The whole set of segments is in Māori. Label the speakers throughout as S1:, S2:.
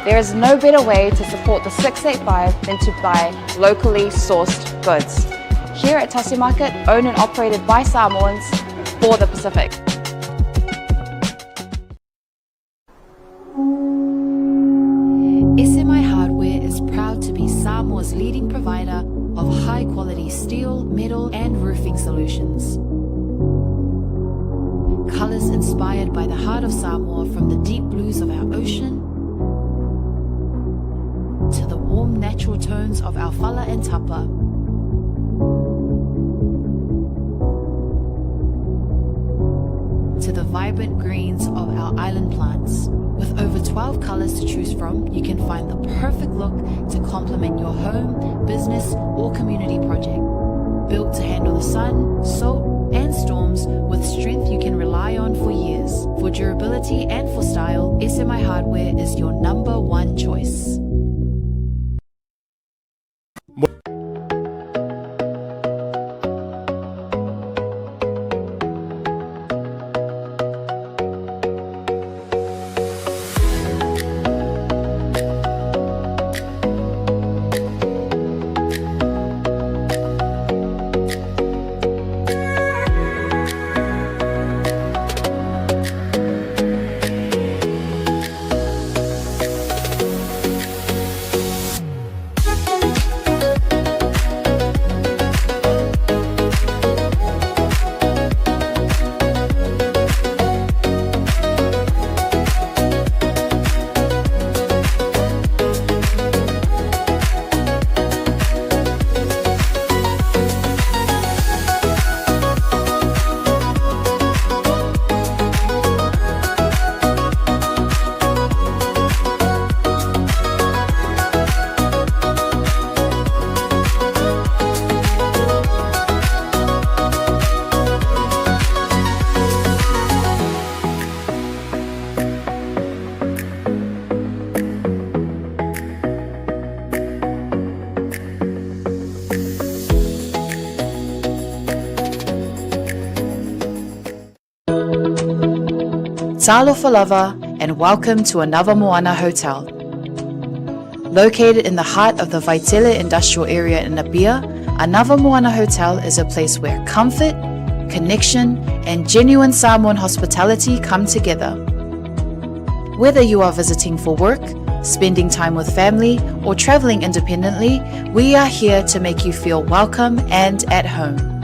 S1: There is no better way to support the 685 than to buy locally sourced goods. Here at Tasi Market, owned and operated by Samoans for the Pacific.
S2: SMI Hardware is proud to be Samoa's leading provider of high-quality steel, metal and roofing solutions. Colours inspired by the heart of Samoa, from the deep blues of our ocean to the warm natural tones of our fala and tapa. To the vibrant greens of our island plants. With over 12 colours to choose from, you can find the perfect look to complement your home, business or community project. Built to handle the sun, salt and storms with strength you can rely on for years. For durability and for style, SMI Hardware is your number one choice. Talofa lava and welcome to Anava Moana Hotel. Located in the heart of the Vaitele industrial area in Apia, Anava Moana Hotel is a place where comfort, connection and genuine Samoan hospitality come together. Whether you are visiting for work, spending time with family or traveling independently, we are here to make you feel welcome and at home.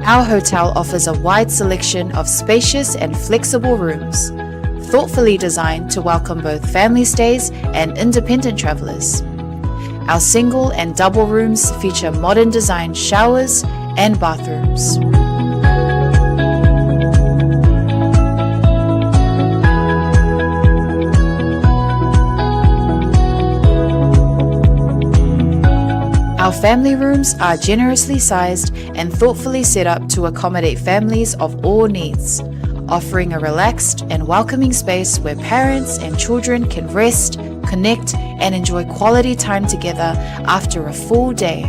S2: Our hotel offers a wide selection of spacious and flexible rooms, thoughtfully designed to welcome both family stays and independent travelers. Our single and double rooms feature modern design showers and bathrooms. Our family rooms are generously sized and thoughtfully set up to accommodate families of all needs, offering a relaxed and welcoming space where parents and children can rest, connect, and enjoy quality time together after a full day.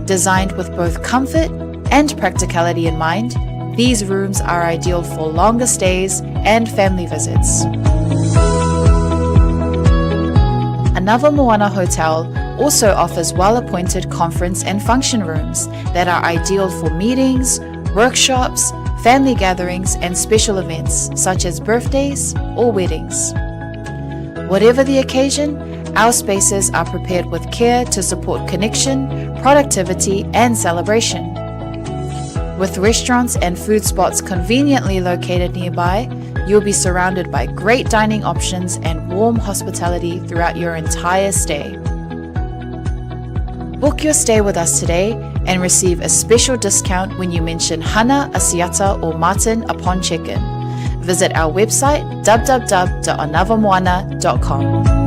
S2: Designed with both comfort and practicality in mind, these rooms are ideal for longer stays and family visits. Anava Moana Hotel also offers well-appointed conference and function rooms that are ideal for meetings, workshops, family gatherings, and special events such as birthdays or weddings. Whatever the occasion, our spaces are prepared with care to support connection, productivity, and celebration. With restaurants and food spots conveniently located nearby, you'll be surrounded by great dining options and warm hospitality throughout your entire stay. Book your stay with us today and receive a special discount when you mention Hana, Asiata or Martin upon check-in. Visit our website www.anavamoana.com.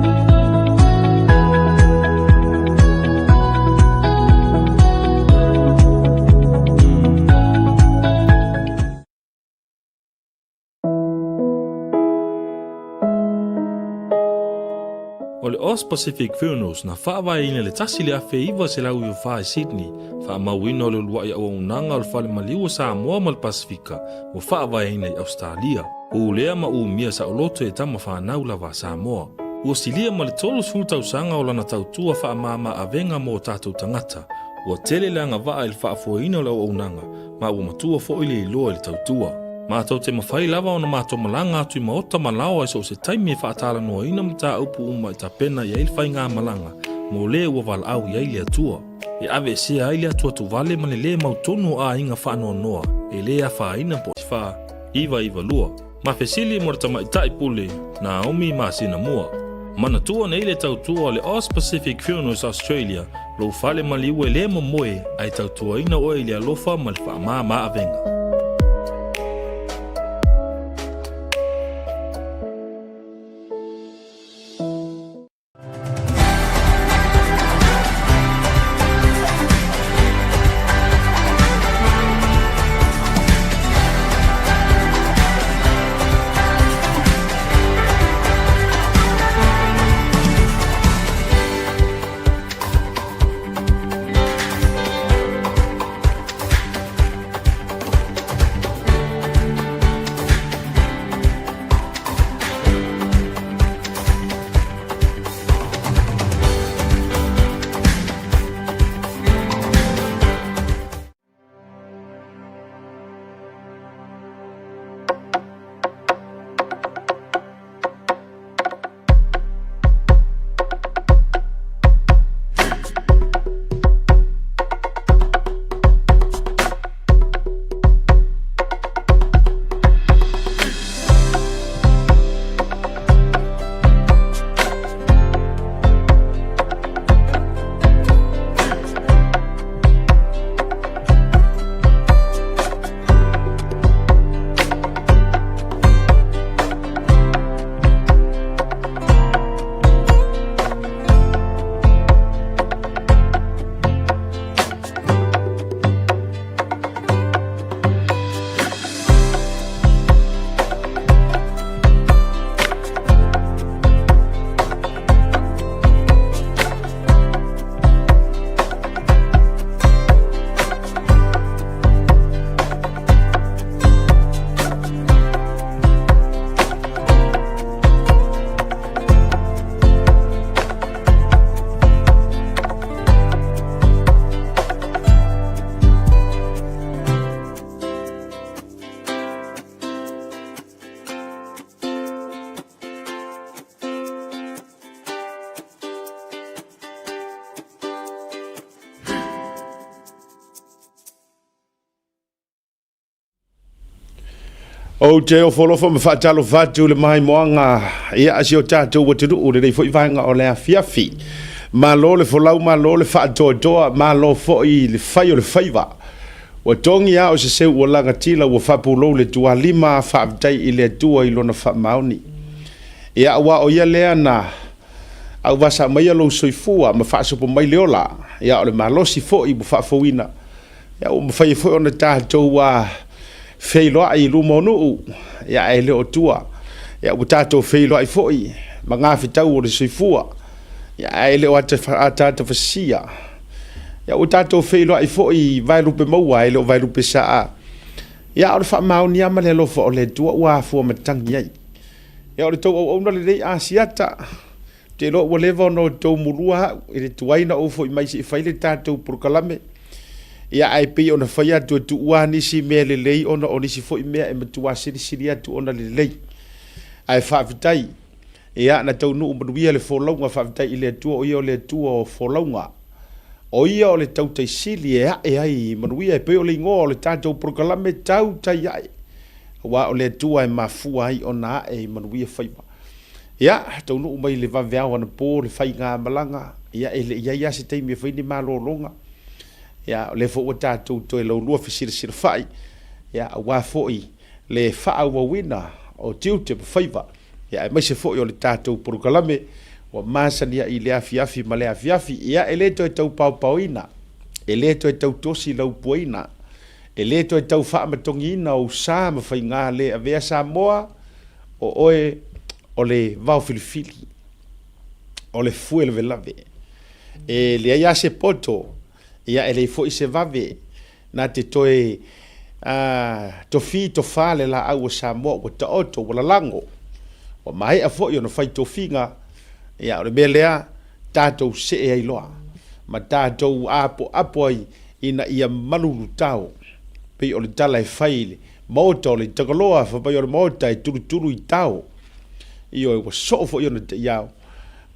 S3: O le Os Pacific Funerals na whaawai le tasi le afe iwa se lau i whae Sydney. Whaamauina o le luai au unanga o le whale maliu o Samoa ma le Pasifika o whaawai i Australia. O lea ma mia sa oloto e tama whanau lava Samoa. Ua silia ma le tolu sultau sanga o lana tautua wha mama avenga mo tātou tangata. Ua tele leanga vaa il wha afuaina o lau aunanga, ma ua matua fo ile iloa le tautua. Mātou te mawhai lava o na mātou malanga atu I maota malawa e so se taimi e whaatala noa ina mta aupu uma I ta pena I ail whai ngā malanga, mo le ua wala au I aile atua. E ave se aile atua tu vale mane le mautonu a inga whaanoa noa, e le a whaina po wha, iwa lua. Ma fesili mo rata maitai pule, na omi ma sina mua. Mana tua nei le tautua o le All Pacific Funerals Australia, lo fale maliwe le mo moe, ai tautua ina oe le alofa ma le wha ma avenga.
S4: O te o folofa me whaatalo whatu le mai moanga ia asi o tātou wa turu ure rei fwoi vanga o lea fiafi. Ma lo le folau, ma lo le whaatoa toa, ma lo fwoi le whai o le whaiva. Wa tongi a o se seu o langa tila wa whapulo le tua lima whaavtai I le tua I lona whaamauni. Ia awa o ia lea na au wasa mai alo soifua ma whaasopo mai leola. Ia o le malosi fwoi bu whaafowina. Ia o mwhai fwoi o na tātou wa whailoa I luma onu ia e leo tua ia utato whailoa I foi ma ngā whitau o le soifua ia e leo atata whasia ia utato whailoa I foi vai lupe maua e leo vai lupe saa ia o le whaamauni ama le lofa o le tua ua fua matangi ai ia o le tau au auna le rei asiata te lo ua lewa no tau murua I le tuaina o foi maisi I whaile tātou purkalame ia ai pe ona faia tu ua nisi me le lei ona onisi foi mea e matua siri atu ona le lei ai whaafitai ia na tau nuu manuia le wholaunga whaafitai I le atua o ia o le atua o wholaunga o ia o le tau taisili e ai manuia e pe o le ingoa o le tātou prokalame tau tai ai wa o le atua e mafua ai ona e manuia whaiva ia tau nuu mai le vaveao ana po le whai ngā malanga ia e le ia se teimi e whaini malolonga ia le fo o tātou to e lau lua fisira whai ia wa foi le whaawawina o tiute pa whaiva ia e maise foi o le tātou porukalame wa masania I le afiafi ma le afiafi ia e le to e tau paupauina e le to e tau tosi lau puaina e le to e tau whaamatongina o sā ma whai ngā le a vea Samoa o oe o le vau filifili o le fuele velave e le aia se poto ia ele foi se vave na te toe tofi tofa le la au Samoa o ta oto wala lango o mai a fo yo no fai tofinga ia o le belea tatou se e ai loa ma tatou apo ai ina ia malulu tau pe o le tala e faile moto le takaloa fa pa yo le mota e tulu i tau io e so fo yo no te iao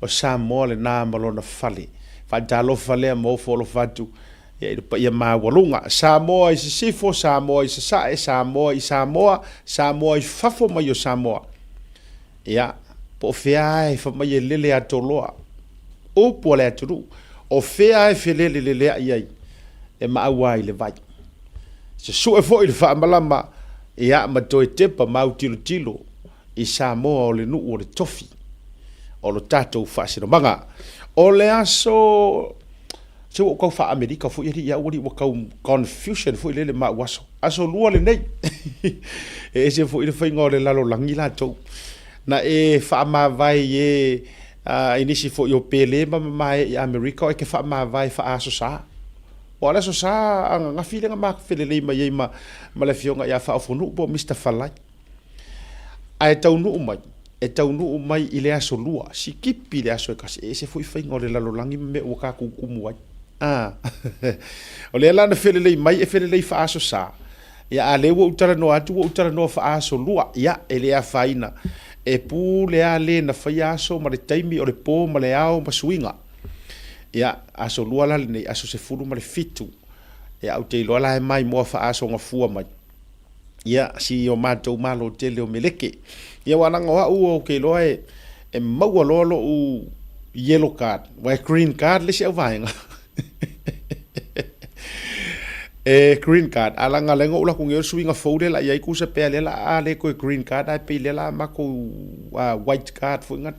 S4: o Samoa le na malona fale fa talo fale mo fo lo fatu ia mawalunga Samoa i se sifo Samoa i se sae Samoa i fafo mai o Samoa ia po fea e fa mai lele atoloa o po le aturu o fea e felele lele ai e maaua i le vai se su e fo i le fa malama ia ma toe tepa mau tilo i Samoa o le nuu o le tofi o lo tatou fa'asinomanga o le aso se o kau fa Amerika fu iri ya uri o kau confusion fu ile ma waso aso lua le nei e se fu ile fainga le lalo langi la to na e fa ma vai e inisi fu yo pele ma e Amerika e ke fa ma vai fa aso sa o ala so sa nga file nga ma fele le ma le fionga ya fa ofunu bo Mr. Falai ai tau nu mai e tau nu mai ile aso lua si kipi le aso kasi e se fu fainga le lalo langi me o ka ku kumu o le lana felelei mai e felelei fa aso sa ia ale wo utara no fa aso lua ia ele a faina e pu le ale na fa aso ma le taimi o le po ma le ao ma suinga ia aso lua la nei aso se fulu ma le fitu ia au te lola e mai mo fa aso nga fua mai ia si o matou malo tele o meleke ia wana nga o ke loa e mau lolo u yellow card wa green card le se vainga e green card alanga lengo ula ku ngeo swinga fode la ia ku se pele la ale ko green card ai pele la ma ko white card fu ngat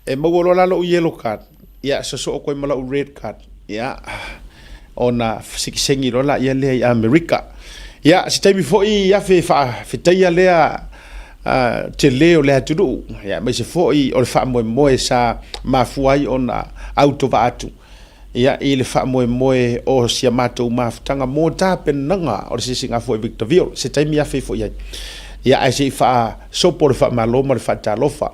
S4: e mo la lo yellow card ia so ko mala red card ia ona sikisengi lo la ia le America ia si tai before ia fe tai le te leo le atu ia me se foi o fa mo sa mafuai ona auto va atu ia ile fa moe o sia matou mafutanga mo tapenanga o se singa foi Victorville se taimi a fefo ia ai se fa so por fa malo mo fa talofa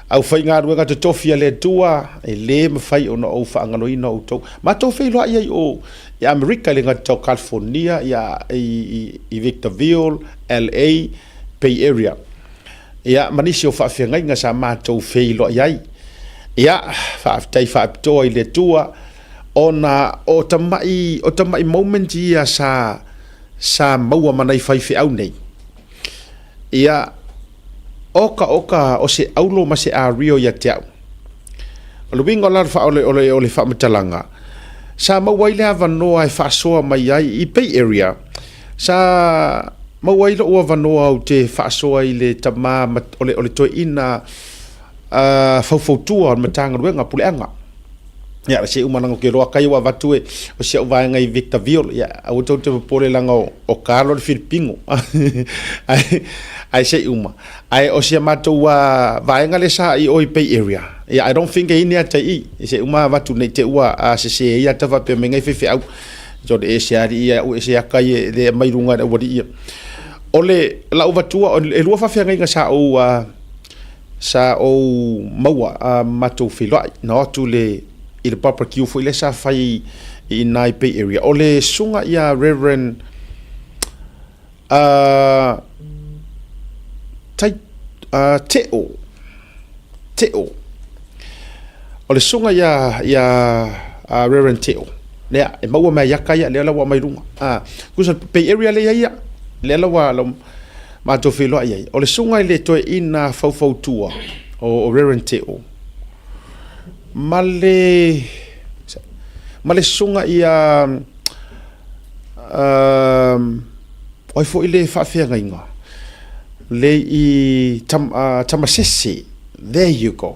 S4: au fa nga ruenga to tofia le tua e le me fai ona o fa ngalo ino o to matou fe lo ia o ia America le ngato California ia i Victorville LA Bay Area ia manisi o fa fenga nga sa matou fe lo ia fa tai fa to ile tua ona o tamai moment ia sa maua manai fai fe au nei ia oka o se aulo ma se a rio ya te au o wingo la fa ole fa matalanga sa maua ile ava no ai fa soa mai ai I Bay Area sa maua ile o ava no au te fa soa ile tama ole to ina fautua matanga ruenga puleanga ya se umananga ke roa kai wa vatue o se va ngai Victorville ya o to pole langa o Carlo Filipino ai se uma ai o se mato wa va ngale sa I o Bay Area ya I don't think ini ata I se uma vatu nei te ua a se ya tava pe mengai fe au jo de se ari ya o se kai de mai runga o di ole la vatua e lua fa ngai nga sa o maua mato filai no tu le I le barbecue foi le sa fai I Nai Bay Area o le sunga ia Reverend Teo o le sunga ia Reverend Teo le e maua mai yaka ia le la wa mai runga kusa Bay Area le ia le la wa lo ma to filo ia o le sunga le to ina fau tua o Reverend Teo male sunga ia oi fo ile fa fenga inga le I tamasese there you go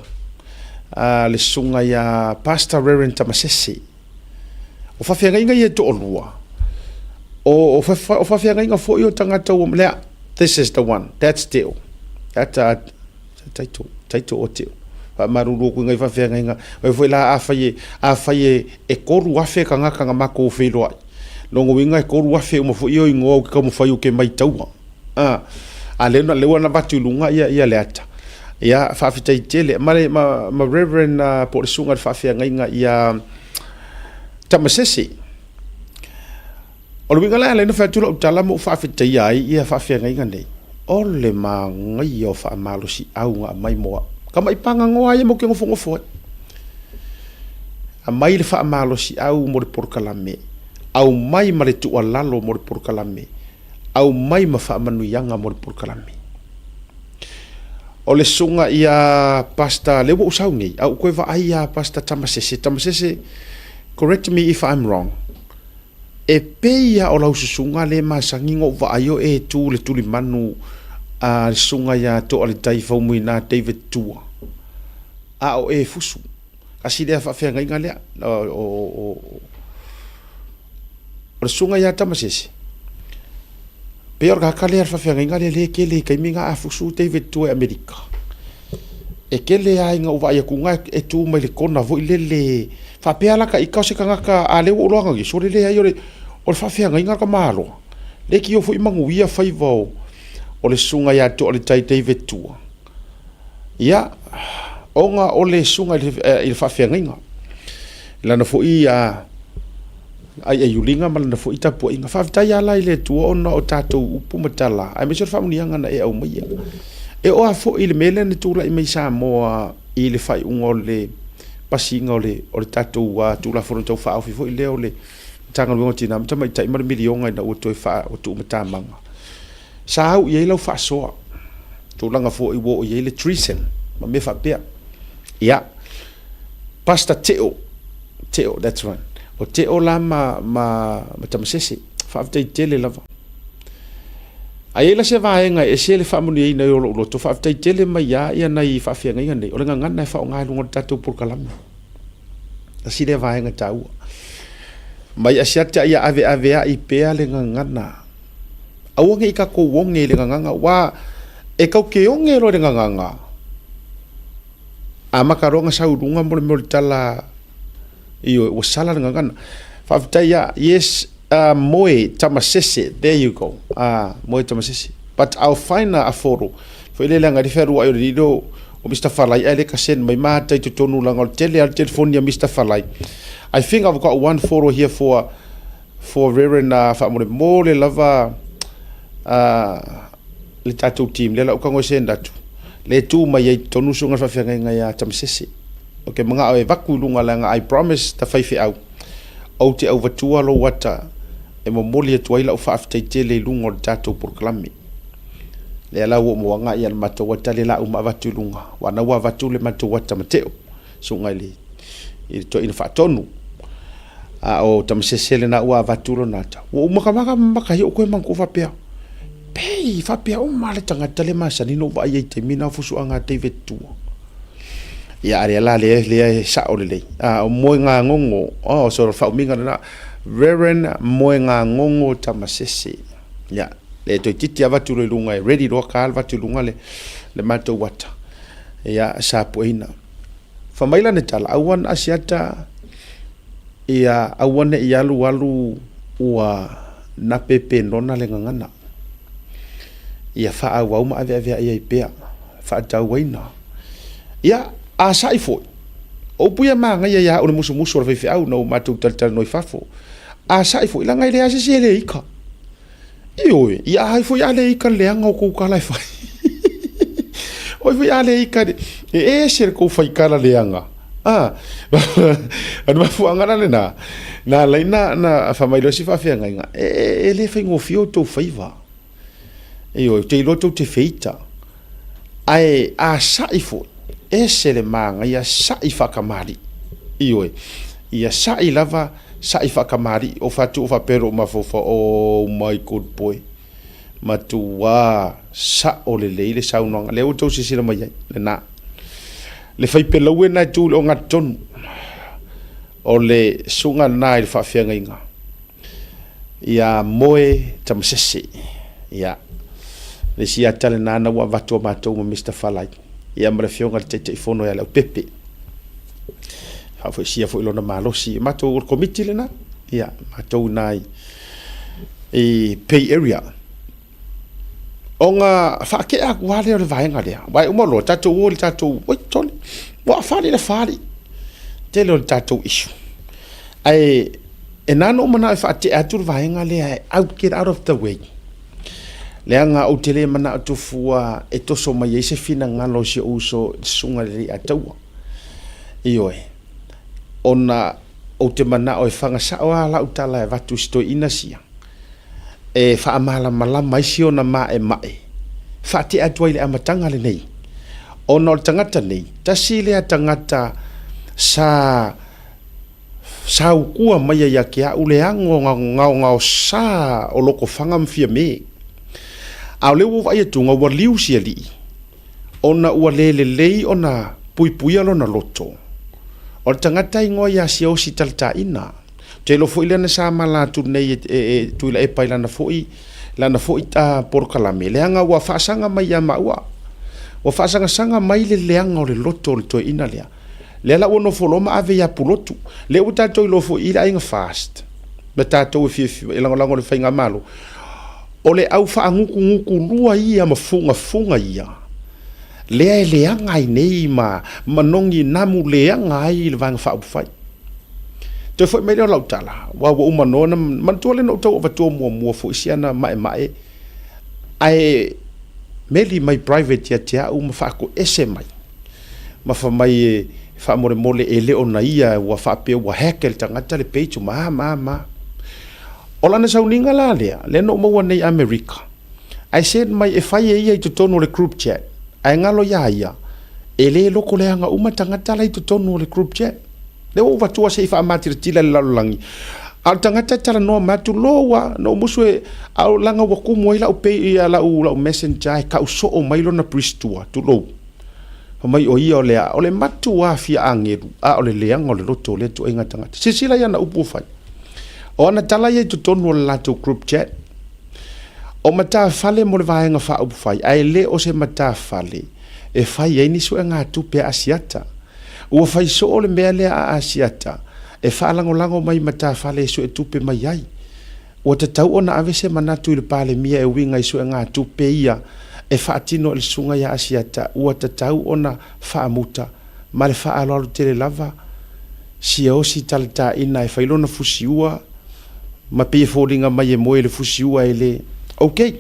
S4: le sunga ia Pastor Reverend tamasese o fa fenga inga ia to olua o fa fenga inga fo yo tangata o le this is the one that's Teo that taito o Teo maruru ku ngai fa fenga inga vai foi la a fai e koru afe kanga mako felo no winga ko ruwa fe mo fo yo ngo ka mo fayu ke mai tau ale na lewa na batu lunga ia leata ia fa fita tele mare ma reverend por sunga fa fe nga ia tamasese o winga la no fa tu tala mo fa fita ia fa fe nga nei o le ma ngai o fa malusi au nga mai mo kama ipanga ngoa ia mo ke ngofo a mai le fa malusi au mo por kalame au mai mare tu alalo mo por kalame au mai ma fa manu yanga mo por kalame o le sunga ia pasta le wo usau nei au koe va ia pasta tamasese correct me if I'm wrong e peia o lau sunga le masangingo va ayo e tu le tuli manu a sunga ia to ale tai fo muina David Tua a o e fusu kasi le fa fe ngai ngale o sunga ia tamasese peor ka kale fa fe ngai le kele kai minga a fusu David Tua America e kele ai nga uva ia kunga e tu mai le kona vo le fa pe ala ka ikau se kanga ka ale o longa ki so le ai o fa fe ngai nga ka malo le ki o fu imangu ia fai vo o le sunga ia to le tai David Tua ia onga o le sunga il fa fe ngai nga lana fo ia ai yulinga malana fo ita po inga fa tai ala ile tua ona o tato upu matala ai me so fa munianga na e au mai e o fo ile mele ne tula i mai sa mo ile fai ungole pasinga o le tato wa tula fo to fa fo ile ole tanga ngo tina mta mai tai mar milionga na o to fa o tu matamanga sa au ye lo fa so tulanga fo i wo ye le treason ma me fa pe ya pasta teo that's right o teo la ma tamasese fa te tele lava ai la se vaenga e se le fa muni ina lo to fa te tele mai ya nei fa fianga ia nei o nga ngana fa nga lungo tatu por kalam asi le vaenga tau mai asiata ia ave i pe ale nga ngana awanga ika ko wonge le nga wa e kau ke onge lo le nga a makaronga saurunga mo tala io o sala nga ngana fa ya yes moe tamasese there you go moe tamasese but I'll find a photo for ile langa di feru ayo dido o Mr. Falai ele kasen mai mata i tonu langa al telephone ya Mr. Falai I think I've got one photo here for Reverend fa mo le lava le tatou team le la o kango senda tu le tu mai tonu sunga fa fenga ya tamasese okay mga e vakulunga langa I promise ta fai au au te au vatua lo wata e mo moli e tuaila o faaftai le lunga o tatou proklami le ala wo mo nga ia mato wata le la uma vatulunga wana wa vatu le mato wata mateo sunga le i to ina fatonu o tamasese na wa vatulo nata wo maka yo ko man ko fa pe fa pe o male tanga tele masani no va ye te mina fusu anga David Tua ya ari la le sa o le o mo nga ngongo so fa minga na Reverend mo nga ngongo tamasese ya le to titi avatu le lunga ready do kal vatu lunga le mato wata ya sa poina fa maila ne tala awan asiata ya awan ya lu wa na pepe nona le ngana ya fa awa ma ave ya pe fa ta waina ya a saifo o puya manga ya o musu o fe au no matu tal no fafo a saifo ila ngai le ase le ika io ya haifo ya le ika le anga ko kala fa o fo ya le ika e ser ko fa kala le anga anu fu anga na laina na fa mai lo si fa fe nga e le fa ngofio to faiva io te loto te feita ai a saifo ese le manga ia sai whakamari ioi ia sai lava sai whakamari o fatu o whapero mafofa oh my good boy matua sa o le leile saunanga le utou sisira mai le na le whaipelau e nai tūle o ngatonu o le sunga nai le whawhianga inga ia moe tamasese ia le sia tale nana wa vatua matou ma Mr. Falai ia mara fionga te fono ya la pepe fa fo sia fo ilona malosi mato o komiti lena ia mato nai pay area onga fa ke a wale le vaenga le vai uma lo tatu o tatu oi tole wa fali le fali te lo tatu issue ai enano mana fa te atu vaenga le out get out of the way le anga o tele mana atu fua e toso mai ese fina ngalo se uso sunga le atu io ona o te mana o fanga sa wala utala e vatu sto inasia e fa amala mala mai sio na ma e mai fa te atwai le amatanga le nei ono tangata nei tasile tangata sa ukua mai ya kia uleango ngau sa o loko fanga mfia me au le wo vai tunga wa liu sia li ona ua lei ona pui alo na loto o tangata ingo ya sia o si talta ina te lo foi lena sa mala tu nei tu le pai lana foi ta por kalame le anga wa fasanga mai ya maua wa fasanga sanga mai le anga o le loto le to ina le la ono foloma ave ya pulotu le uta to lo foi ila inga fast meta to fi lango le fainga malo o le au fa nguku lua ia mafunga ia le anga nei ma manongi namu le anga ai le vanga fa fai te foi me lo tala wa uma no man to le no to va to mo fo siana mai ai meli mai private ya uma fa ko ese mai ma fa mai fa mole ele ona ia wa fa pe wa hekel tanga tale page ma ola na sauninga la le no mo nei America I said mai if I ia to tono le group chat ai ngalo ia ele loko le anga uma tanga tala to tono le group chat le o vatua se fa matir tila la langi al tangata tala no matu loa no muswe au langa wa kumo ila upe ia la u messenger ka uso o mailo na pristua tu lo mai o ia ole matu wa fi angeru a ole le anga le loto le to inga tangata sisila ya na upu fai ona tala ye to tonu la to group chat o mata fale mo le vaenga fa upu fai ai le o se mata fale e fai ye ni so nga tu pe asiata ua fai so o le mea lea a asiata e whaalango mai mata whale so e tupe mai ai ua te tau ona avese manatu i le pale mia e winga i so e ngā tupe ia e whaatino le sunga ia asiata ua te tau ona whaamuta ma le whaaloalo tele lava si e osi talita ina e whailona fusiua ma pia fōringa mai e moe le fusiua e le ok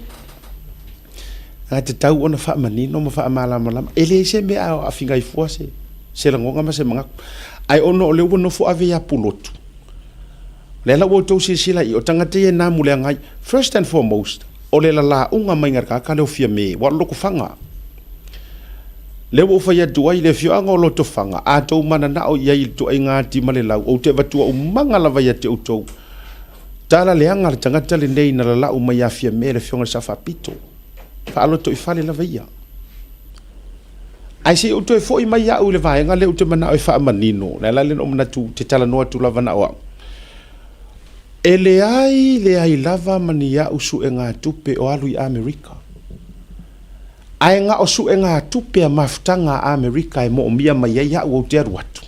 S4: nga te tau ona whaamanino ma whaamalamalama e le se mea a whinga i fuase se langonga ma se manga ai ono le wono fo ave ya pulotu le la wo to sila I o tangate e na mule ngai first and foremost o le la unga mai ngar ka le ofia me wa loko fanga le wo fa ya duai le fio anga lo to fanga a to mana na o ia I to inga ti male la o te vatua o manga la va ya te o to tala le anga tangata le nei na la o mai ya fia me le fio sa fa pito fa lo to I fale la vaia ai se o to foi mai ya o le vaenga le o te mana o fa manino la le no mana tu te tala no tu lava na o ele ai lava mania usu e ngā tupe o alu I Amerika ai ngā osu e ngā tupe a maftanga a Amerika e mo o mia mai ya o te aruatu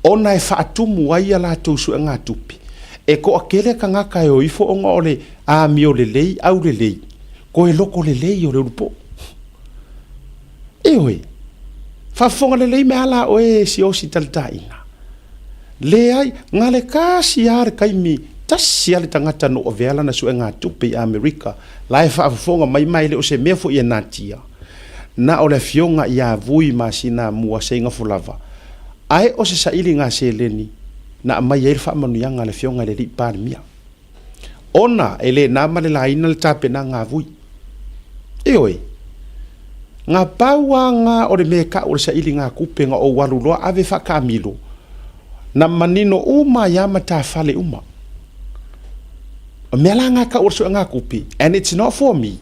S4: ona e faatumu ai ala to usu e ngā tupe e ko akele ka ngaka e o ifo o ngā ole a mi o le lei au le lei ko e loko le lei o le urupo ewe fa fonga le lei me ala o e si o si talta ina le ai ngale kasi ar kaimi tasi ale tangata no o veala na su e ngā tupe I Amerika lai fa fonga mai le o se mea fo I natia na o le fionga I a vui masina mua se inga fulava ai o se saili ngā se leni na mai e fa manu yanga le fionga le li par mia ona ele na male la ina le tape na ngā vui ewe nga paua nga o le meka o le saili ngā kupe nga o waluloa ave whakamilo na manino uma ya mata fale uma o mela nga ka orso ngā kupe and it's not for me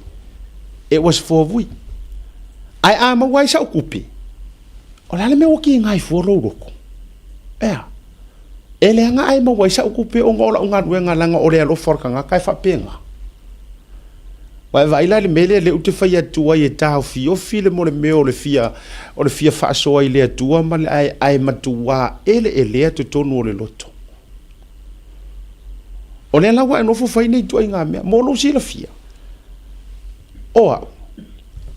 S4: it was for vui ai ama wai sa kupe o lale me woki ngai folo roko ele nga ai ma wai sa kupe o ngola nga duenga langa o le alo forka nga kai fapenga vai la le mele le uti fai atua I tau fio file mo le meo le fia o le fia faasoa I le atua ma le ai matua ele atu tonu o le loto O le lawa e no fo fai nei tu ai ngā mea, mo lo si la fia. Oa,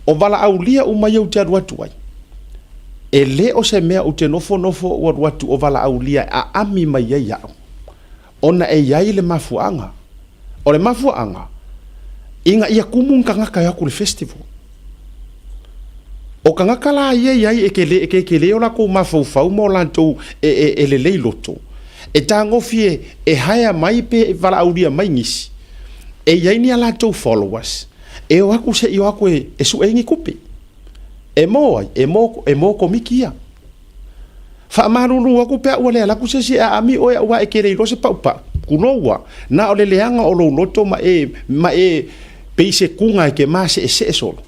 S4: o vala aulia o mai au te aruatu ai. E le o se mea o te nofo o aruatu o vala aulia a ami mai ai au. Ona e iai le mafuanga. O le mafuanga, inga ia kumun kangaka yaku le festival. O kangaka la iai e ke le o la kou mafaufau mo lantou e le lei loto. E tangofi e haya mai pe vala aulia mai ngisi. E iai ni ala tou followers. E o aku se i o aku e su engi kupi. E mo komikia. Fa maruru aku pe ua le ala ku se si a ami o ua e kere ilo se paupa. Kunoua. Na o le leanga o lo loto ma e peise kunga e ke ma se solo.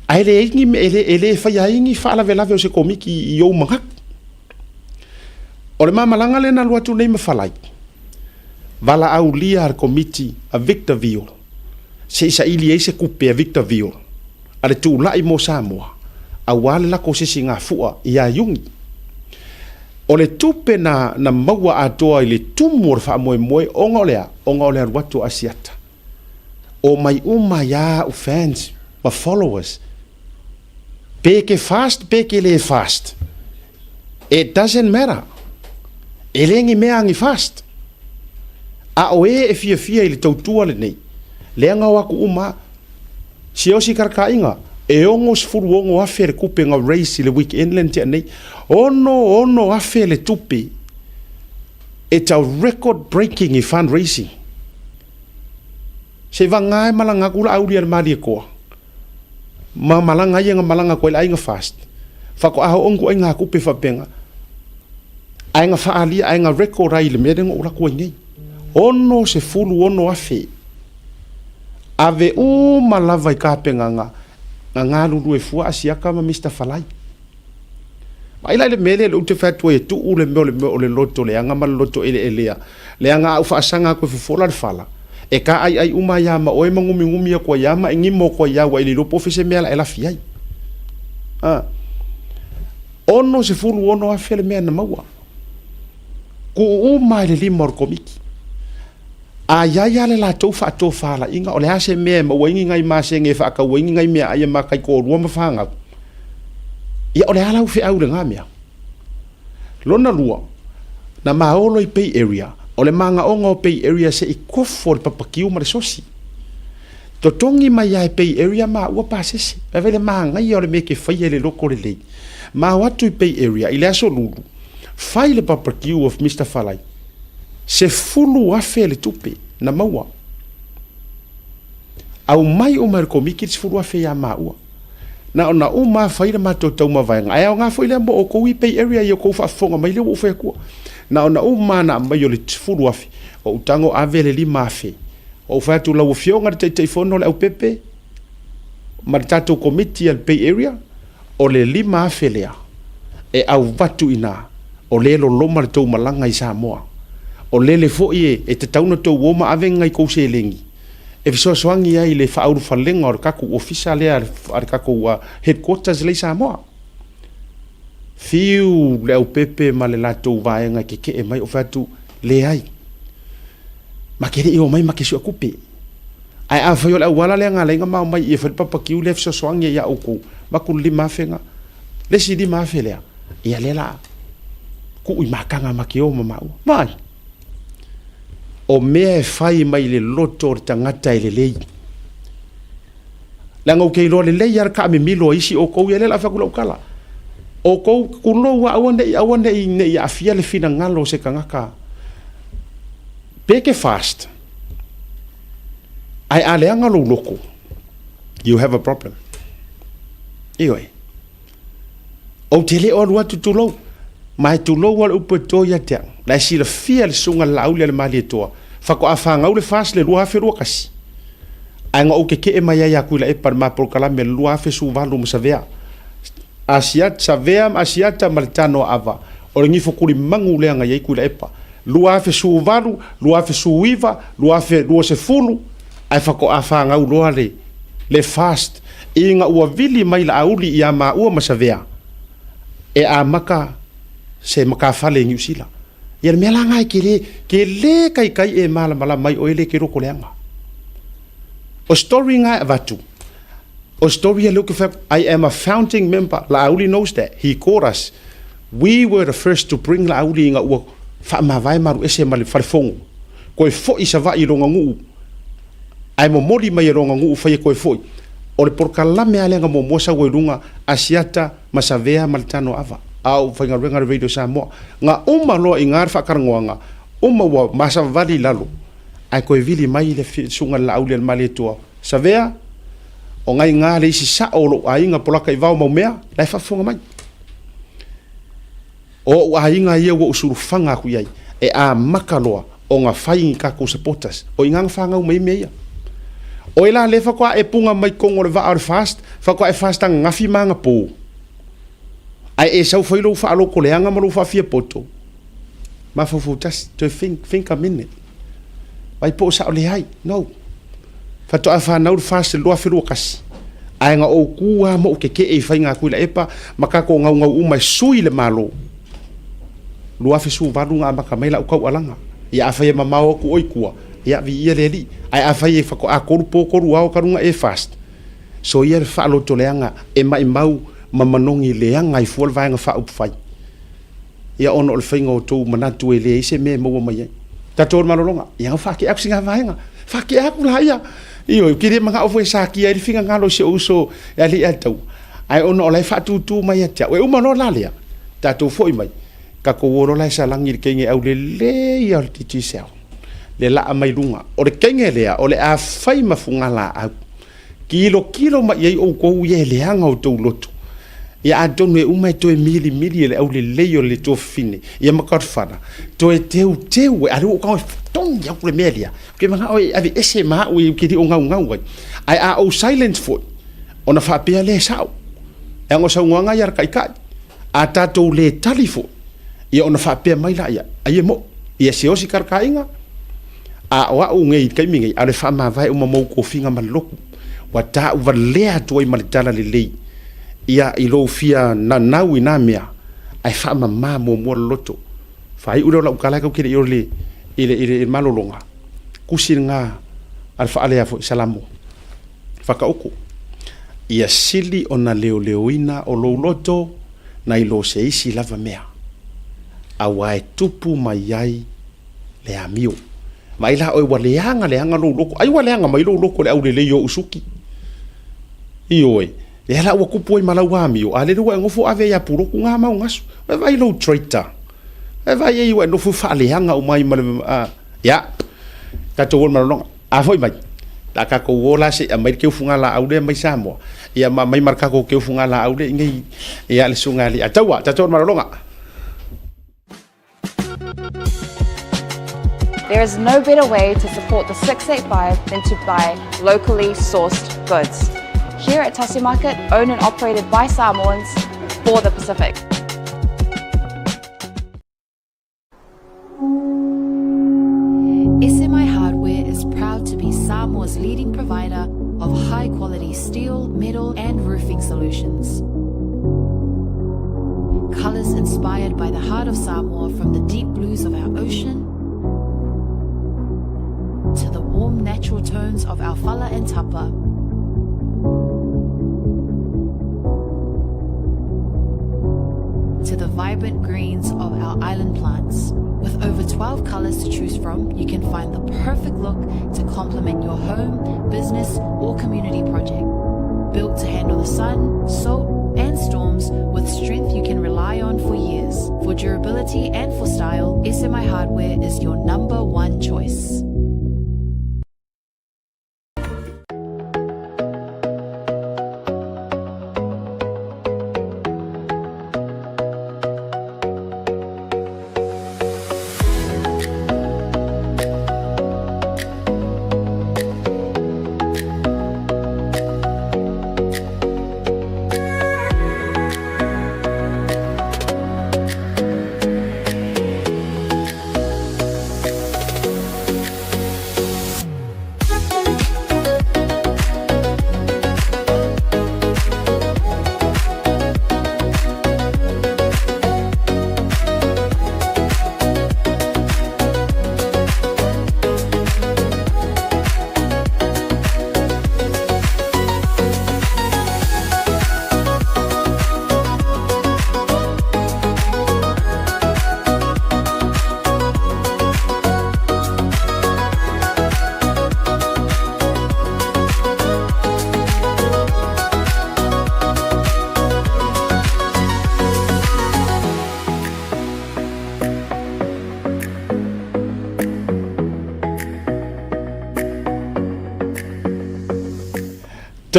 S4: Ai le ingi me ele fai ingi fa la vela o se komiki i o mangak. O le mamalanga le na luatu nei ma falai. Vala au lia ar komiti a Victorville. Se isa ili e se kupe a Victorville. Ale tu lai mo Samoa. A wale la ko se singa fua i a yungi. O le tupe na maua atoa i le tumur fa moe onga olea watu asiata. O mai ya u fans, ma followers. Peke fast, peke le fast. It doesn't matter. Elengi mea angi fast. A oe e fia i le tautua le nei. Leanga waku si osi karka inga. E ongo sfuru ongo afe le kupe nga race le weekend len te nei. Ono afe le tupe. It's a record breaking i fundraising. Se vangai malanga kula auri al mali ko. Ma malanga yenga malanga ko la inga fast. Fa ko aho ongo inga kupe fa penga. Ainga fa ali ainga record ai le medengo ula ko ngai. Ono se fulu ono afe. Ave malava i ka penga nga lulu e fua asiaka ma Mr. Falai. Ma ila le mele le ute fatu e tu ule me le loto le anga mal loto elea. Le anga ufa asanga ko fola le fala. E ka ai ya ma o ngumi ko ya ma ngimo ko ya wa ile lopo fese mela ela fiai. Ono se fulu ono afele me na maua. Ku le limor komiki. Ya le la tofa la inga o le ase me ma wengi ngai ma se nge fa ka wengi ngai me ai ma kai ko rua ma fanga. Ia o le ala ufe au le ngamia. Lona lua na maolo i Bay Area o le manga onga o Bay Area se i kofo le papakiu ma le sosi. Totongi mai ai Bay Area ma ua pasese. Ma vele ma ngai o le me ke fai le loko le lei. Ma watu i Bay Area i le aso lulu. Fai le papakiu of Mr. Falai. Se fulu afe le tupe na maua. Au mai o mai komiki se fulu afe ya maua. Na ona o ma faira ma to tau ma vai ai nga foi le mo o ko Bay Area yo ko fa fonga mai le o fa ku. Na ona o ma na mai o le fulu afe o tango ave le lima afe. O fa tu la o fionga te fono le o pepe. Ma tato committee al Bay Area o le lima afe lea. E au vatu ina o le lo loma le tau malanga i Samoa. O lele fo e te tauna tau woma ave ngai ko se lengi. E fiso swangi ai le whauru whalenga o kaku ofisa lea ar kaku headquarters le Samoa. Fiu le au pepe ma le latou vaenga ke e mai o fatu le ai. Ma kere i o mai ma ke sua kupe. Ai a whai o le au wala lea ngā lenga mau mai i e wharipa kiu le fiso swangi ia uko. Ma ku li mawhenga. Le si li mawhe lea. Ia le la. Ku i makanga ma ke o ma mau. Mai. O mea e fai mai le loto o tangata e le lei. Langa o kei lo le lei ar ka me milo isi o kou ia le la whakula ukala. O kou kulo wa awane i ne i afia le fina ngalo se kangaka. Peke fast. Ai ale angalo loko. You have a problem. Ioi. O tele o lua tutulo. Mai tulo wal upo to ya te. La si le fia le sunga lauli le mali toa. Fako afanga le fast le lua fe kasi. Anga o ke e mai ya kuila e par ma por kala me lua fe su valu msavea. Asiat savea asiata maltano ava. O ngi fokuri mangu le anga ye kuila epa. Lua fe su valu, lua fe su wiva, lua se fulu. Ai fako afanga u loa le fast. Inga ua vili mai la auli ia ma ua masavea. E a maka se maka fale ngiusila. ia le mea la ngai ke le kai e mala mai o ele ke roko leanga o story ngai avatu o story e look at I am a founding member la auli knows that he called us we were the first to bring la auli nga ua fa ma vai maru ese mali farfongo ko fo isa va i ronga ngu ai mo moli mai ronga ngu fa ko fo o le por kala me ale nga mo mosa we runga asiata masavea maltano ava au fa nga renga radio Samoa nga lo ingar fa karangoanga wa masa vali lalo ai ko vili mai le sunga la auli mali to savea o ngai ngā le isi sa o lo ainga polaka i vau mau mea lai whafonga mai o ainga ia wa usuru whanga ku iai e a makaloa o ngā whai kako supporters o ingang whangau mai mea o ila le whakoa e punga mai kongo le vaa fast whakoa e fast ang ngafi manga po ai e sau whailo whaalo ko leanga maru whawhia poto ma whawhu just to think a minute vai po sa o le hai no fato a fa naur fast lo afiru kas ai nga o kua mo ke e fainga ku la epa makako ngau mai sui le malo lo afisu varunga makamela ukau alanga ia afai mamao ku oikua ia vi ia leli ai afai fa ko a korpo koru au karunga e fast so ia fa lo toleanga e mai mau mamanongi leanga i fol vainga fa up fai ia ono le fainga o tu manatu e le se me mo mai ta tor malolonga ia fa ki ak singa vainga fa ki ak la ia io kiri manga o foi saki ai finga ngalo se uso ali atau ai ono le fa tu mai atia we uma no lalia ta tu foi mai ka ko woro la sa langi ke nge au le ia ti sel le la mai lunga o le kenge le o le a fai mafunga la au kilo mai ai o ko ye le anga o tu lotu ia adonu e uma to mili le au le o le to fine ia makar fana to e teu e alu ka tong ya ku melia ke manga o ave ese ma o ki di o ngau ai a o silent for ona fa pe le sao e ngo sa nganga ya kai a tato le talifo ia ona fa pe mai la ia ai mo ia se o si karkainga a wa o ngai kai mingi ale fa ma vai o mo ko finga maloku wa ta u valea to i malitala le ia i lo fia na nau i na mea ai fa ma mo loto fa i uro la ukala ka kire ile ile malolonga kusinga al fa ale fo salamo fa ka uku ia sili ona leoina o lo loto na i lo se isi lava mea a wai tupu mai ai le amio mai la o wa leanga lo loko ai wa leanga mai lo loko le au le yo usuki ioi e la wa kupu i malau amio ale ro ngofo ave ya puro ku nga mau ngasu vai lo traitor vai e wa no fu fa leanga o mai mal ya ta to wol malong a foi mai ta ka ko wola se mai ke funga la aude mai samo ia mai marka ko ke funga la aude ngai ia le sunga li atawa ta to malonga.
S1: There is no better way to support the 685 than to buy locally sourced goods. Here at Tasi Market, owned and operated by Samoans for the Pacific.
S2: SMI Hardware is proud to be Samoa's leading provider of high-quality steel, metal and roofing solutions. Colours inspired by the heart of Samoa, from the deep blues of our ocean to the warm natural tones of our fala and tapa. To the vibrant greens of our island plants. With over 12 colours to choose from, you can find the perfect look to complement your home, business or community project. Built to handle the sun, salt and storms with strength you can rely on for years. For durability and for style, SMI Hardware is your number one choice.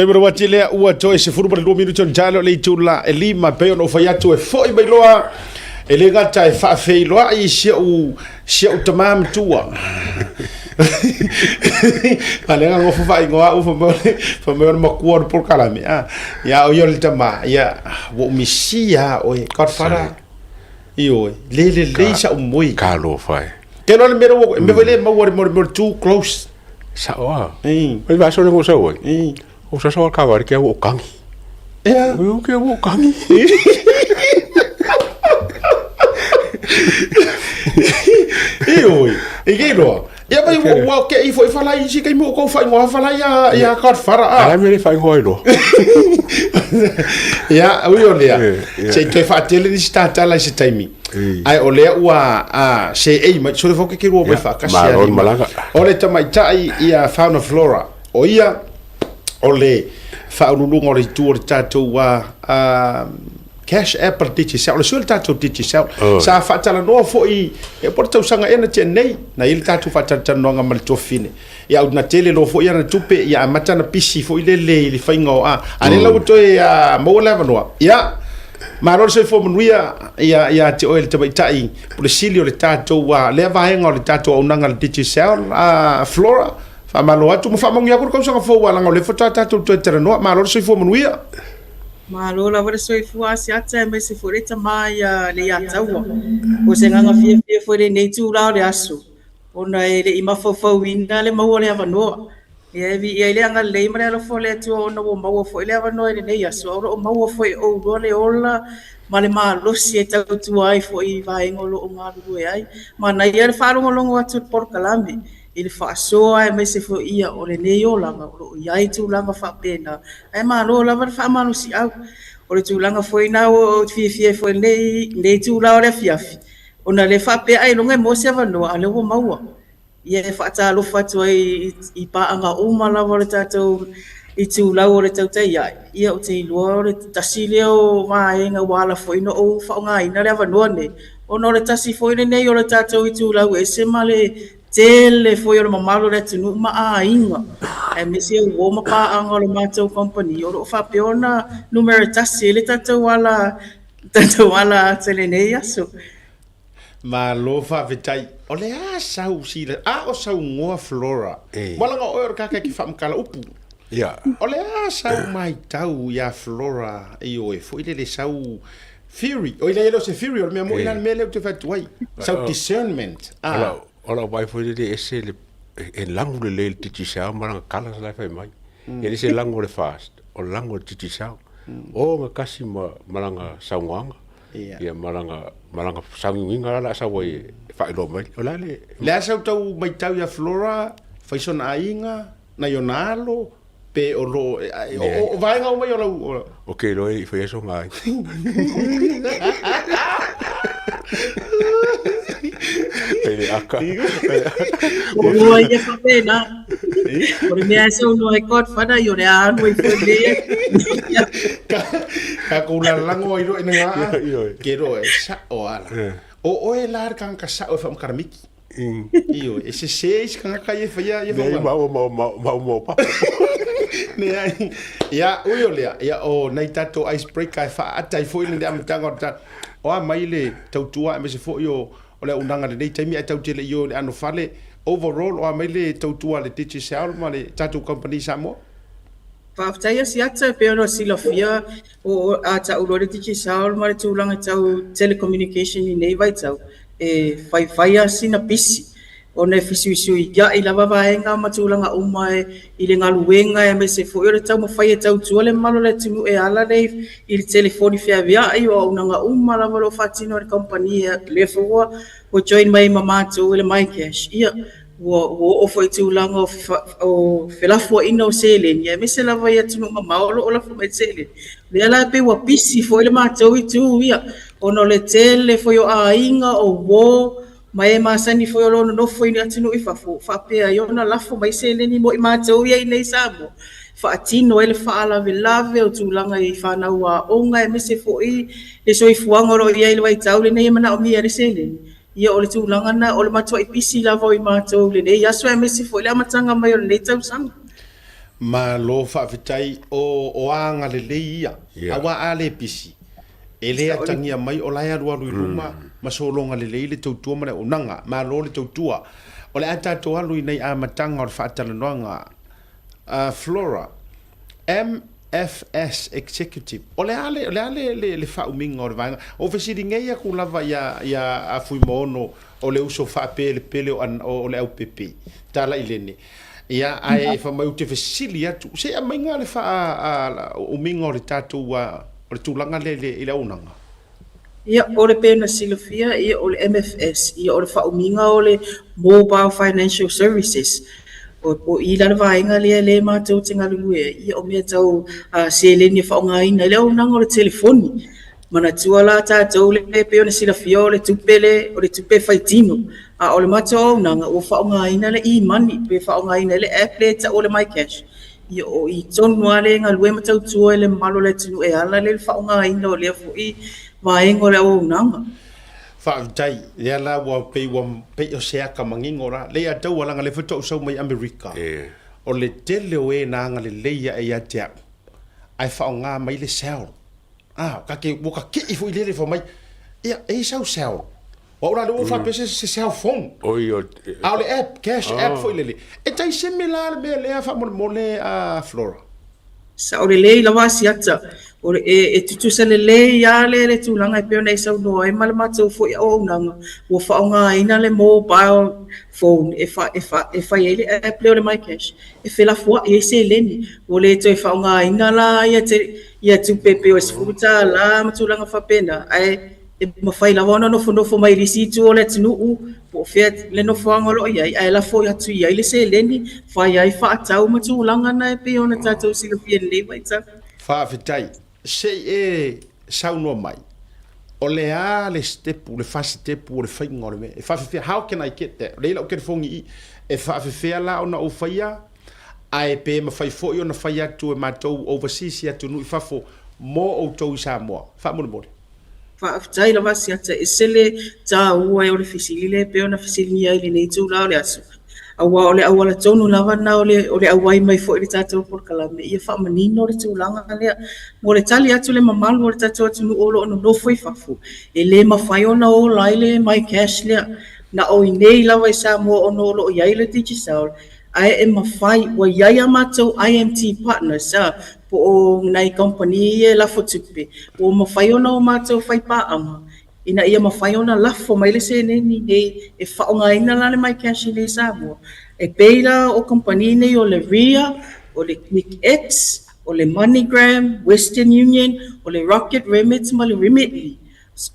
S4: Taimara wati lea ua toe se furu pala 2 minuto jalo le tula e lima pe ono fa yatu e foi mai loa e le gata e fa fei loa I sia u tamam tua ale nga ngofu fa ingoa u fa me ma kuor por kalame ya o yo le tama ya wo misia o e karfara io le sa umoi
S5: Kalo fai.
S4: ke no le mero me vele ma more too close
S5: Sa oa. Mai va so le go sa oi. O sa so ka var ke o kangi.
S4: ya
S5: O ke o kangi.
S4: Oi, e que no? Ya vai o que e foi falar isso que mo ko fa ngo falar ya kar fara
S5: Ai me fai hoi no.
S4: ya ui olea se te fa tele di stata la se taimi ai olea ua se ei ma so le foke ke ro me fa ka
S5: Ma ron malanga.
S4: ole ta mai tai ia fauna flora o ia ole fa ulu ngore tu tato wa cash app titi sa le sul tato titi sa sa fa tala no fo I e porta usanga ena te nei na il tato fa tata no nga mal tofine ya una tele lo fo ia na tupe ya mata na pisi fo ile le fa ngo ale la to ya mo le no ya ma ro se fo muia ya te oil te tai por silio le tato wa le va ngo le tato una nga titi sa flora fa malo atu mo fa mo ya ko usanga fo wa nga le fo tato to te no ma ro se fo muia
S6: Malo la vare soi fua si ata me se foreta mai le ata wa. O se nganga fia fore nei tu la le aso. Ona e le ima fo wina le mau le avano. E le anga le ima le fo le tu ona o mau fo le avano e nei aso. O mau fo o le ola ma le malo si e tau tu ai fo I vai ngolo o malu e ai. Ma na ia le faru ngolo atu por kalame. Il fa soa e me se fo ia o le nei ola ma o ia tu langa fa pena ai ma lo la fa ma no si au o le tu langa foi na o fi foi nei tu la o le fiafi ona le fa pe ai longa mo se va no ale o maua ia e fa ta lo fa tu I pa anga o ma la o le tato I tu la o le tau ia o te lo le tasile o ma e nga wala foi no o fa nga ina le va no ne ona le tasi foi nei o le tato I tu la o e se male tele foi o mamalo le tunu ma inga e me se o ma pa anga le mato company o fa peona numero tasi le tato wala tele nei aso
S4: ma lo fa vetai o le sau si le o sau ngoa flora wala nga o ka ki fa mkala upu
S5: Ya.
S4: o le sau mai tau ya flora e foi le sau theory o le se theory o me mo ina me le te fa tuai sau discernment
S5: Ola vai foi le ese le e lango le titi sa mara kala la fai mai. E se lango le fast. O lango titi sa. O nga kasi malanga saunganga. Ia malanga saunginga la sa wai fai lo mai. Ola le
S4: sa tau mai tau ya flora fai sona ainga na yonalo pe o lo o vai nga mai o lo
S5: okay lo e fai so ngai. Ele aka.
S6: o ia fa pena o me aso no e kot fa da yo le anu I foi le
S4: ka ko la lango I ro nga ke ro sa o ala o e lar kan ka sa o fam karamiki io e se seis kan ka ye fa ya
S5: mau pa.
S4: ne ai ya o yo le ya o nei tato icebreaker fa atai foi le am tanga ta o mai le tautua me se fo yo o le unanga le nei taimi tau tele yo le ano fale overall o mai le tautua le titi sal ma le tato company samo
S6: fa ftai si ata pe no si la fia o ata o le tiki saul ma le tulanga tau telecommunication I nei vai tau e fai asina pisi o ne fisiu ya I lava vaenga matulanga umai I le ngaluenga e me se fo yo le tau mafai tau tuale malo le tinu e ala nei I le telefoni fia via ai o unanga umma lava lo fatino le company le fo o join mai mama tu le my cash ia o foi tulanga o felafo ino selen ya me se lava ya tinu mama o la fo mai selen le ala pe wa pisi fo le matou I tu ia ono le tele fo yo ainga o wo mai masani foi lo no foi ni atino I fa pe yo na lafo mai se le ni mo I matou ia I nei samo fa atino ele fa ala velave o tulanga I fa na wa onga e me se foi le soi fuanga ro ia I vai tau le nei mana o mi ele se le ia o le tulanga na o le matou I pisi la voi matou le nei aso e me se foi le matanga mai o le nei tau sang
S4: ma lo whaawitai o anga le leia awa ale pisi e le atangia mai o lai aru i runga ma solonga le leile tautua mana unanga ma lo le tautua o le atato alu i nei a matanga o le whaatalanoanga Flora MFS Executive o le ale le whauminga o le vanga o fesiri ngeia ku lava ia a fui moono o le uso whaape le pele o le au pepe tala i lene ia ai fa mai te fesili atu se a mainga le fa o minga o le tatu o le tulanga le ila unanga
S6: ia o le pena silofia ia o le MFS ia o le fa o minga o le Mobile Financial Services o ila le vainga le mātou te ngalungue ia o mea tau se le ni fa o ngaina le unanga o le telefoni mana tuala tātou le pe ona silofia o le tupe faitino a o le mātou nanga o fa o ngaina le e-money pe fa o ngaina le app le ta o le MyCash ia o i tonu ale ngalue matau tua le malo le tunu e ala le fa o ngaina o le fo i vaenga le o nanga
S4: whaavitai, lea la wa pei o sea ka mangingora, lea tau alanga le whutau sau mai Amerika. O le tele o e nanga le leia e atea, ai whao ngā mai le sao. Kake woka ke i fui lele wha mai, ia e sao sao. Wa ora le ufa pese se sao phone. Au le app, cash app fui lele. E tai similar me lea wha mole a Flora.
S6: Sa o le lei la wasi ata. O e tutu sa le ia le tūlanga e peo nei sau noa e mala mātou fo i au nanga ua whaonga ina le mobile phone e whai ele app leo le MyCash e whela fua i se leni o le to e whaonga ina la ia tupepe o e sfuta la matulanga whapena e mawhai la wana nofo mai risitu o le tinu po fea le nofo angolo iai ai la fo i atu iai le se leni whai ai whaatau matulanga na e peo na tātou silofia le waita
S4: Whaavitai se sauno mai o le le stepu le fast stepu o le whainga o le me e whawhewhia how can I get that leila o kere whongi i e whawhewhia la ona o whaia a e pe ma whai fo i ona whaia tu e mātou overseas ia tu nui whafo mō o tau i Samoa whamone mōre
S6: whaavitai la wasi ata e sele tā ua e o le fisilile pe ona fisili ia i le nei tū lao le asu awa ole awala tonu lava na ole awai mai fo i tātou por kalame ia fa manino le tūlanga lea mo le tali atu le mamalu o le tātou atu nu olo ono no foi fafu e le mawhai ona o laile MyCash lea na o i nei lava i sa mua ono olo o iai le digital ai e mawhai wa iai a mātou IMT partners po o nai company e lafo tupe o mawhai ona o mātou whai paanga ina ia mawhai ona lafo mai le se neni nei e whaonga ina la le MyCash i le Samoa. E peila o kompani nei o le RIA, o le QuickX, o le MoneyGram, Western Union, o le Rocket Remits ma le Remitly.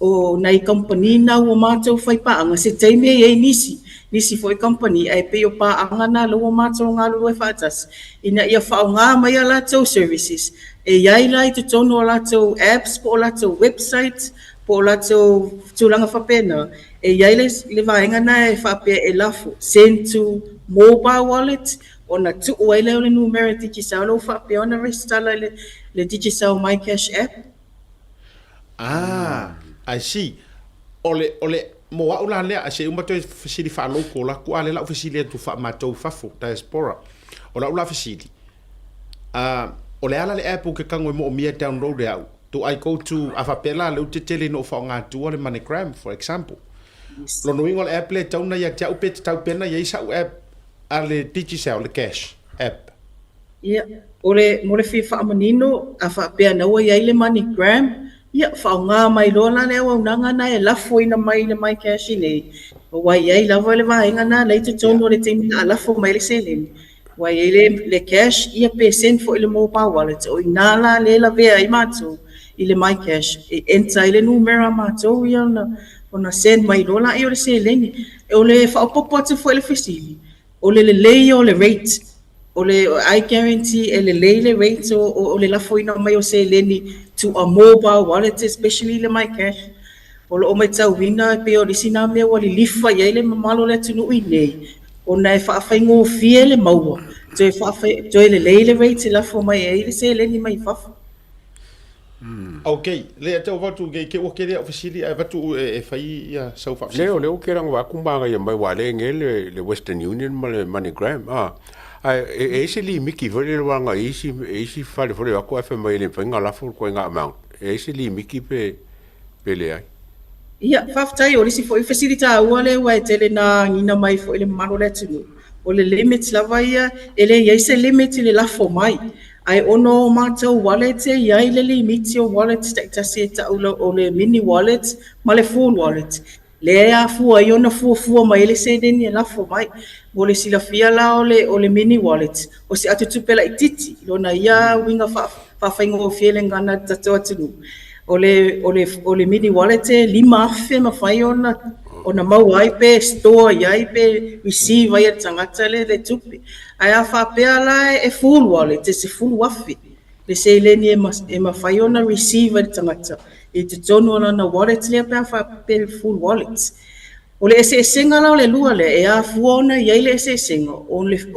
S6: O nai kompani na ua mātou whai paanga se teime e nisi fo i company ai pe o paanga na lo mātou ngā lulu e whaatas. Ina ia whaonga mai a lātou services. E iai lai te tono o lātou apps po o lātou websites, po lātou tūlanga whapena, e iai le vaenga na e whapea e lafo, send to mobile wallet, o na tu ua leo le numera digital, o whapea ona restala le digital MyCash app.
S4: I see. Ole, mo wa ula lea, se umato e fasili wha loko, la kua le lau fasili atu wha mātou whafo, diaspora, o la ula fasili. Ole ala le app o ke kango e mo o mia download e au. Do I go to Avapela le te tele no fa nga tu le MoneyGram for example. Lo no ingol app le tauna ya tau pet tau pena ya isa app ale digital le cash app.
S6: Yeah, ole mo le fi fa manino Avapela no ya le MoneyGram ya fa nga mai lo la le wa nga na e la fo ina mai le MyCash nei. Wa ya la va le va nga na le te tono le te la fo mai le sele. Wa ya le cash ia pe send for le mobile wallet o ina la le la ve ai matu. I le MyCash, e enta i le numera mātou ia ona send mai lola i o le se leni. E o le whaopopo atu fo e le fasili. O le lei o le rate. O le I guarantee e le lei le rate o le lafoina mai o se leni to a mobile wallet, especially le MyCash. O le o mai tau wina e pe o lisi nā mea wali lifa i le mamalo le tunu i nei. O na e whaafai fie le maua. To e le lei le rate e lafo mai e le se leni mai fafa.
S4: Okay, le te o watu ke o ke le ofisili e watu e fai ia sau fa.
S5: Leo ke rang wa kumbanga ia mai wale ngele le Western Union ma le MoneyGram. e se li miki vole wanga isi fale vole ako fa mai le penga la fu ko nga amount e se li miki pe le ai
S6: ia faafetai o lisi foʻi fesilita ua le ua e tele na gina mai foʻi le mamalo le atunuu o le limit lava ia e le iai se limit i le lafo mai ae ono o matou wallet e iai le limiti o wallet taʻitasi e taʻula o le mini wallet ma le full wallet le afua ai ona fuafua mai le seleni e lafo mai mo le silafia la o le mini wallet o se atutupe laʻitiiti lona ia uiga faafaigaofie le gana tatou atunuu o le mini wallet e 5 afe mafai ona mau ai pe store iai pe receive ai le tagata le tupe ae a faapea la e full wallet e se fulu afe le seileni e mafai ona receive ai le tagata e totonu o lana wallet lea pe a faapea le full wallet o le eseesega la o le lua le e afua ona iai le eseesega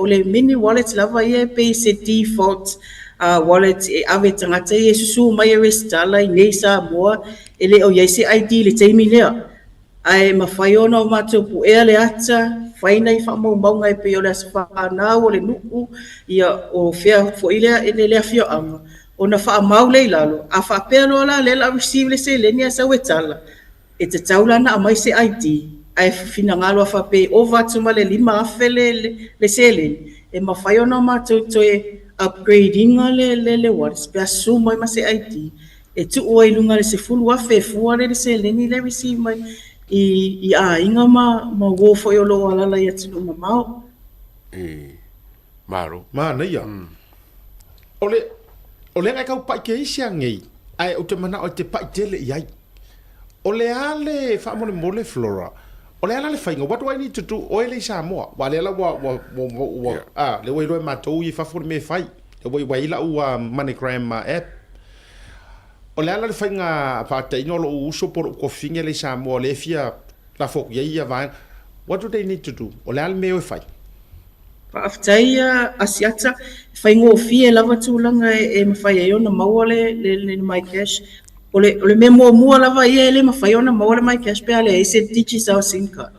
S6: o le mini wallet lava ia pe se default wallet e ave tagata i e susu mai e restala i nei Samoa e le o iai se ID le taimi lea ae mafai ona o matou puʻea le ata faina i faamaumauga e pei o le asafanau o le nuu ia o fea foʻi le afioaga ona faamau le ilalo a faapea loa la le la receive le seleni a sau e tala e tatau lana amai se ID ae finagalo a faapei ova atu ma le 5 afe le seleni e mafai ona o matou toe upgradinga le wallet pe asu mai ma se ID e tuu ai lunga le se fulu afe fua le seleni le receive mai i inga ma wo fo yo lo ala la ya tunu mamao
S5: maro
S4: ma na ya ole nga ka pa ke isia ngai ai o te mana o te pa tele yai ole ale fa mole flora ole ala le fainga what do I need to do oile Samoa wale ala wa le wai lo ma to i fa for me fai le wai la u MoneyGram app ole ala le fainga pa te no lo uso por ko finge le Samoa le fia la fo ia va what do they need to do ole ala me o fai
S6: pa aftai asiata faingo fie lava tulanga e mafai ai ona mawale le my cash ole memo mua lava ia ele mafai ona mawale my cash pe ale se tichi sa sinka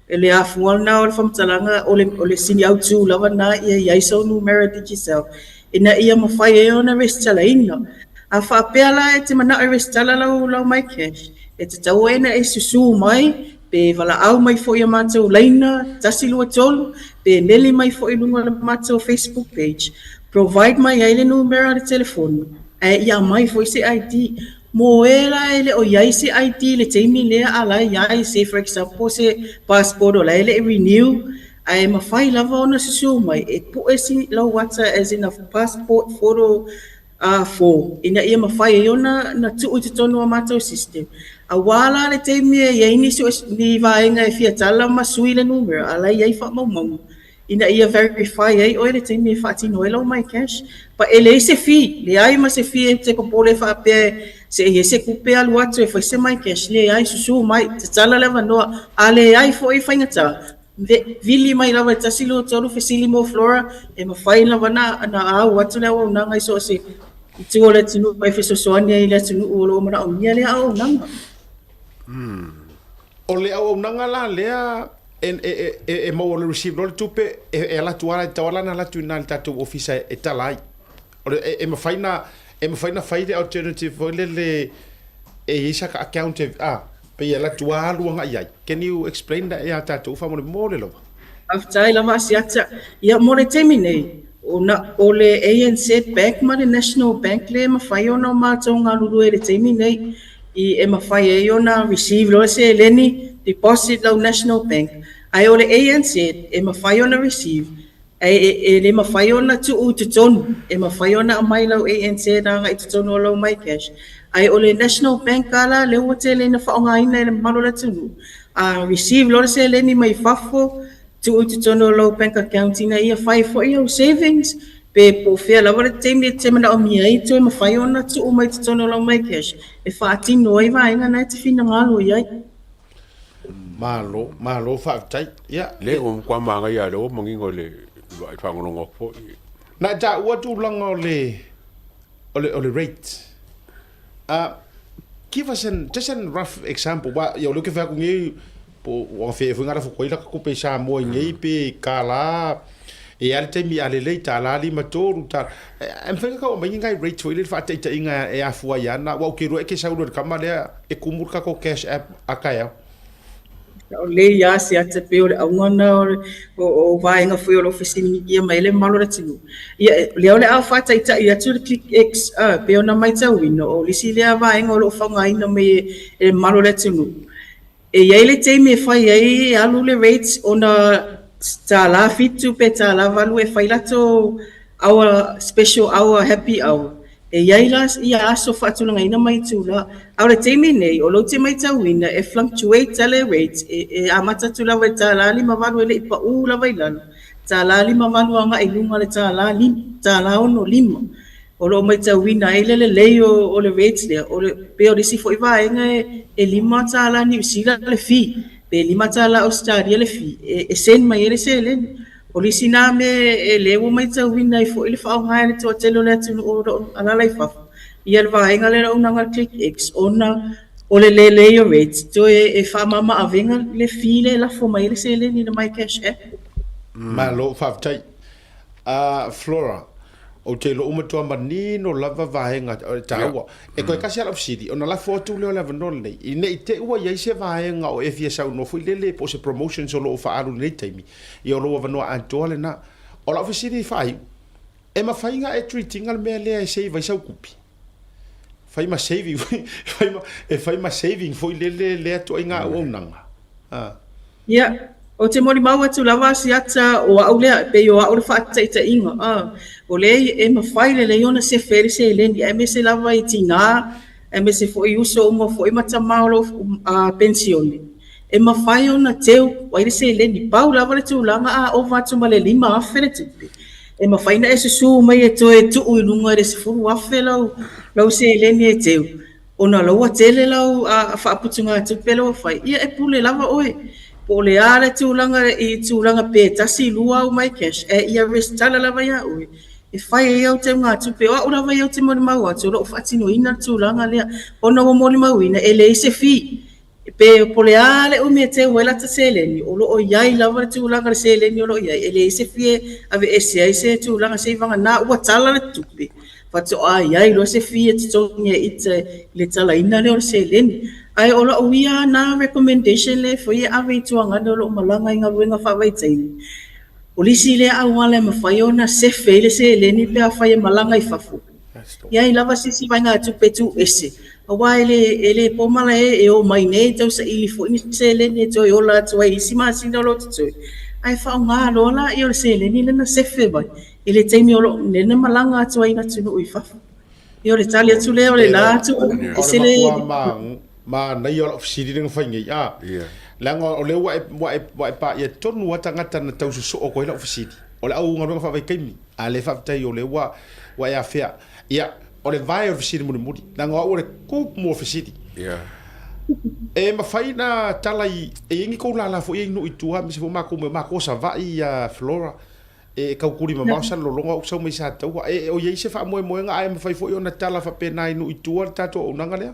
S6: ele afual na ole famtalanga ole sini autu lava na ia so numero digital ina ia mafai ai ona restala ina a fa pela e te mana restala la my cash e te tau ena e susu mai pe vala au mai fo ia matou laina tasi lua tolu pe neli mai fo i lunga le matou Facebook page provide mai ai le numero de telefone e ia mai fo se ID mo era ele o iai se ID le teimi le ala iai se for example se passport o la ele renew ai mafai lava ona susu mai e pu esi lo wata as in a passport photo for ina ia mafai ona na tu te tonu o matou system a wala le teimi ia ini so ni vaenga e fia tala masui le numero ala iai fa mau ina ia verify ai o le teimi fa tino elo my cash pa ele se fi le ai ma se fi te ko pole fa pe se ia se kupe alu atu e fa se my cash le ai susu mai te tala leva no ale ai fo i fainga ta vili mai lava tasilo tolu fesili mo flora e mafai lava na au atu le o nanga so se itu ole tinu pai fe so soania ile tinu o lo mara o mia le au nanga
S4: ole au nanga la lea e mo le receive lo tupe e la tuala tawala na la tuna tatu officer e talai ole e mafaina faide alternative le e isa ka account pe la tuala nga ai can you explain that ya tatu fa mo le lo
S6: after la masiata ya mo le terminate ona ole ANC Bank ma le National Bank le mafai ona matou galulu e le taimi nei i e mafai ai ona receive lo se leni deposit lo National Bank ai ole ANC e mafai ona receive e le mafai ona tu tonu e mafai ona mai lo ANC na ga tonu lo my cash ai ole National Bank ala le hotel na faonga ina le malo le tunu receive lo se leni mai fafo tu tonu lo bank account ina ia fai for your savings pe po fia la vale te mana o mia i tu mafai ona tu mai tonu lo my cash e fa atino ai vai nga na te fina ngalo ia
S4: malo fa tai ya
S5: le o kwa manga ya lo mangingo le vai fa ngono fo
S4: na ja what do long ole rate give us just a rough example what you look for kungi po wa fe ngara fo koila ko pe sa mo ngai pe kala e ale taimi ale lei tala li matoru ta em fenga ka o mai ngai rate foi le fa te inga e afua ya na wa ke ro e ke sa ro ka male e kumur ka ko cash app akaya
S6: o le ia se ate pe o ngona o vainga foi o ofisini ia mai le malo le tinu ia le ole a fa tai tai ia tu click x pe ona mai tau wino o lisi le vainga o fanga ina me e malo le tinu e ia le te me fai ai alu le rates ona ta la fitu pe ta la valu e fai lato our special our happy hour e ia aso whaatulanga ina mai tula. Aure te nei, o lo te mai tauina e fluctuate ale rates e amata tula wai tā la lima walu ele ipa ula wai lana. Tā la lima walu anga i lunga le tā la ono lima. O lo mai tauina e lele leo o le rates lea, o le peo risi fo iwa enga e lima tā la ni usila le fi, pe lima tā la Australia le fi, e sen mai ere se lene. O lisi nā me e lewo mai tauina i fo ili whao haere tō telo le atu o alalai whafu. Ia le vaenga le raunanga click X, ona o le leo rates, tō e whamama a venga le file la fo mai ele se lene na mai cash app.
S4: Ma lo whaftai. Flora, o te lo umatua manino lava vaenga taua. E koe kasi ala fsidi, ona la fotu leo lava non nei. I nei te ua iei se vaenga o efia sau no fui lele po se promotions o lo o whaaru nei taimi. I o lo wa vanoa antoa le na. O la fsidi whai. E ma whainga e treatinga le mea lea e sei vai sau kupi. Whai ma saving, whai ma saving foi lele lea to inga o nanga.
S6: Ia. O te mori mau atu lava si ata o aulea pe o aule whaata i ta inga. O le e ma whaile le iona se fere se eleni, e me se lava i tina, e me se fo i uso unga fo i mata maolo pensione. E ma whai ona teo, waire se eleni, pau lava le tu langa a o vatu ma le lima afere tupe. E ma whaina e susu mai e to e tu ui lunga e se furu afe lau se eleni e teo. Ona laua tele lau a whaaputunga tupe lau whai, ia e pule lava oe. Po le ale tūlanga pe tasi lua o mai cash e ia restala lava ia ui. E whai e au te ngā tupe o lava iau te mori mau atu o whaatino ina tūlanga lea ona o mori mau ina e le se fi. Pe po le ale o mea te wela ta seleni o lo o iai lava tūlanga le seleni o lo iai e le se fi e ave e se ai se tūlanga se vanga na ua tala le tupe. Whato a iai lo se fi e titongi e ite le tala ina le o seleni. Ai ola uia na recommendation le foi ave tuanga lo malanga inga wenga fa vai tsaini. Polisi le awale ma faiona se fele se le ni pe fa malanga I fafu. Ya I lava sisi vai nga tu petu ese. Awa ele pomala e o mai nei tau sa ili fo ni se le ni to yola to ai sima sina lo to. Ai fa nga lola I o se le ni na se fe vai. Ele taimi o le na malanga to ai na tunu I fafu. Yo le talia tu le o le la tu ese le
S4: ma nei o fsidi ng fainga ya langa o le wa pa ye tonu wa tangata na tau so o ko la fsidi o le au nga fa vai kaimi a le fa tai o le wa ya fea ya o le vai o fsidi mo langa o le ku mo fsidi e ma faina talai e ingi ko la fo e no itua me se fo ma ko sa vai ya Flora e ka kuri ma sa lo longa o so me sa tau e o ye se fa mo nga ai ma fai fo yo na tala fa pena no itua tato o nanga le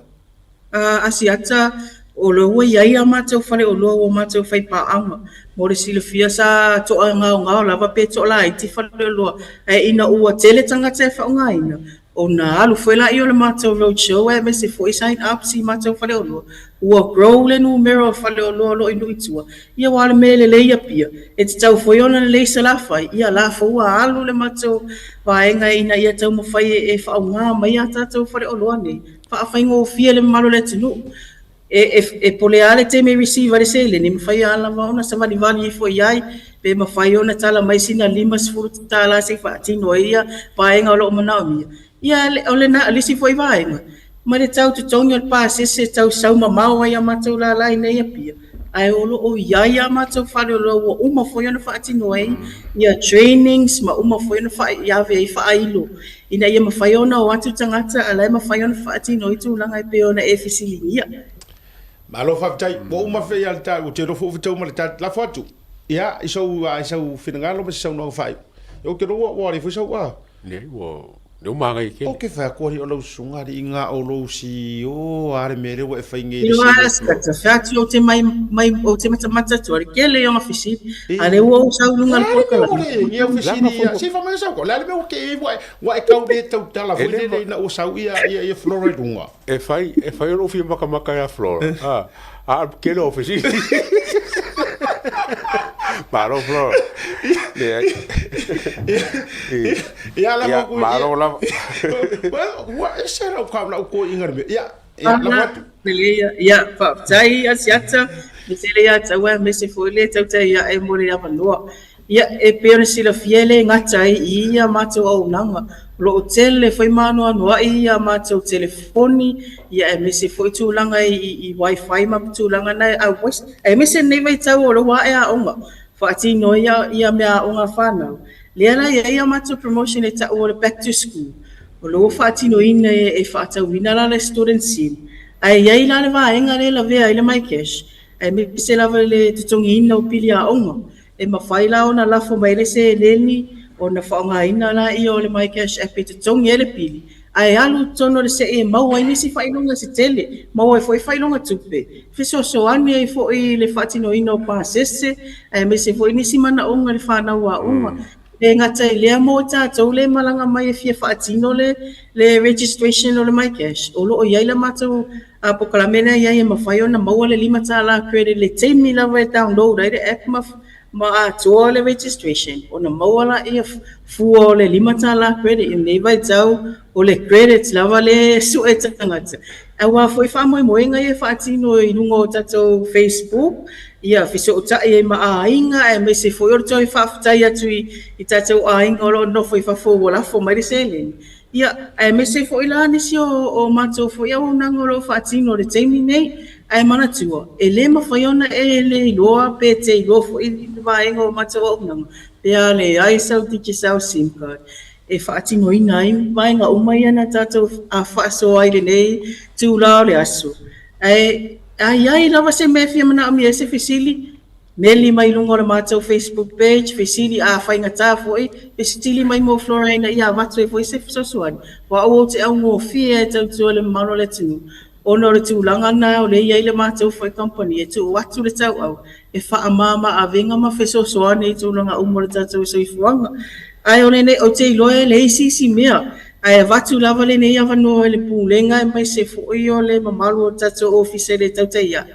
S6: asiata o lo ua iai a mātou whare o loa o mātou whai pāanga. Mōre silafia sa toa ngao lava pe toa la iti whare o loa. E ina ua tele tangata e whaunga ina. O nā alu whaila I o le mātou roadshow e me se fwoi sign up si mātou whare o loa. Ua grow le numero o whare o loa lo inu itua. Ia wale me le leia pia. E te tau whaiona le leisa la whai. Ia la whaua alu le mātou vaenga ina ia tau mawhai e whaunga mai a tātou whare o loa nei. Whaafai fia le malo le tinu. E pole ale te me receive le sele, ni mawhai ala waona sa wali wali fo iai, pe mawhai ona tala mai sina 5 tala se whaatino ia, paenga o lo manao mia. Ia ole na alisi fo I vaenga. Ma le tau tutongi o le pāse se tau sau mamau ai a matau la lai nei a pia. Ai olo o iai a matau whare o lo ua uma fo iona whaatino ai, ia trainings, ma uma fo iona iave ai whaailu. Ina ia mawhai ona o atu tangata, alai mawhai ona whaatino I tūlanga I pe ona e fisilingia.
S4: Malo whaftai, mo uma whai alta, o te rofo ufitau ma le tā la whatu. Ia, isau whinangalo ma se sau noa whai. O ke roa wari fo isau wa.
S5: Nei, no manga ke
S4: O ke fa ko ri o lo sunga ri nga o lo si o are mere o e fa nge
S6: Ilo aska ta fati o te mai o te mata tu ari kele yo afisi ale wo sa lunga por kala
S4: ni o fisini si fa mai sa ko la me o ke wa e ka de tau tala fo le na o sa ia Florida unga
S5: e fai ro fi maka ya flor ke lo ofisi Maro flor
S4: ia la mo
S5: maro la
S4: wa ese ra ko na ko ingar me ia la
S6: ya fa tai asiata misele ya tawa mese fole tautai ya e mori ya vanua ya e pere sila fiele ngatai ia mato au nanga lo tele foi mano no ia mato telefoni ya e mese foi tu langa i wifi ma tu langa na a voice e mese nei vai tau lo wa ya onga fa ti no ia me onga fana lera ia mato promotion e ta o back to school o lo fa ti no ina e fa ta wina la student sim ai ia ila le va enga le vea ile mai cash e mese la le tutongi ina o pilia onga e mawhaila o na lafo mai le se leni o na whaongaina la i o le mai cash app te tongi ele pili. Ai alu tono le se e maua i nisi whailonga se tele, maua e fwoi whailonga tupe. Fiso so ane e fwoi le whatino ina o pāsese, ai me se fwoi nisi mana onga le whanau a unga. E ngata i lea mo tātou le malanga mai e fia whaatino le registration o le mai cash. O lo o iaila mātou a pokalamena iai e mawhai o na maua le 5 tāla credit le teimi lawa e download ai le app ma atua le registration o na mawala ia fua o le 5 tāla credit i nei vai tau o le credit lava le su e tangata. Awa foi whamoe moenga ia whaatino i lungo o tatou Facebook ia fiso o tai e maa ainga e me se foi orto i whaftai atu i tatou ainga o lo no foi whafo o lafo mai le seleni. Ia e me se foi la nisi o matou foi au nango lo whaatino le teimi nei ai mana tua e le mawhaiona e le loa pe te lofo i vaenga o matou au nango pe a le ai sau tiki sau SIM card e whaatino i nai vaenga umai ana tatou a whaaso ai le nei tu lao le aso ai lava se me fia mana ami e se fisili Meli mai lungo le matou Facebook page, fesili a whainga tā foi, fesili mai mo Florina ia watu e foi se fisosuani. Wa o te au ngō fia e tau tua le mano le tunu. Ono le tūlanga na o le ia le matou foi company e tu watu le tau au. E wha mama a venga ma fisosuani e tūlanga umo le tatou soifuanga. Ai o ne o te iloe le isisi mea. Ai watu lava le nei avanoa le pūlenga e mai se foi o le mamalu o tatou ofise le tau taia.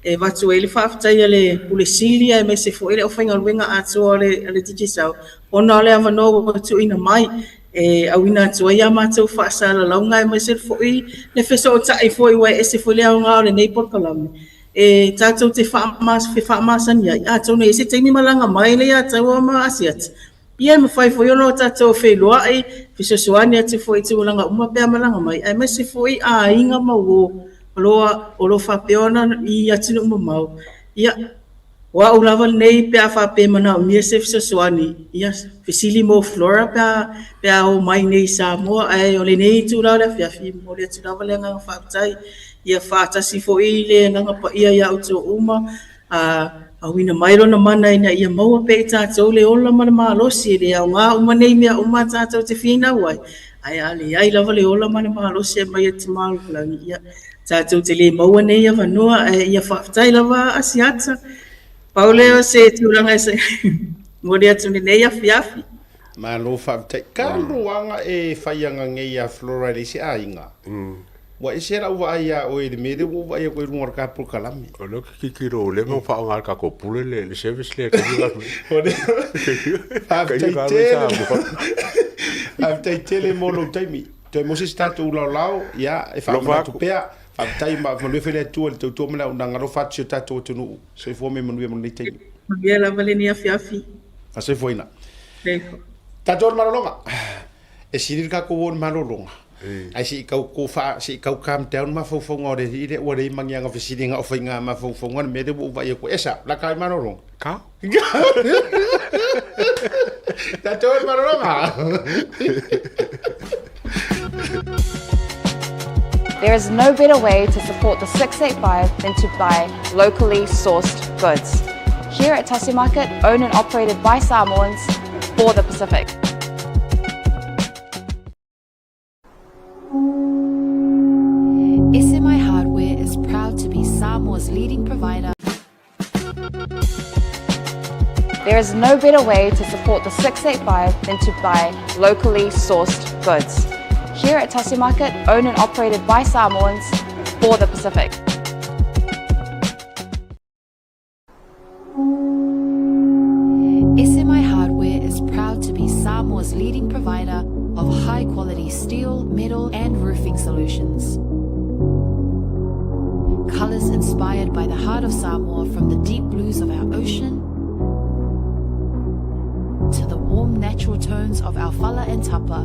S6: E watu e le whaafatai le pulesilia e me se fo ele o whainga luenga atua le tiki sau. Ona le awanoa watu ina mai e awina atua ia mātou whaasala launga e me se fo i le wheso o tae fo i wai e se fo lea o ngā o le nei porkalame. E tātou te whaamasan ia. A tau nei se teimi malanga mai le ia tau o ma asiat. Ia me whai fo iono tātou wheloa e wheso suani atu fo i tu langa umapea malanga mai. E me se fo i a inga mau Loa o lo whapeona i atinu umamau. Ia, wa ulawa nei pia whape mana o mia se fisosuani. Ia, fisili mo Flora pia o mai nei Samoa. Ai, o le nei tūrau le fiafi. Mo le tūrawa le nganga whapetai. Ia whaatasi fo i le nganga pa ia uto uma. A wina mairo na mana ina ia maua pe i tātou le ola mana maa losi. Le au ngā uma nei mea uma tātou te whina wai. Ai, ale, ai lava le ola mana maa losi e mai e te malu kulangi. Ia, tātou te le maua nei a whanua ia whaafatai lawa asiata. Pauleo se tūranga se mori atu nei a fiafi.
S4: Ma lo whaafatai. Ka ruanga e whaianga ngei a Florida se a inga. Wa e se rau vai a o e le mere o vai a koe runga ka por kalame.
S5: O lo kikiro le mo wha ngar ka ko pule le service le ka diga.
S4: Whaafatai tele mo lo taimi. Toi mo se statu lau ia e whaamatu pea. Tai ma le fele tu le tu mala una ngaro fatio tato tunu se fo me manu me nei
S6: Ia la valenia fiafi.
S4: a se foina
S6: Leko.
S4: tato malolonga e sinir ka ko won malolonga ai si kau ko fa si kau kam down ma fo ngore ile o le mangia nga fisini nga ofinga ma fo ngon me de bu va ko esa la kai malolonga
S5: Ka?
S4: tato malolonga
S1: There is no better way to support the 685 than to buy locally sourced goods. Here at Tassie Market, owned and operated by Samoans for the Pacific.
S2: Samoa's leading provider.
S1: There is no better way to support the 685 than to buy locally sourced goods. Here at Tasi Market, owned and operated by Samoans for the Pacific.
S2: SMI Hardware is proud to be Samoa's leading provider of high-quality steel, metal, and roofing solutions. Colors inspired by the heart of Samoa, from the deep blues of our ocean to the warm natural tones of our fala and tapa.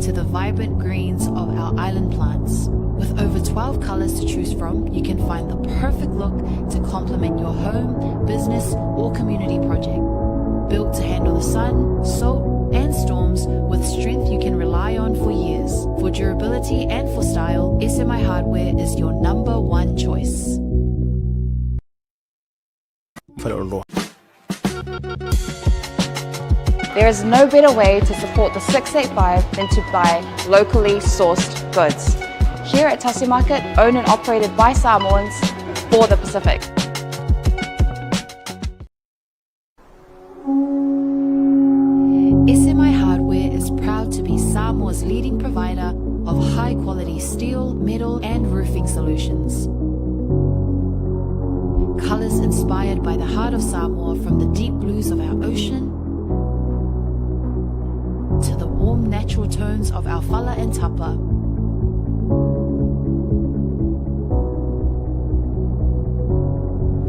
S2: To the vibrant greens of our island plants. With over 12 colors to choose from, you can find the perfect look to complement your home, business, or community project. Built to handle the sun, salt, and storms with strength you can rely on for years. For durability and for style, SMI Hardware is your number one choice.
S1: There is no better way to support the 685 than to buy locally sourced goods. Here at Tasi Market, owned and operated by Samoans for the Pacific.
S2: SMI Hardware is proud to be Samoa's leading provider of high-quality steel, metal, and roofing solutions. Colors inspired by the heart of Samoa, from the deep blues of our ocean to the warm natural tones of our fala and tapa.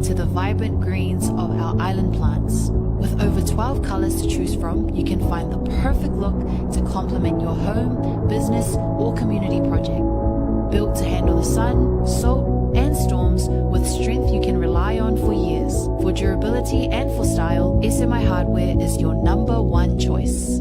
S2: To the vibrant greens of our island plants. With over 12 colors to choose from, you can find the perfect look to complement your home, business, or community project. Built to handle the sun, salt, and storms with strength you can rely on for years. For durability and for style, SMI Hardware is your number one choice.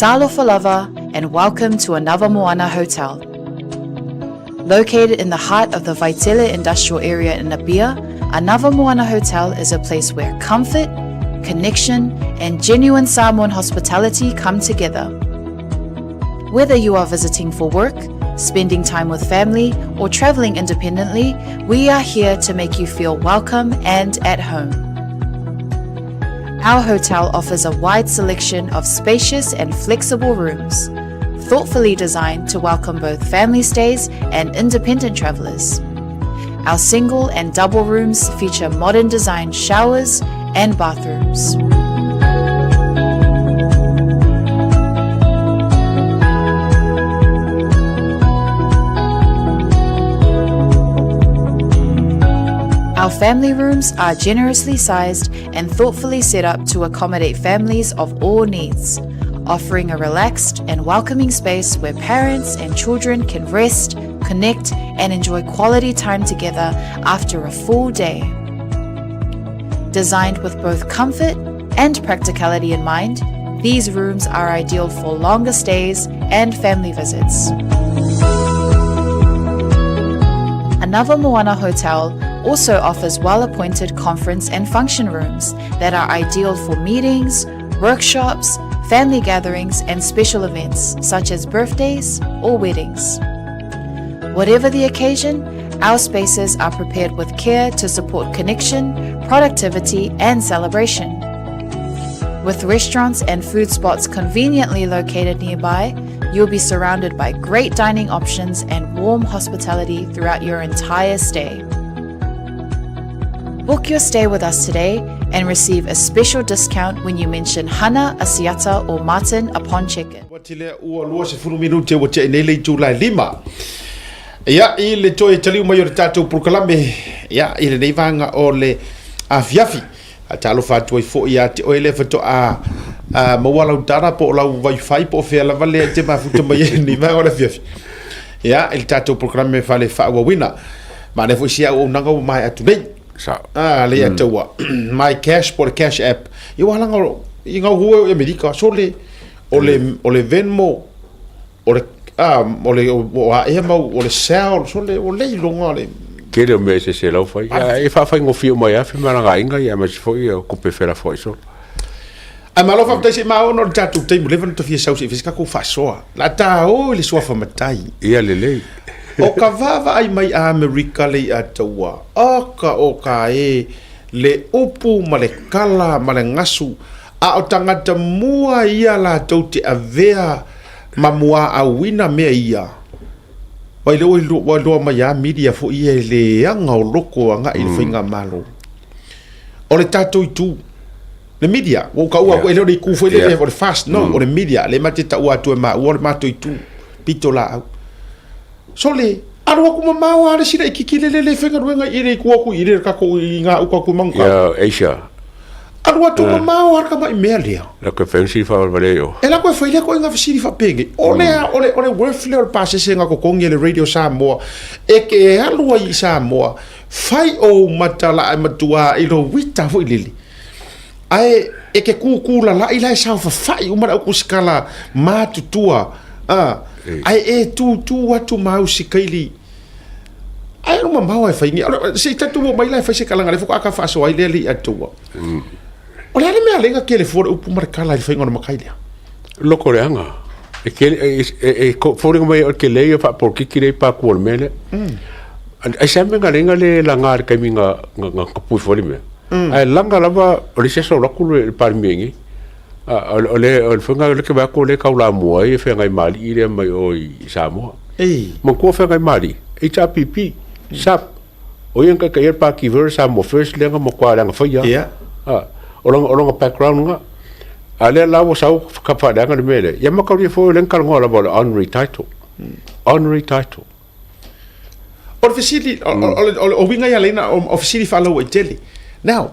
S2: Talofa lava, and welcome to Anava Moana Hotel. Located in the heart of the Vaitele industrial area in Apia, Anava Moana Hotel is a place where comfort, connection, and genuine Samoan hospitality come together. Whether you are visiting for work, spending time with family, or traveling independently, we are here to make you feel welcome and at home. Our hotel offers a wide selection of spacious and flexible rooms, thoughtfully designed to welcome both family stays and independent travelers. Our single and double rooms feature modern design showers and bathrooms. Our family rooms are generously sized and thoughtfully set up to accommodate families of all needs, offering a relaxed and welcoming space where parents and children can rest, connect, and enjoy quality time together after a full day. Designed with both comfort and practicality in mind, these rooms are ideal for longer stays and family visits. Anava Moana Hotel also offers well-appointed conference and function rooms that are ideal for meetings, workshops, family gatherings, and special events such as birthdays or weddings. Whatever the occasion, our spaces are prepared with care to support connection, productivity, and celebration. With restaurants and food spots conveniently located nearby, you'll be surrounded by great dining options and warm hospitality throughout your entire stay. Book your stay with us today and receive a special discount when you mention Hana, Asiata, or Martin upon check-in.
S4: Watile ua lua se furu minute wa te nei Julai 5. Ia I le toe taliu mai o le tātou proklame. Ia I le nei vanga o le afiafi. A talo fatu ai fo ia te oele fato a mawala utara po lau wifi po fea la vale te mafuta mai ni vanga o le afiafi. Ia I le tātou proklame fale wha wina. Ma ne fo sia o nanga o mai atu nei. Le atua my cash por cash app I walanga I ngau hua Amerika so le o le Venmo o le o a mau o le sell so le o le longa le
S5: Kere me se lau fai e fa fai ngofio mai afi maranga inga ia mas foi o kupe fera foi so
S4: a malo fa tasi ma ono tatu te mo levan to fia sau se fiska ko fa soa la ta o le soa fa matai
S5: ia le
S4: o ka vava ai mai a Amerika le atua o ka le upu ma le kala ma le ngasu a o tangata mua ia la tau te avea ma mua a wina mea ia wai loa mai a media fo ia le anga o loko anga I le whainga malo o le tatou I tu le media o ka ua leo le kufo le o le fast no o le media le mate ta ua tu e ma o le mato I tu pito la au so le aro aku mamau ale sira ikikile le whenga ruenga ire kuaku ire kako I ngā ukaku mangka
S5: ia Asia
S4: aro atu mamau arka mai mea lea
S5: la ko fancy fa valeo
S4: e la koe whaile koe ngā whisiri whapenge o le worthile o le pāsese ngā kokongi le radio Samoa e ke e alua I Samoa whai o matala ai matua I lo wita hui lili ai e ke kūkūla la I lai sao whawhai umara au kusikala mātutua ai e tu atu mau si kaili ai no mau ai faingi se tatu mo mai lai fa se kalanga le fo aka fa so ai le li atua o le me alenga ke le fo upu markala le fainga no makaile
S5: loko reanga e ke ko fo mai o ke le fa por ki kire pa ko mele ai sempre ngalenga le langar ka minga nga kapu fo me ai langa lava o le se so lokulu par mingi o whenga le ke wako le kaula mua e whenga I mali I le mai o I Samoa ma kua whenga I mali e ta pipi sap o ianga ka irpa ki ver Samoa first lenga mo kua langa whaia o longa background nga a le lawa sau ka whaadanga le mele ia makauri fo lenga kalunga la bola honorary title
S4: o le fisili o winga ia leina o fisili whalau e tele now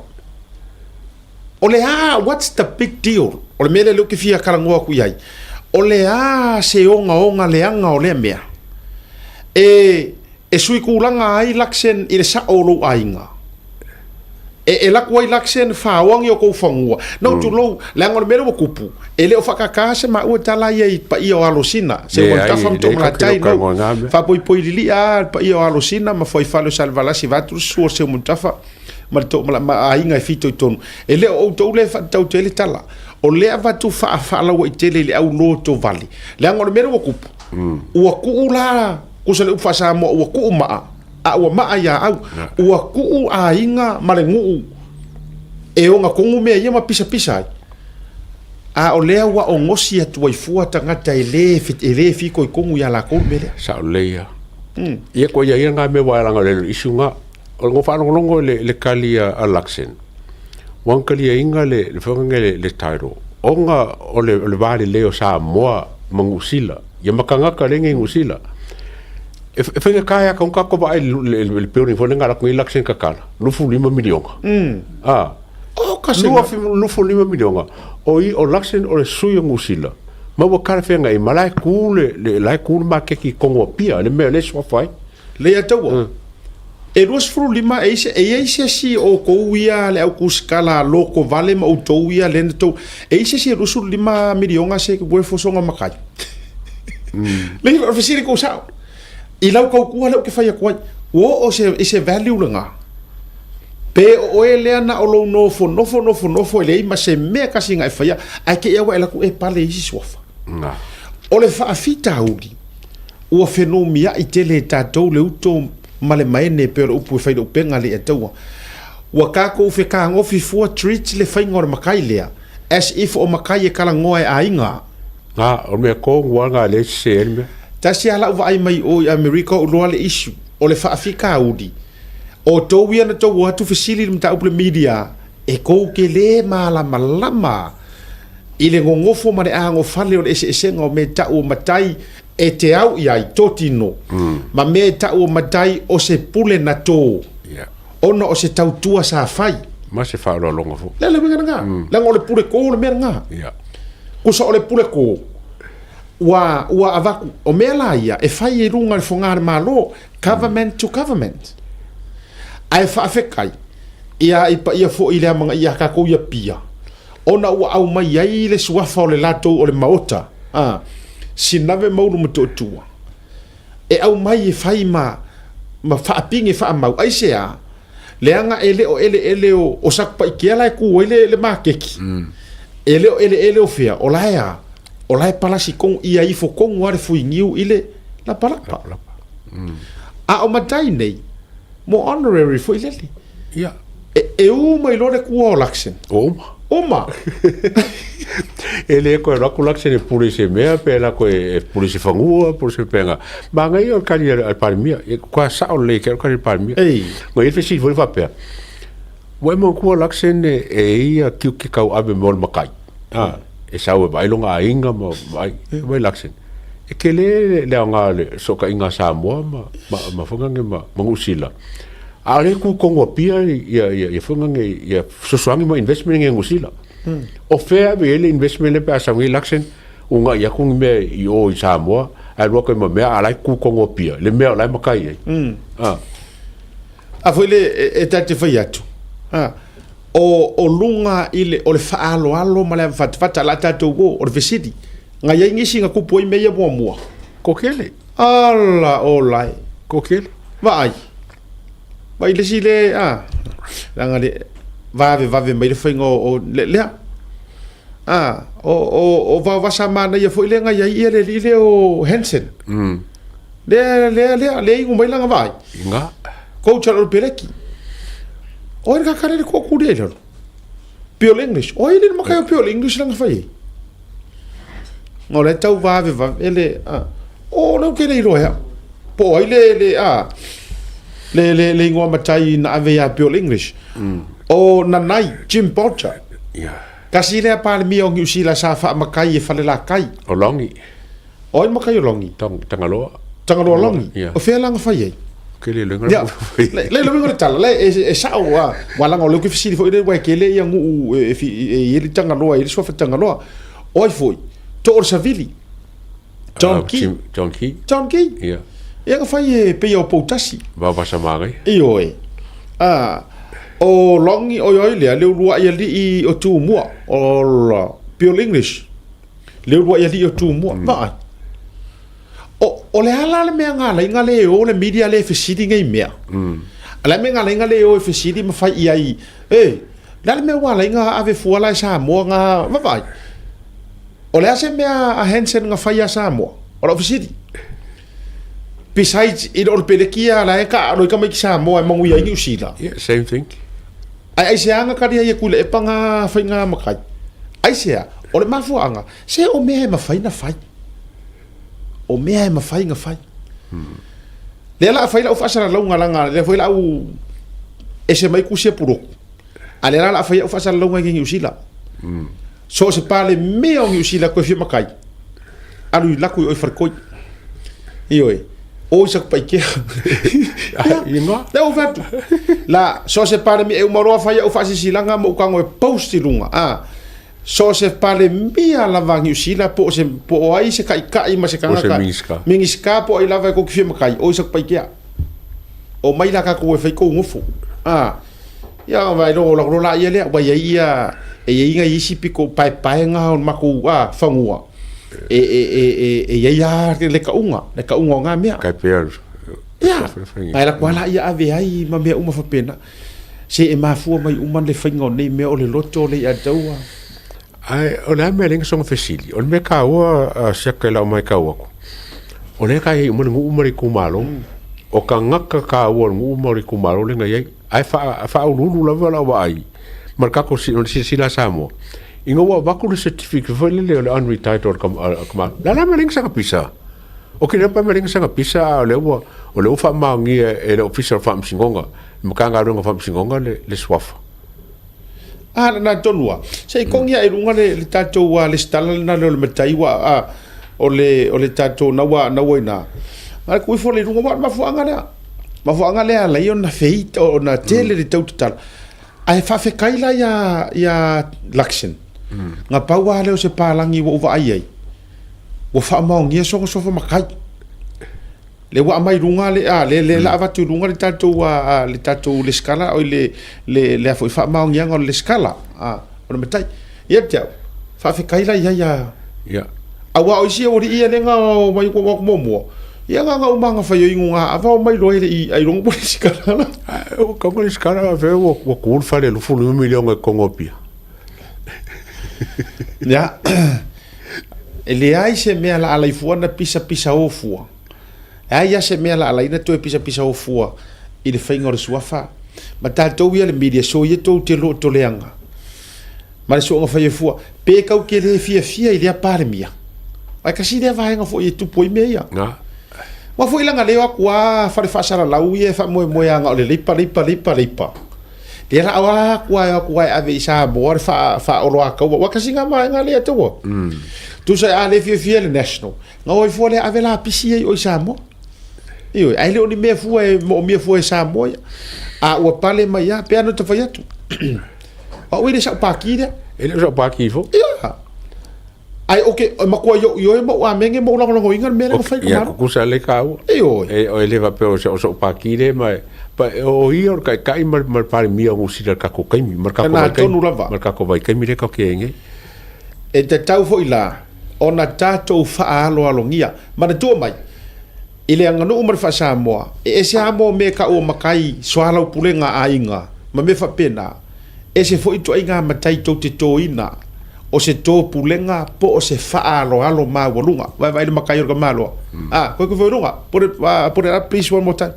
S4: o le what's the big deal o le mele luki fia karangoa ku iai o le se onga leanga o le mea e sui kulanga ai laksen I le sa olo ainga e lakua I laksen whawangi o kou whangua nau tu lou leanga o le mele o kupu e le o whakakase ma ua tala ia I pa ia o alosina se o tafam tō mratai nau whapoi lili pa ia o alosina ma foi whalo salvalasi vatu sua se o muntafa ma to ma ainga e fito I tonu e le o to le fa tau tele tala o le ava tu fa la o tele le au lo to vali le angor mero ku o ku la ku se le fa sa mo o ku ma a o ma ya au o ku ainga ma le ngu e o nga kongu me ia ma pisa a o le wa o ngosi atu ai fu tangata ele fi ko kongu ya la ko mele
S5: sa le ia ia ko ia nga me wa la le isunga o ngo fa longo le kalia a laksen wan kalia inga le whanga le tairo onga o le vale leo Samoa mangusila ia makanga ka lenga ngusila e whenga kaya ka unka ko ba le peori fo lenga la ko laksen ka kala lufu 5 milionga o ka se lufu 5 milionga o laksen o le suyo ngusila ma wa kara whenga I malai kule le lai kule ma keki kongo pia le me le so fai
S4: le atawa e ruas furu lima e ise si o kouia le au kuskala loko vale ma utouia le to e ise si rusul 5 milionga se ke bue fosonga makai le ofisiri ko sao I lau kau kua lau ke whaia kuai o se value langa pe o e lea na o lo nofo le ma se mea kasi ngai faia ai ke ia wa ela ku e pale isi sofa
S5: nga
S4: o le faafita uli ua fenomia i tele tatou le uto male maene pe o upu fai do penga le ataua ua kako fe ka ngofi fua treat le fai ngor makai lea as if o makai e kala ngoe ainga
S5: nga o me ko nga le se me
S4: tasi ala uva ai mai o America o loa le issue o le faafika uli o tau ia na tau watu fasili mta uple media e kou ke le malama i le ngongofo ma le ango fale o le esenga o me tau matai e te au iai totino ma me tau matai o se pule na tō ona o se tau tua sa fai
S5: ma se fa lo longa fo
S4: le menga nga le ngole pule ko le menga nga kusa o le pule ko wa avaku o me la ia e fai e runga le fonga malo government to government ai fa afekai ia fo ile manga ia ka ko ia pia ona ua au mai ai le suafa o le lato o le maota sinave maulu matotua e au mai e fai ma fa apinge fa mau ai sea le anga ele o sak pa ikia la ku ele makeki ele o fia o lae palasi kong ia ifo kong ware fuingiu ile la palapa a o matai nei mo honorary foi leli
S5: ia
S4: e uma i lore kua o laksen uma
S5: ele ko ra ko laksen e polisi mea pe la ko e polisi fangua polisi penga ma ngai o kali al palmia e kwa sa o le ke kali palmia mo e fesi foi fa pe wo mo ko laksen e ia ki kau ave mol makai e sa o vai longa inga mo vai laksen e ke le nga le so ka inga sa mo ma fonga ma ngusila ale ku kongo pia ia fonga ia so swangi mo investment nge ngusila o fea be ele investment le pa sa ngi laksen unga ia kung me i o i sa mo a ro ko mo me ala ku kongo pia le me ala makai
S4: a foi le e tate foi atu o lunga ile o le faalo alo mala fata la tato go o le visiti nga ia ngi singa ku poi me ia mo
S5: ko kele
S4: ala olai
S5: ko kele
S4: vai le sile langa le vave mai le faingo o le o va samana ia foi le nga ia le o Hansen le ingu mai langa vai
S5: nga
S4: coach al peleki o era kare ko ku de lo pure English o ile ma kai pure English langa fai ngole tau vave ele o no ke le roya po ile le ngwa matai na ave ya pure English o na nai Jim Potter kasi le pa mi o ngi sila sa fa makai e fale la kai
S5: o longi
S4: o makai o longi tangalo longi o fe langa fai
S5: ke le lenga
S4: le ngore tala le e sa wa wala ngolo ke fisi fo ile wa ke le ya ngu e le tangalo e so fa tangalo o foi to or savili John Key ia ka fai pe o potasi
S5: va sama ngai
S4: io o longi o ile le lua ia li o tu mo o pure English le lua ia li o tu mo va o le ala le mea ngala le o le media le fasidi ngai mea ala me ngala le o fasidi ma fai ai la le me wala nga ave fuala sa mo nga va o le ase mea a Hansen nga fai sa mo o la fasidi besides it or pelekia la ka ro ka mai sa mo e mangu ia ngi usila
S5: same thing
S4: ai se anga ka dia ku le panga fai nga makai ai se o le mafu anga se o me ma fai na fai o me ma fai nga fai le la fai la o fasara longa langa le foi la u ese mai ku se puro ale la fai o fasara longa ngi usila so se pale me o ngi usila ko fi makai alu la ku o farkoi io o sa pa ke
S5: inga
S4: le o vat la so se pale mi e moro fa o fa si langa mo ka ngo post lunga so se pale mi ala vangi usila po ai se kai ma se kanga mingiska po ai lava ko ki makai o sa pa ke o mai la ka ko fe ko ngofo ya vai lo la ia le wa ia inga isi piko pai nga ma ko fangua ia le ka unga nga mea
S5: kai per
S4: ai la kwala ia ave ai ma mea uma fa pena se e mafua mai uma le whainga o nei mea o le loto le a taua.
S5: Ai, o le mea lenga songa fesili. O le mea ka ua siaka ila o mai ka ua ko. O le ka hei umari ngu umari kumalo. O ka ngaka ka ua ngu umari kumalo le ngai ai. Ai wha ululu la wala wa ai. Markako sila Samoa. Inga ua waku le certificate whai le unretired o kama. La mea lenga sanga pisa. O ke lepa mea lenga sanga pisa o le ua wha maungia e le official wha msingonga. Makanga runga wha msingonga le swafa.
S4: Na tonua. Sei kongia e runga le tatou le stala na le matai wa o le tatou na wa ina. Ma kui fo le runga wa mafuanga le. Mafuanga le ala iona feita o na tele le tau tala. Ai fa fe kaila ya lakshin. Nga paua le o se palangi wa uva ai. Wa fa maungia sofa makai. Le wa mai runga le la vatu runga le tatou le skala o le foi fa ma ngianga le skala o me tai ia tau fa fe kaila ia awa o sia o ia lenga o mai ko mo ia nga o manga fa yo inga ava o mai lo i ai runga le skala
S5: o ka le skala ve o ko fa le fu no milion e kongopia
S4: ya ele ai se me ala i fuana pisa o fua. Ai se mea la alaina to pisa o fua i le whainga o le suafa. Ma tātou ia le media so ia tau te lo to leanga. Ma le soonga whai fua. Pe kau ke le fia i lea pare mia. Ai kasi lea vahenga fo i tupo i mea ia. Wa fo ilanga leo akua whare whasara lau ia wha moe anga o le leipa. Le ra awa akua e ave i sa moa le wha olo akau. Wa kasi ngā lea taua. Tu sa a le fia le national. Ngā oi fua le ave la pisi ei o i sa moa. Io, ai le oni mea fua mo mea fua sa moia. A ua pale mai ya, pe anu te fai atu. A ui le sa upaki rea.
S5: Ele sa upaki fo?
S4: Ia. Ai oke, makua yo e mo a menge mo lango inga mea lango fai
S5: kumaro. Ia, kukusa le kau.
S4: Io.
S5: O ele va pe o sa upaki rea, mai. Pa o ia or kai mar pare mia ngu sida kako kaimi. Markako vai kaimi re kau kenge.
S4: E te tau fo ila, o na tātou faa alo ngia. Mana tua mai. Ile anganu umar fa Samoa e se amo me ka o makai swala pulenga ainga ma me fa pena e se foi to inga matai to te to ina o se to pulenga po o se fa alo ma walunga vai le makai o malo ko runga put it up please one more time.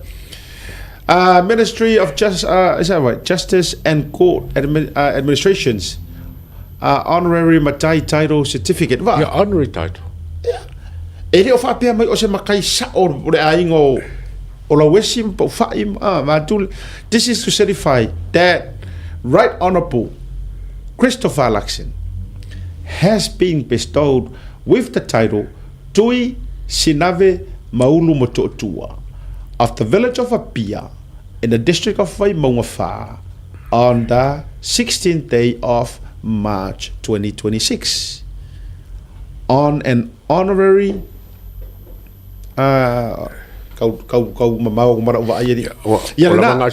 S4: Ministry of Justice and Court Administrations honorary matai title certificate
S5: honorary title.
S4: Ele o fa pe mai o se makai sa o le aingo o la wesim po fa im this is to certify that Right Honorable Christopher Luxon has been bestowed with the title Tui Sinave Maulu Mototua of the village of Apia in the district of Waimaungafa on the 16th day of March 2026 on an honorary kau mamau mara wa ai dia.
S5: Ya na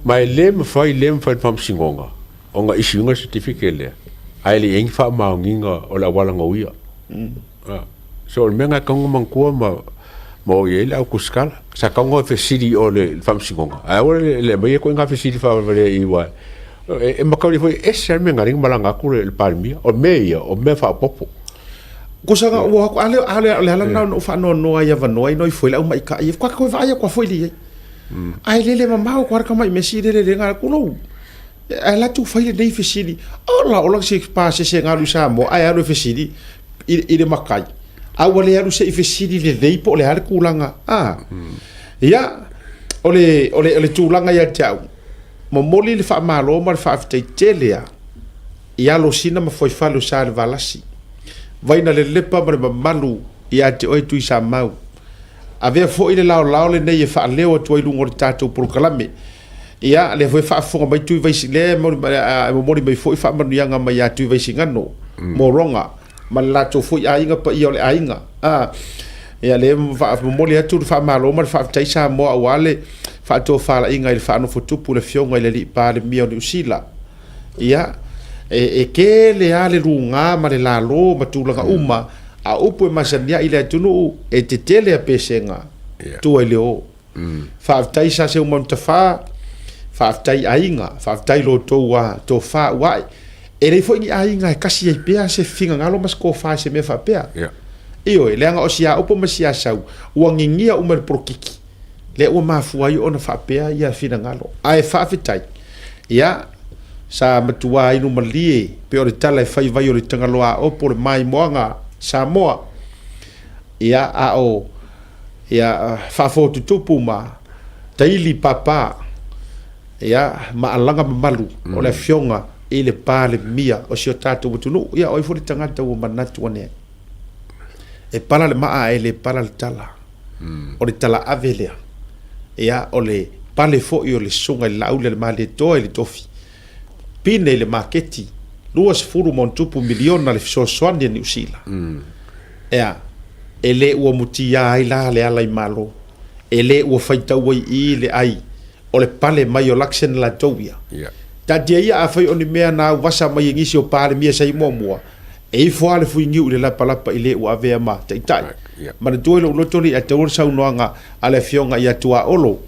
S5: mai lem fai pam singonga. Onga isinga certificate le. Ai le ing fa maunginga o la wala ngawia. So menga kong mangkua mo ye la kuskala. Sa kong fe city o le fam singonga. Ai o le mai ko nga fe city fa le i wa. E makau foi ese menga ring malanga ku le palmia o me fa popo.
S4: Kusanga wa ko ale no fa no ia va no foi la mai ka ia ko vai ko foi li ai le mamau ko ka mai mesi le nga ku no ai la tu foi le fesili ola se passe se nga lu sa mo ai alo fesili i le makai a wale alo se fesili le dei po le har kulanga ia ole tu langa ia tau mo moli le fa malo ma fa te telea ia lo sina ma foi fa lu sa le valasi vai na le lepa ma malu ia te oi tui sa mau ave fo ile lao le nei fa leo tu i lungo tato por kalame ia le foi fa fo mai tui vai sile mo mai fo fa manu yanga mai atu vai singano mo ronga ma la to fo ia inga pa ia le ainga ia le fa mo le atu fa malo ma fa tai sa mo awale fa to fa la inga il fa no fo tupu le fionga ile li pa le mio ni usila ia e ke le ale runga ma le lalo ma tulanga uma a upu masania ile tunu e te tele a pesenga tu ele o fa taisa se un montafa whaaftai ainga, whaaftai lo toua to wha wai. E rei fo ingi ainga e kasi ai pea se finga ngalo mas ko wha se me wha pea. Iyo e leanga o sia opo masia sau, ua ngingia umar prokiki. Le ua mafua i ona wha pea ia fina ngalo. Ai whaafitai. Ia, sa matua inu malie, pe o re tala e whai vai o re tangaloa opo le mai moanga Samoa. Ia ao, ia whaafotu tupu ma, taili papa, ia maalanga mamalu, o le fionga, i le pā le mia, o si o tātou watunu, ia oi fori tangata ua manatu ane. E pala le maa e le pala le tala, o le tala ave lea, ia o le pale fo'i o le sunga i laule le maa le toa i le tofi, pine i le maketi, lua se furu mon tupu miliona le fisosoani ni usila. Ia, e le ua mutia ai la le ala i malo, e le ua faitau ai i le ai, o le pale mai o laksen la tauia. Tatia ia a fai o ni mea na wasa mai ngisi o pale mia sai mua. E i foa le fui ngiu le lapalapa i le ua avea ma, taitai. Ma le tuai lo lotoli a taur sau noanga a le fionga i atua olo.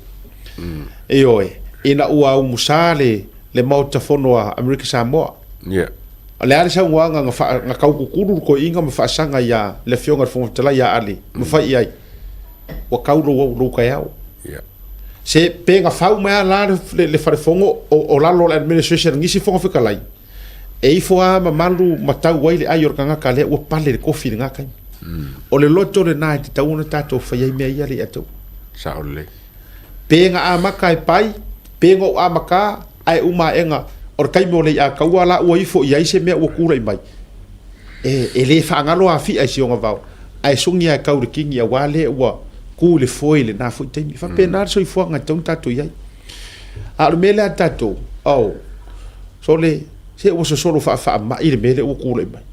S4: E oe, ina ua umusale le mautafono a Amerika Samoa. Le ale sa wanga nga kaukukuru ko inga ma faasanga ya le fionga fongatala ya ali ma fai ai wa kauro wo ka yao se penga fau ma la le farefongo o lalo le administration ngisi fonga fikalai e foa ma mandu matau wai le ayor kanga kale o pale le kofi nga kai o le loto le night ta una tato fai ai me ia le ato
S5: sa ole
S4: penga amaka pai penga o amaka ai uma enga or kai mo le a kawala o ifo ia se me o kura i mai e le fa ngalo a fi ai sionga vau ai sungi a kauri kingi a wale o ku le foile na fo temi fa penar so ifo nga ton tato ia a mele a tato au so le se o so solo fa ma ile mele o kura i mai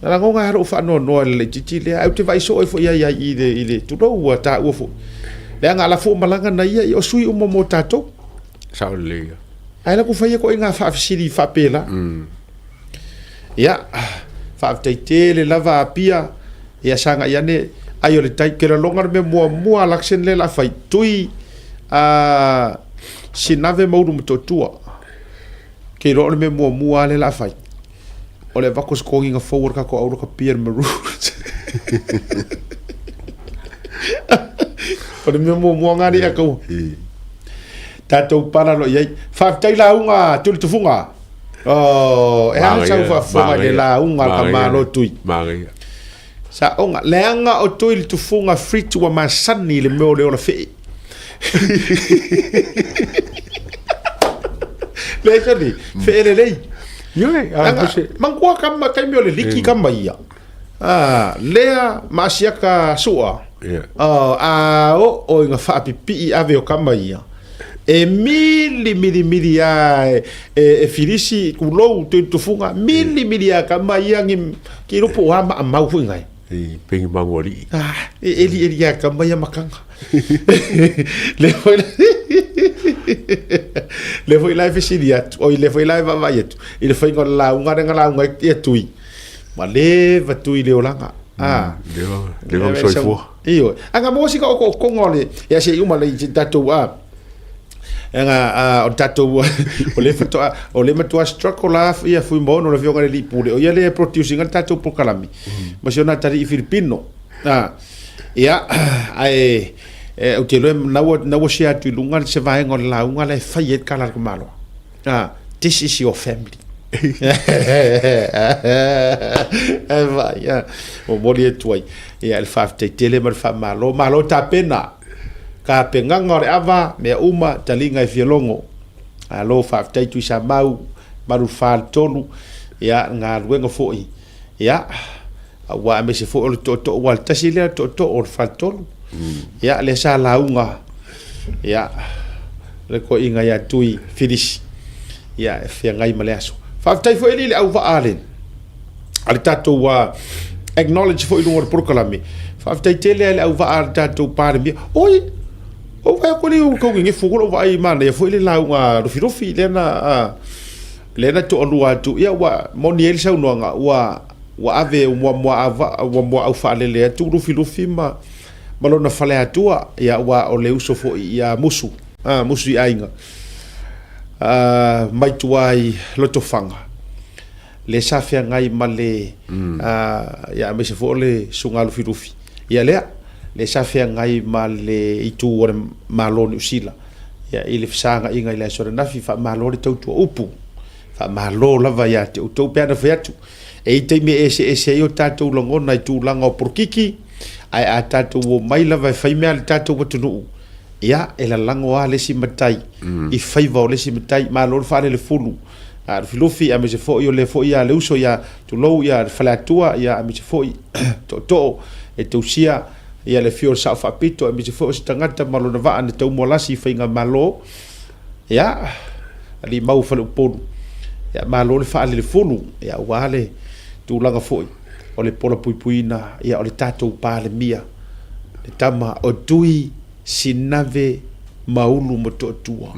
S4: na ngonga haro fa no le titi le au te vai so ifo ia ile tu do wa ta o fo le nga la fo malanga na ia o sui o mo tato
S5: sa ole
S4: ai la ku fai ko inga fa fisiri fa pela ya fa taite le lava pia ya sanga yane ayo le tai kera longar me mo alaction le la fai tui a sinave modu mtotua ke ro me mo le la fai o le vakos ko inga forward ka ko auro ka pier maru o le me mo ngari ako tatou para lo ia fa tai la unga tul tufunga oh e ha sa fa fa de la unga ka malo tui sa onga leanga o tui tufunga free to a masani le mo le ola fe le kani fe le yo man kwa kama kai mo le liki kama ia lea masiaka sua o inga fa pipi ave o kama ia e mili ai e filisi kulo tu funga mili a kama yang ki rupo ama mau fungai
S5: e pengi mangori
S4: eli ya kama ya makanga le foi live fisidiat o le foi live va yetu ile foi ngol la unga e tui ma le va tui le olanga
S5: le soifo
S4: iyo anga música o ngole ya se uma le tatu nga o tato o le fato o le matua struggle la ia fui mono le vionga le lipule o ia le producing al tato por kalami ma se ona tari filipino ia ai o te lo na wo sia tu lunga se vai ngol la unga le fayet kala ko malo this is your family vai o mori tuai ia el fafte tele mar fa malo ta pena ka penganga re ava me uma talinga e fielongo alo fa tai tu sa mau maru fal tolu ya nga luenga foi ya wa me se fo to wal tasile to or fal tolu ya le sa launga ya le ko inga ya tui finish ya fe ngai maleaso fa tai fo ele au va alen ali tato wa acknowledge fo ilu por kalami fa tai tele au va al tato par mi oi o vai ko ni ko ngi fugo vai mana ya foi le launga rofi lena to olua tu ya wa moniel sa unga wa ave mo au fa le tu rofi ma malona fale atua ya wa o le uso fo ya musu musu ainga mai tuai loto fanga le safia ngai male ya me se fole sunga lu firufi ya le safia ngai male itu ore malo ni usila ya ile fsanga inga ile sore na fi fa malo le tautu upu fa malo lava ya te uto pe na fiatu e te me ese yo tatu longona itu langa porkiki ai a tatu wo mai lava fa me al tatu watunu ya ela lango ale si matai I faiva ole si matai malo fa le fulu a filofi a me se fo yo le fo ya le uso ya tu lo ya falatua ya me se fo to e tu sia ia le fio sa fa pito e me se fo tangata malo na va ane tau molasi fainga malo ya ali mau fa le polu ya malo le fa le fulu ya wale tu langa fo o le pola puipuina ia o le tatou pa le mia le tama o tui sinave maulu mo totua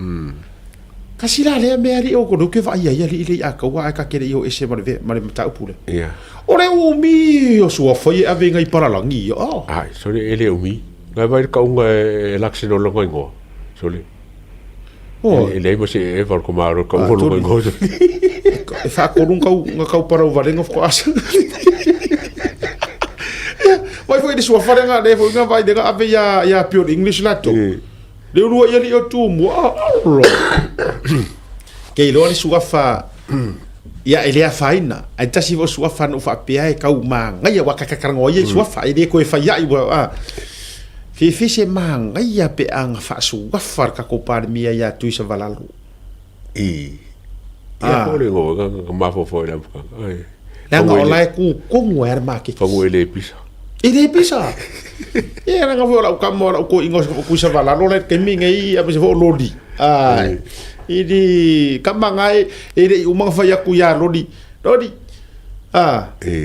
S4: kasi la le me ali o kono ke va ia li ile aka wa ka kere yo ese mare mata upule ore o mi o so foi ave ngai para langi
S5: ai so le ele o mi ngai vai ka unga laksino lo ngo so le ele mo se e var ko maro ka lo ngo
S4: e fa ko nunca ka para o valengo ko as vai foi de sua farenga de foi nga vai de ave ya pure english lato le rua ia li o tu mo ke lo ni suafa ia ele a faina ai tasi vo suafa no fa pia e kau manga ia wa kakarango ia suafa ele ko e fa ia wa fi se manga ia pe ang fa suafa ka ko par mia ia tu sa valalu
S5: ia ko le go ga ma fo la ai
S4: la ngo la ku mo er ma ke
S5: fa go ele pisa
S4: ele pisa ia nga vo la ka mo ko ingos ko sa valalu le ke mi ngai a se vo lodi ai idi kamangai ide umang fa yaku ya lodi o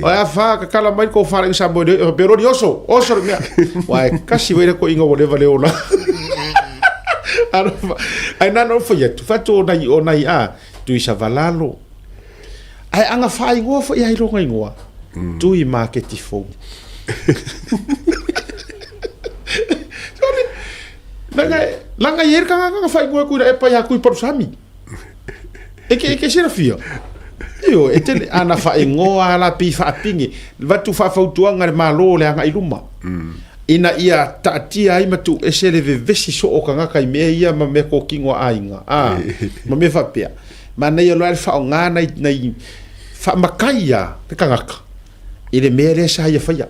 S4: ya fa ka kala mai ko fa sa bo de pero di oso mia wa kasi we ko ingo wole vale ola ai na no fa ya tu fa to nai tu isa valalo ai anga fa ingo fa ya ro ngai ngoa tu I market fo langa yer kanga fai go ku e pa ya ku por sami e ke sera fio io e te ana fa ngoa la pi fa pingi va tu fa tu anga malo le anga iluma ina ia tatia ai matu e se le vesi so o kanga kai me ia ma me ko kingo ainga ma me fa pia ma nei lo al fa nga nei fa makaya te kanga ile mere sa ia fa ya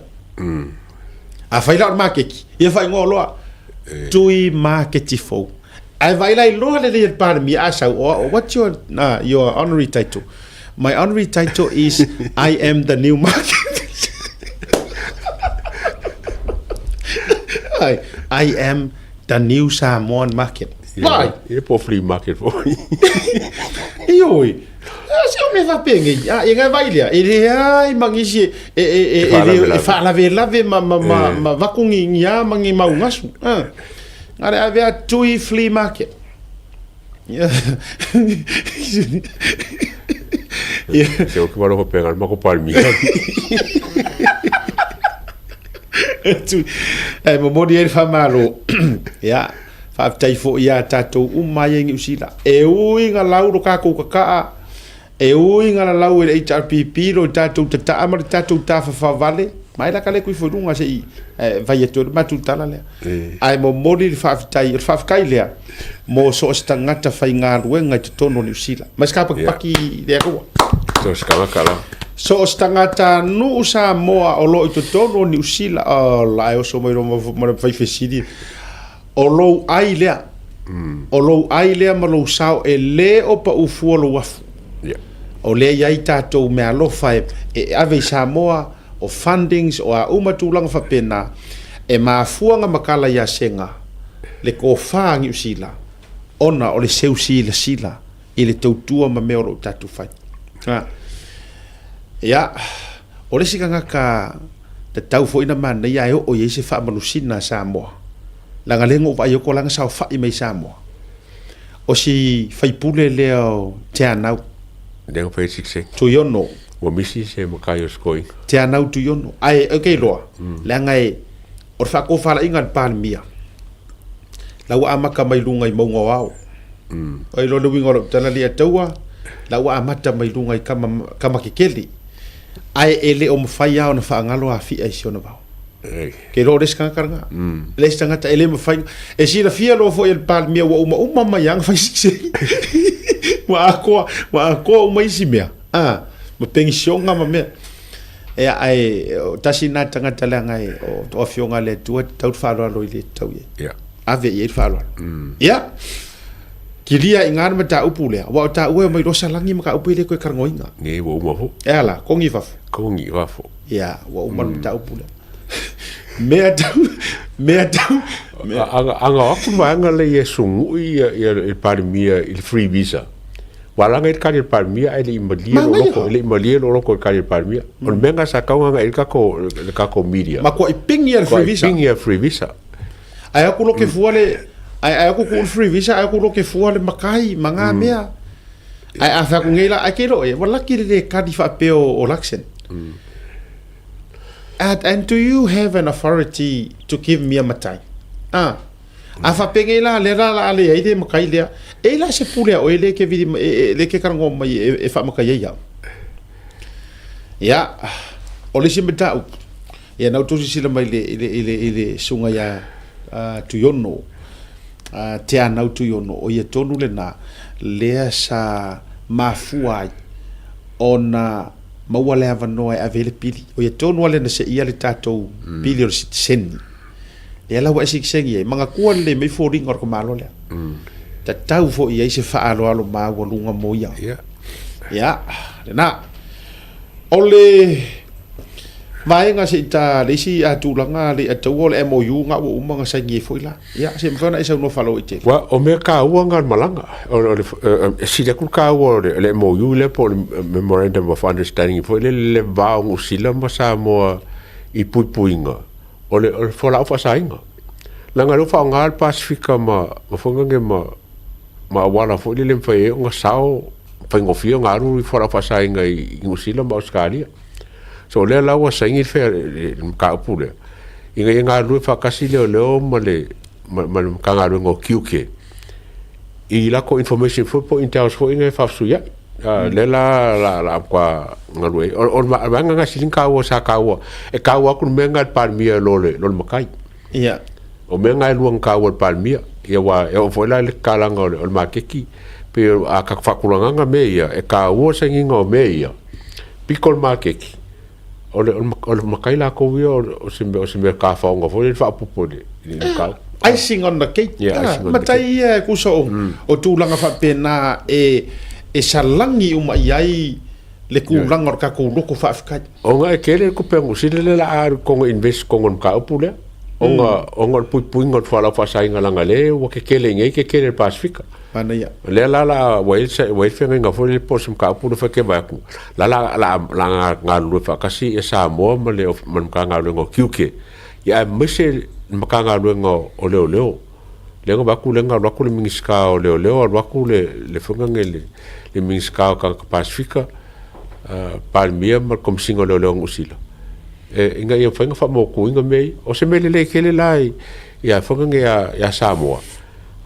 S4: a fa ila ma ke ia fa ngolo tui market fo ai vai lai lo le par mi asa what's your honorary title my honorary title is I am the new market I am the new Samoan market
S5: vai e po free market fo
S4: ioi se o me va pengi e ngai vai lia e ai mangisi e fa la ve ma va kungi nya mangi maungasu ngare ave a tui flea market
S5: se o que varo pegar ma ko palmi
S4: tu mo modi e fa malo ya fa tai fo ya tato mai ngi usila e ui nga lauro ka ko ka e ui nga lau e HRPP lo tato tata amar tato ta fa vale mai la kale ku fo lunga sei vai e tur matu tala le ai mo modi fa tai fa kai le mo so stangata fa nga ruenga tono ni usila mas ka paki le ko
S5: so skala kala
S4: so stangata nu sa moa o lo tono ni usila la e so mo fa fesidi o lo ai le ma lo sao e le o pa u fu lo wafu o le ai tatou me alofa e ave Samoa o fundings o a umatulanga fa pena e mafuanga makala ya senga le ko fangi usila ona o le seu sila i le tautua ma meo lo tatu fai ya o le sikanga ka te tau fo ina mana ia o ye se fa manusina Samoa langa lengo va yo ko langa sa fa i mai Samoa o si fai pule leo te anau
S5: Deng fai sikse.
S4: Tu yono.
S5: Wa misi se makayo skoi.
S4: Te anau tu yono. Ai okay loa. Langa e or fa ko fala ingan pan mia. La wa amaka mai lunga i maunga wao. o i lo le winga lo tala lia taua la wa amata mai lunga i kama kekeli ai ele o mawhai au na whaangalo a fi ai siona vau ke lo res kanga karanga le stanga ta ele mawhai e si la fia lo fo el pal mia wa uma mai fai siksi wa ako uma isi mea ma pensionga ma mea e ai tasi na tanga tala ngai o fionga le tua tau whaaloa lo i le tau ye ave i whaaloa kiria ingar mata upule wa ta ue mai rosa langi maka upule ko karangoinga
S5: nge wo mo ho
S4: ela kongi fafo ya wa umar mata upule mea tau
S5: anga aku manga le yesungu i parmia il free visa wala ngai ka il parmia ele imalie loko ka il parmia on menga sa kaunga il ka ko media
S4: ma ko ipingi il free visa ai aku lo ke fuale ai aku ko free visa ai aku lo ke fuale makai manga mea ai afa ku ngela ai kero e wala ki le ka di fa peo o laxen and do you have an authority to give me a matai afa pengela le la le ai de makai le e la se pule o ele ke vidi le ke karango mai e fa makai ya o le simeta ya na utusi sila mai le sunga ya tu yono te anau tu yono o ia tonu le na lea sa mafuai ona maua le avanoa e avele pili o ia tonu ale na se ia le tatou pili o le sitiseni e ala wa siksengi e manga kua le me foringa o ko malo le ta tau fo ia se fa alo ma wa lunga mo ia ya na ole vaenga se ta le si atulanga le atau le MOU nga wo umanga sa ngi foila ya se mfana isa no falo ite
S5: wa o me ka uanga malanga o si le ku ka wo le MOU le po memorandum of understanding fo le va o sila ma sa mo i puipuinga o le fo la fa sainga langa lo fa ngal Pacifica ma fonga nge ma wala fo le fa e nga sao fa ngofio nga ru fo la fa sainga i usila ma Australia so le la wa saingi fe ka pule inga lu fa kasi le ma ka nga lu ngo QK i la ko information fo po intel fo inga fa suya le la kwa nga lu o ma nga silin ka wa sa ka wa e ka wa ku menga palmia lo makai
S4: ya
S5: o menga lu ka wa palmia ya wa e fo la le kala nga o ma keki pe a ka fa kulanga me ya e ka wa saingi ngo me ya pikol ma keki o makai la ko wi o se ka fa ngo fo le fa popole
S4: icing on the cake matai e ku so o tulanga fa pena e salangi uma iai le kulanga o ka ko loko fa afka
S5: o nga e kele ku pengu sile la ar ko invest ko ngon ka pule o nga pu ngot fa la fa sai nga langa le o ke kele ngai ke kele Pacifica
S4: mana ya
S5: le la wait fenga nga fo le posum ka pu fa ke ba ku la nga lu fa kasi e sa mo ma le man ka nga lu ngo QK ya mese ma ka nga lu ngo o le ngo ba ku le nga ku le mingiska o le ba ku le fonga ngele le mingiska ka Pacifica palmia ma kom singo le ngusila e inga ia fenga fa mo ku inga me o se me le kele lai ya fonga ya Samoa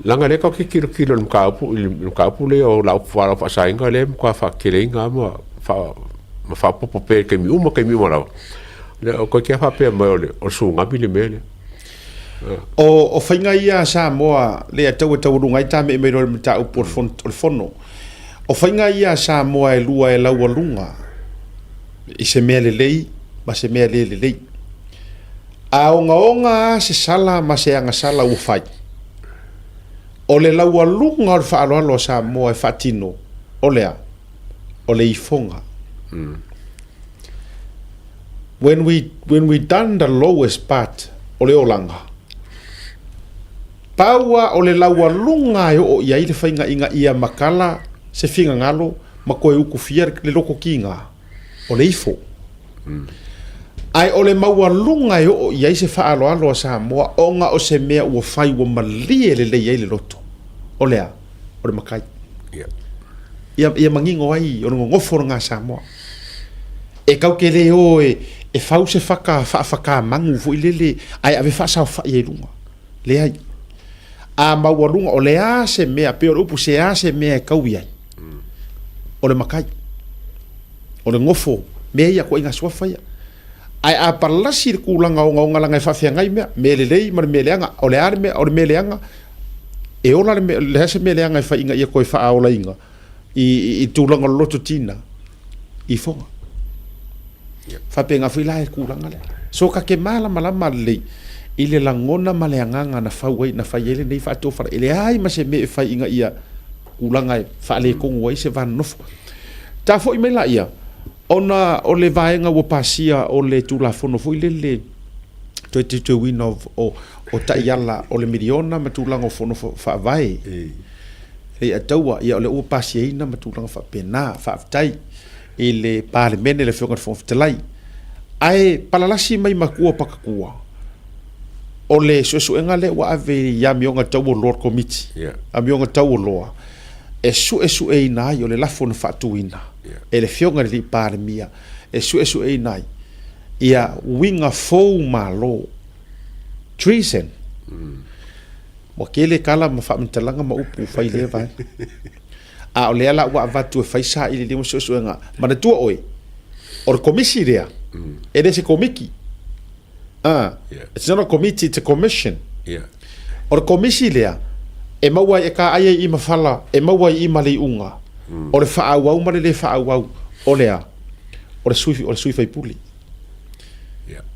S5: langa le ka ki kilo ka pu le o la fa sainga le ka fa kelenga ma fa popo pe ke mi la le o ko ke fa pe mo le o su nga bile mele
S4: o fainga ia Samoa le tau runga ta me ro ta o por fono o fainga ia Samoa e lua e laua lunga i se mele lei ma se mele lei a onga se sala ma se anga sala u fai o le laua lunga o whaaloalo Samoa e whatino o le ifonga when we done the lowest part o le olanga paua o le laua lunga o iai le whainga inga ia makala se finga ngalo ma koe uku fia le loko kinga o le ifo ai o le maua lunga o iai se whaaloalo Samoa onga o se mea ua whai ua malie le iai le loto o le makai ia mangingo ai o ngoforo nga Samoa e kau ke le o e fau se whaka mangu fu ilele ai ave wha sao wha i lunga le ai a maualunga o le a se mea pe o le upu se a se mea e kaui ai o le makai o le ngofo mea ia ko inga suafa ia ai a palasi le kulanga o ngaunga langa e whawhiangai mea me le lei ma le me leanga o le are mea o le me leanga e ola le hase me leanga e whainga ia koe wha aola inga i tūlanga loto tina i fonga whapenga whila e kulanga le so ka ke malama lei i le langona ma le anganga na whauai na whaiele nei whaato whara ele ai ma se me e whainga ia kulanga e whaale kongu ai se vanofo ta fo i me la ia ona o le vaenga wo pasia o le tulafono fo i le to win of o taiala o le miliona ma tulanga fono fa vai e ataua ia o le o pasia ina ma tulanga fa pena fa tai i le parlemene le fonga fo ftelai ai palalasi mai makua pakakua o le suenga le wa ave ya mionga tau lord committee a mionga tau loa e su e ina yo le lafo fa tuina e le fionga li parlemia e su e ina ia winga fou malo treason mo kele kala ma fa mtalanga ma upu fai le vai a o le ala wa vatu fai sa i le mo suenga ma na tua oi o komisi rea e de se komiki it's not a committee, it's a commission o komisi lea e maua e ka ai i mafala e maua i mali unga o le fa au ma le fa au o lea o le sui fai puli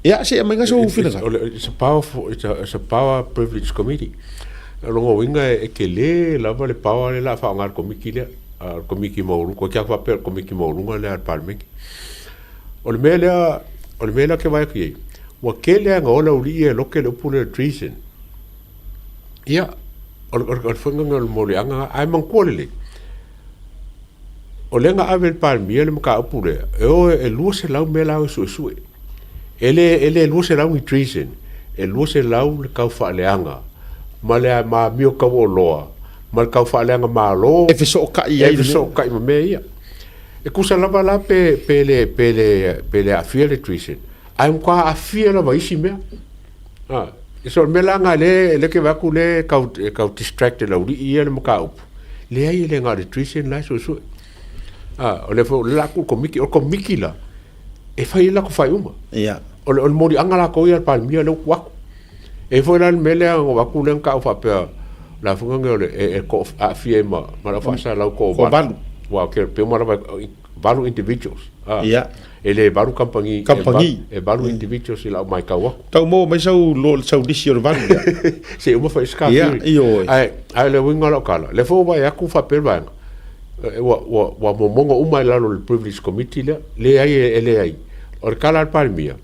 S4: yeah se mai ngaso ufina
S5: it's a power privilege committee longo winga e ke le lava le power le la fa ngar komiki le komiki mo ko kia fa per komiki mo lunga le parlement o le mele ke vai ki wa ke le nga ola uli e loke le pule treason ia o funga ngol mo le anga ai man ko le o lenga ave parlement le ka pule e lu se la mela su ele lu se la ni treason e lu se la le ka fa le anga ma le ma mio ka loa ma ka fa le anga ma lo
S4: e fiso ka ia
S5: e fiso ka me ia e kusa lava la pele a fiele treason ai un qua a fiele va isi me e so me langa le ke va ku le ka distracted la uri ia le ka up le ai le nga treason la so o le fo la ku komiki la e fai la ko fai uma
S4: ia
S5: o mori anga la ko ia pa mi le wa e fo la mele o va ku le ka fa pe la funga ngole e ko a fiema ma la fa sa la ko
S4: balu
S5: wa ke pe mo la balu individuals
S4: ia
S5: ele balu kampangi e balu individuals la mai ka wa
S4: tau mo mai sau disi o balu
S5: se uma fa ska
S4: ia io
S5: ai le winga la kala le fo va ya ku fa pe va wa mo mongo uma la lo privilege committee le ai ele ai o kala al palmia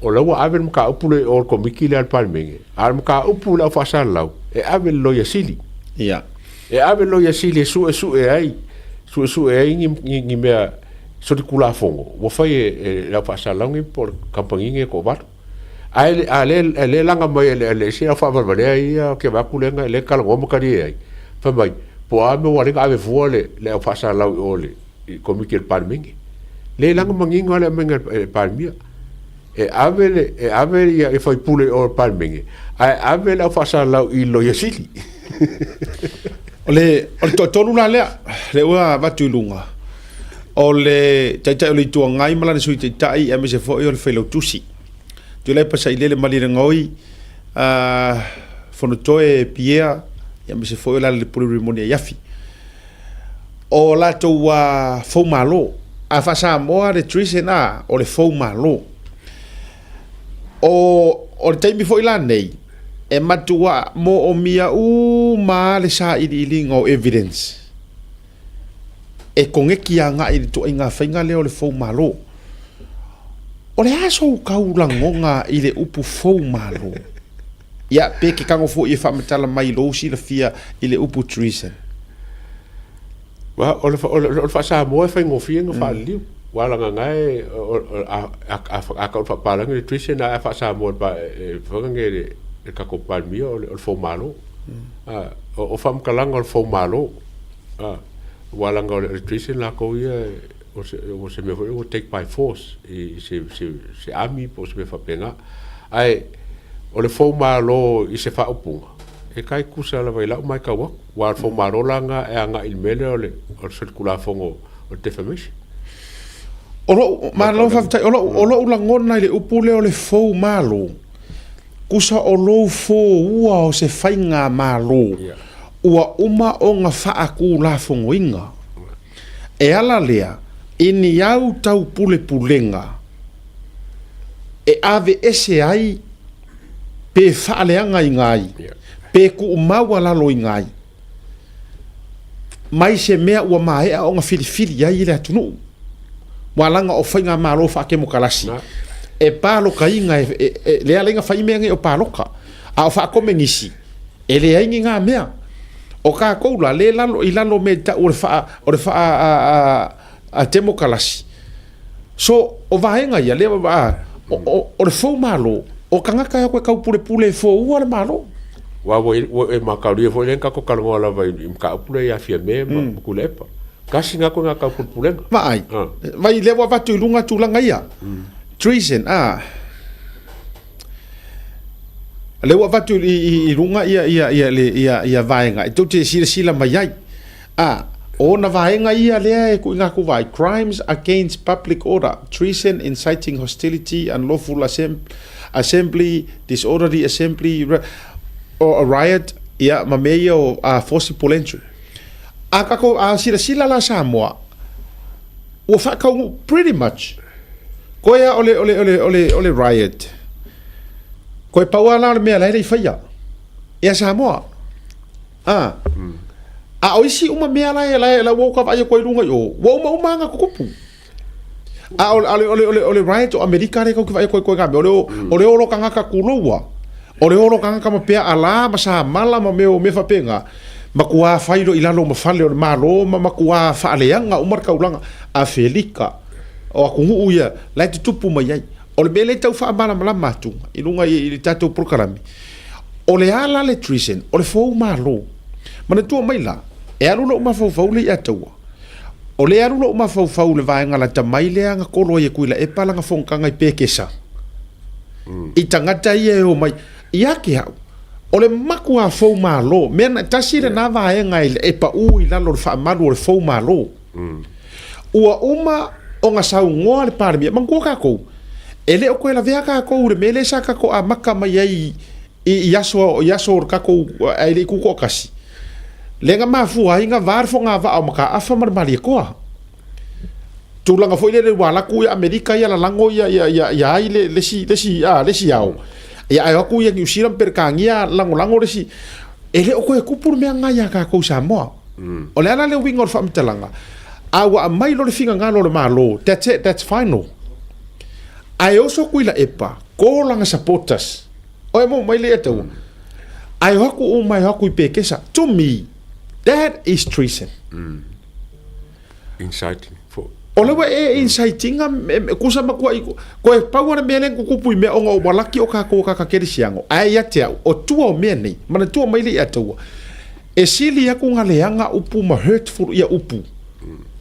S5: o la wa ave ka upule o komiki le al palmenge al ka upule fa sa la e ave lo ya sili
S4: ia
S5: e ave lo ya sili su e ai su e ni me so di kula fongo wo fai la fa sa la ngi por kampangi ko bar ai ale langa mai le se fa va ai ke va kulenga le kala ngo mo kari ai fa mai po a me wale ave vole le fa sa la o le komiki el palmenge le langa manginga le menga palmia e ave ia e fai pule o palmenge ai ave la fa sa la i lo yesili
S4: ole tonu la le wa batulunga ole tai ole tu ngai mala ne sui tai e me se fo ole felo tusi tu le pa sai le mali ngoi fono toe pia e me se fo ole le pule monia yafi o la to wa fo malo a fa sa mo de trisena o le fo malo o le taimi fo ila nei e matua mo o mia ma le sa ili ngo evidence e kongeki anga i to inga fainga le o le fo malo o le aso kaulangonga i le upu fo malo ia pe ke kango fo i fa metala mai lo si le fia i le upu treason
S5: wa o fa sa mo fa ngo fia ngo fa liu wala nga ngai a ka fa pala ngi treason a fa sa mo ba fa ngi e ka ko palmi o fo malo o fam kalanga o fo malo wala nga o treason la ko ia o se me o take by force e se ami po se me fa pena ai o le fo malo i se fa opunga e kai kusa la vai la mai ka wa fo marolanga e anga il mele o se kula fongo o defamation
S4: Olo malo fa olo ula ngona le upule o le fo malo kusa o lo fo ua o se fainga malo ua uma o nga whaaku la fongoinga e ala lea ini au tau pule pulenga e ave ese ai pe whaaleanga i ngai pe ku umaua lalo i ngai mai se mea ua mahea o nga whiriwhiri ai le atunu walanga o whainga malo whaake mo kalasi e paloka inga lea lenga whaimea nge o paloka a o whaakome ngisi e lea ingi ngā mea o ka koula le lalo i lalo me ta o le wha a temo kalasi so o vahenga ia le o le fau malo o kangaka ya koe kau pule pule fo ua le malo
S5: wa e makauri fo len ka ko kalongo la vai ka pule ya fia me ma kulepa kasi nga ko nga ka pule
S4: vai le wa vatu lunga tulanga ia treason le wa vatu i lunga ia vaenga to te sila mai ai ona vaenga ia le e ku nga ku vai crimes against public order treason inciting hostility unlawful assembly disorderly assembly or a riot ia mameia o forcible entry kako sila la Samoa o fakau pretty much koia ole riot koi paua la me la i faia ia Samoa a oisi uma mea la woka vai koi runga yo wo uma nga kupu ole riot o America re ko vai koi ga ole olo kanga ka kuloa ole olo kanga ka mapea ala masa mala ma me fa penga makua failo ilalo mafale o malo makua faaleanga umar kaulanga a Felika o akungu uia lai tupu mai ai o le mele tau fa mala matu ilunga i tatou prokarami o le ala le treason o le fou malo mana tua mai la e alu lo mafau le atua o le alu lo mafau le vaenga la tamai le anga kolo ye kuila e palanga fonkanga i pekesa i tangata ia o mai ia ke hau o le maku a fou malo mena tasire na vaenga e pa ui lalo le whaamalu o le fou malo ua uma o nga sau ngoa le paremia mangua kako ele o koe la vea kako le mele sa kako a maka mai ai i yaso o kako ai le kuko kasi le nga mafu ai nga varfo nga va o maka afa marmali e koa tulanga foi le wala ku ya Amerika ya la lango ya ai le si au ya ai aku ya usiram perkangia lango resi ele o koe kupur me nga ya ka ko Samoa o le ala le wingor fa mtalanga awa mai lo le finga nga lo le malo that's it that's final ai oso kuila epa ko langa supporters o mo mai le eto ai haku o mai haku pekesa to me that is treason
S5: inciting for
S4: ole wa inciting kusa makua ko e paua mele ku kupu me onga o malaki o ka keri siango ai ate o tua me nei mana tua mai le atua e sili aku ngaleanga upu ma hurtful ia upu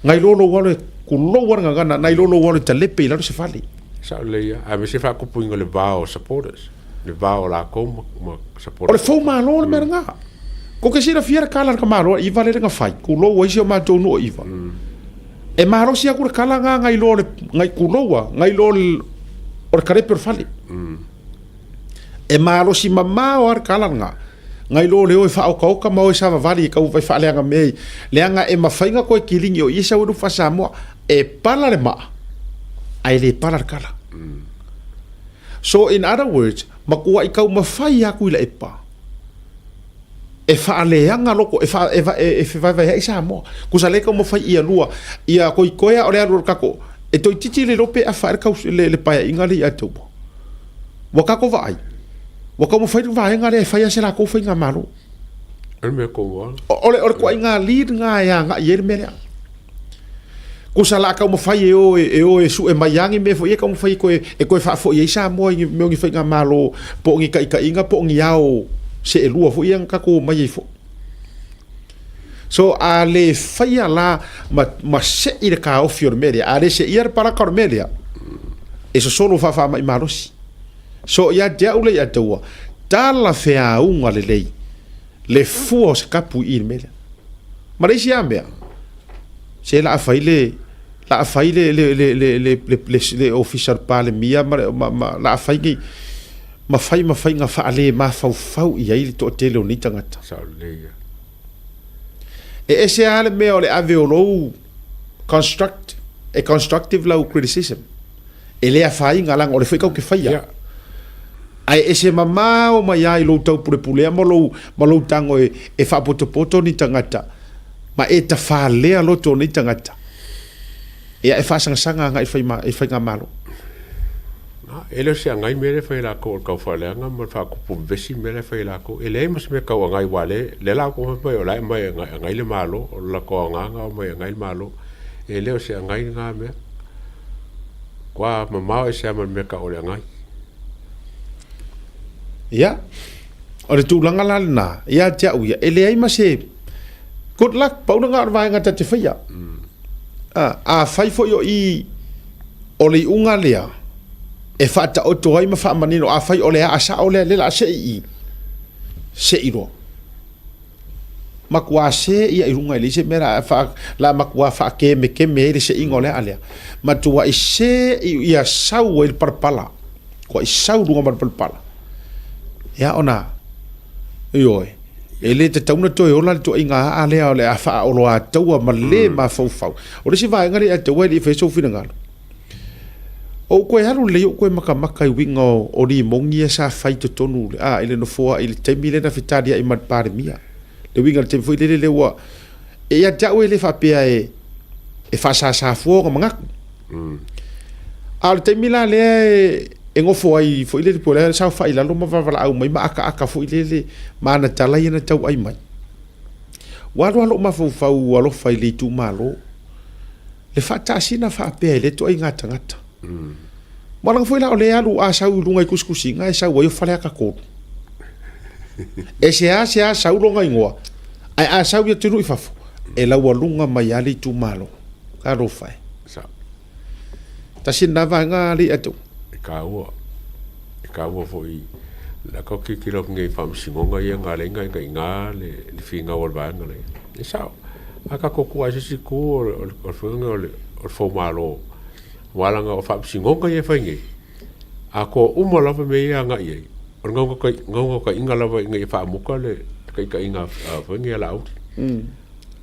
S4: ngai lolo wale ku lo wanga ngana nai lolo wale talepe la se fali
S5: sa le a me se fa kupu ngole vao supporters le vao la kom supporters
S4: ole fo ma lo me nga ko ke sira fiera kala ka malo i vale nga fai ku lo wa isi o ma tonu iva e maro sia ku kala nga ngai lo ngai ku lo wa ngai lo or kare per fali e maro si mama or kala nga ngai lo le o fa o ka mo sa vali ka u fa le nga me le nga e mafainga ko kilingi o isa u fa sa mo e pala le ma ai le pala kala so in other words makua i kau mafai aku ila epa e faaleanga loko e vai sa mo ku sa le ka mafai ia lua ia ko ikoya ore ro kako e to titi le lope a fa ka le pa ingali atu wakako vai wakamo fai vai ngare fai se la ko fai ngamalo
S5: me ko
S4: ole ko inga lead nga ya nga yer me ko sala ka mo fai e su e mayangi me fo e ka mo fai ko e fa fo e sa mo ngi me ngi fai nga malo po ngi ka inga po ngi yao se e lua fo e ka ko mai fo so a le fai la ma se i ka o fior media a le se ir para ka media e so solo fa mai marosi so ya dia ule ya tua tala fea unga le lei le fua o se kapu i mele ma le sia mea se la fai le official pale mia ma la fai ngi ma fai nga fa ale ma fau i ai to tele oni tangata
S5: sa le ia
S4: ese ale me o le ave o lo constructive low criticism ele a fai nga lang o le fai kau ke fai
S5: ia
S4: ai ese mama o mai ai lo tau pule mo lo tango e fa poto ni tangata ma e ta fa le lo to ni tangata e fa sanga nga e fai nga malo
S5: ele se ngai mere fai la ko ka fa le nga mo fa ko pu vesi mere fai la ko ele mas me ka ngai wale le la ko mai o la mai ngai le malo o la ko nga mai ngai malo ele se ngai nga me kwa mama e se me ka o le ngai
S4: ya o le tūlanga lana ia te au ia ele ai mase good luck pau nga vai nga te fai a fai fo yo i o le unga lea e fata o to ai ma fa manino a fai o le a sa o le la se i ro makua se ia i runga le se mera fa la makua fa ke me le se ingole ale ma tua i se ia sau el parpala ko i sau runga parpala ya ona yoi ele te tauna to ola to inga ale ole a fa o lo a taua ma le ma fau o le si vai ngari a te weli fe so fina ngalo o koe haru le o koe maka i winga o ri mongi sa fai to tonu a ele no foa ele te mile na fitaria i mat pare mia le winga te foi le wa e ya ta ele fa pe e fa sa fo ko manga al te mila le e ngofo ai foi le pole sa fai la lo ma va au mai ma aka foi le mana tala ina tau ai mai walo ma fau walo fai le tu malo le fa ta sina fa pe le to ai ngata Malang foi la o le alu a sau lunga i kuskusinga e sau o fale aka ko. E se a sau longa ingoa. Ai a sau ia tunu i fafu. E la lunga mai ali tu malo. Ka ro fai.
S5: sa
S4: Ta sin na va nga ali atu.
S5: e ka ua foi la ko ki kilo ngai fam singonga ia nga le ngai nga le finga o va nga le e sa aka ko ku a si ku o funga o fo malo walanga o fam singonga ia fangi ako umo lava me ia nga ia o ngongo ka inga lava ngai fa muka le ka inga fangi ala out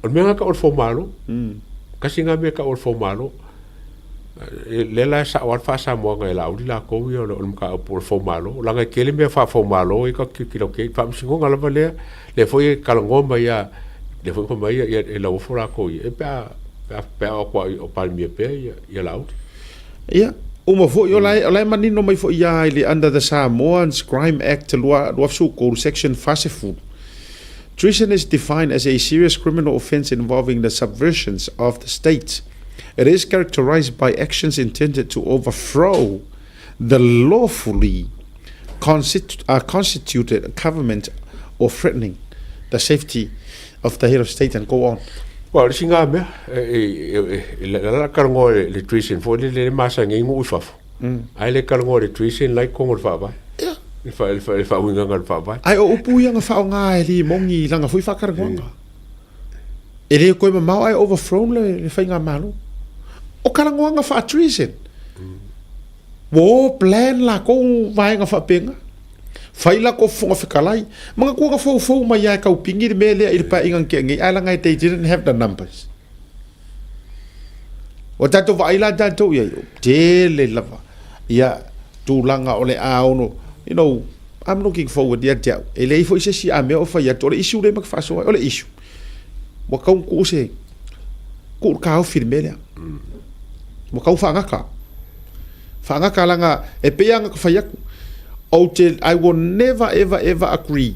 S5: o me nga ka o fo malo kasi nga me ka o fo malo le la sa wa fa sa mo nga la udi la ko yo lo ka por fo malo la nga kele me fa fo malo e ka ki lo ke fa singo nga lava le foi kalangomba ia le foi ko mai ia e la fo la ko e pa o palmie pe ia la udi
S4: Ia, uma fo yo lai manino mai fo ia ile under the Samoans Crime Act lua su ko section fasefu. Treason is defined as a serious criminal offense involving the subversions of the state. It is characterized by actions intended to overthrow the lawfully constituted government or threatening the safety of the head of state and go on.
S5: Well, singa me la karango le treason for le masa ngi ngu fafu. Ai le karango le treason like kongor fa ba.
S4: Yeah.
S5: Fa winga ngal fa ba.
S4: Ai o upu yang fa nga li mongi langa fui fa karango. Ele ko ma ai overthrown le fa nga malo. O karango nga fa treason. Wo plan la ko vai nga fa penga. Fai la ko fonga fikalai mga ko ka fo mai ai ka upingi me le il pa ingang ke ngi ala ngai they didn't have the numbers o tato vai la tato ya te le lava ya tu langa ole aono you know I'm looking forward ya te ele fo ise si a me o fa ya to le issue le mak fa so ole issue mo ka ku se ku ka o firme le mo ka fa nga langa e pe yang ka fa ya I will never ever agree.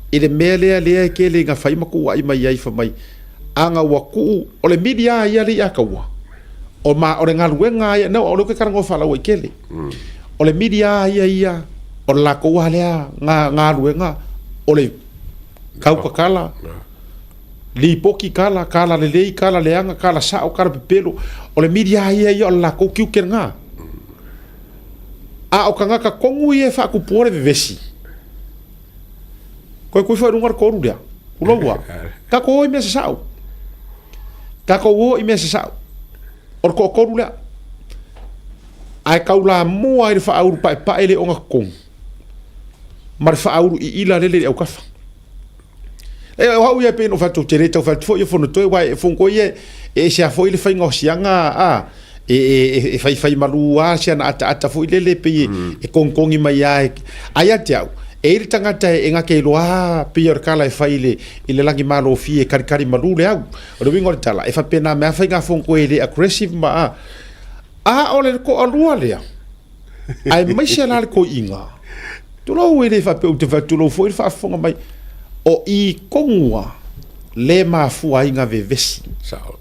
S4: Ele mele le ke le nga fai maku ai mai ai fa mai. Anga wa ku o le media ia le akawa. O ma o le ngaluenga ia no o le ke karango fala o kele. O le media ia o la ko ale nga luenga o le kau kala. Li poki kala le anga kala sa o kara pepelo. O le media ia o la ko kiu nga. A o kanga ka kongu e fa ku pore vesi Koe foi rungar ko rulia. Ulowa. Ka ko i me se sao. Ka ko wo i me se sao. Or ko rulia. Ai kaula mo ai fa auru pa ele onga kong. Mar fa auru I ila lele au kafa. E o ia pe no fa to tere to fa fo yo fo no to wa fo ko ye e se fo ile fa ngo sianga e fai malua se na ata fo ile le pe e kong I mai ai ai tia e ile tangata e nga ke loa pe yor kala e fai ile langi malo fi e kari malu le au o wingo tala e fa pena me fa nga fo ko ile aggressive ma ole ko alua le ai mai se la ko inga tu lo ile fa pe te fa tu lo fo ile fa fo mai o I kongua le mafua inga vevesi
S5: Sao.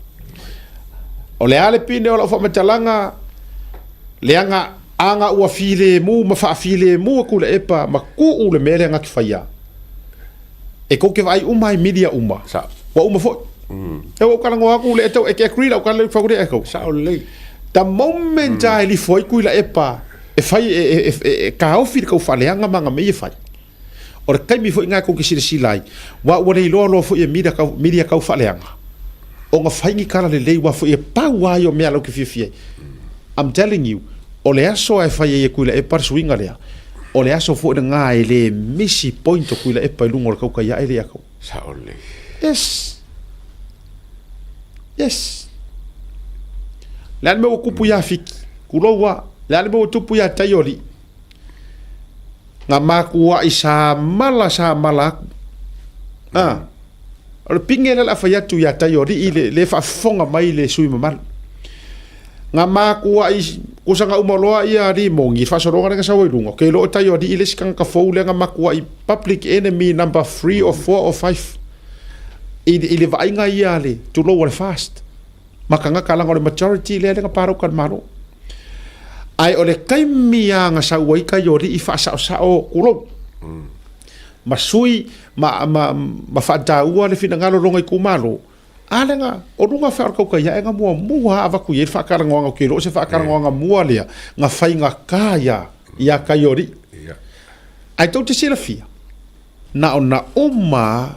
S4: o le ale pine o la fa matalanga le anga ua file mu ma fa file mu ku le epa ma ku le mele nga kifaya e ko ke vai uma media uma
S5: Sao.
S4: wa fo e o kala ngoa ku le to e ke krila o kala le fa ku e ko
S5: Sao le.
S4: the moment ai li foi ku la epa e fai e ka o fil ko fa le anga manga me e fai or kai mi foi nga ko ki silai wa le lo fo e media ka fa le anga o nga fai ngi kala le wa fo e pa wa yo me alo ki fifie I'm telling you o le aso ai fai e kuila e par swinga le o le aso fo nga e le misi point o kuila e pa lungo ka ka ya ele ako
S5: Sao le.
S4: yes lan me o kupu ya fiki kulowa lan me o tupu ya tayori nga makua isa mala o pingela la fa ya tu ya tayori ile le fa fonga mai le sui mamal nga makua is kusanga umoloa ia ri mongi fa soronga nga sa welungo ke lo tayori ile skang ka fo le nga makua I public enemy number 3 or 4 or 5 ile va inga ia le to lower fast makanga kala ngore majority le nga paro kan maro ai ole kai mia nga sa wai ka yori I fa sa o kulo masui ma fa da ua le fina ngalo ronga I kumalo ale nga o runga fa ko ka ya nga mua ava ku ye fa ka nga ke lo se fa ka nga mua le nga fai nga kaya ya ka yori ai to te sila fia na ona uma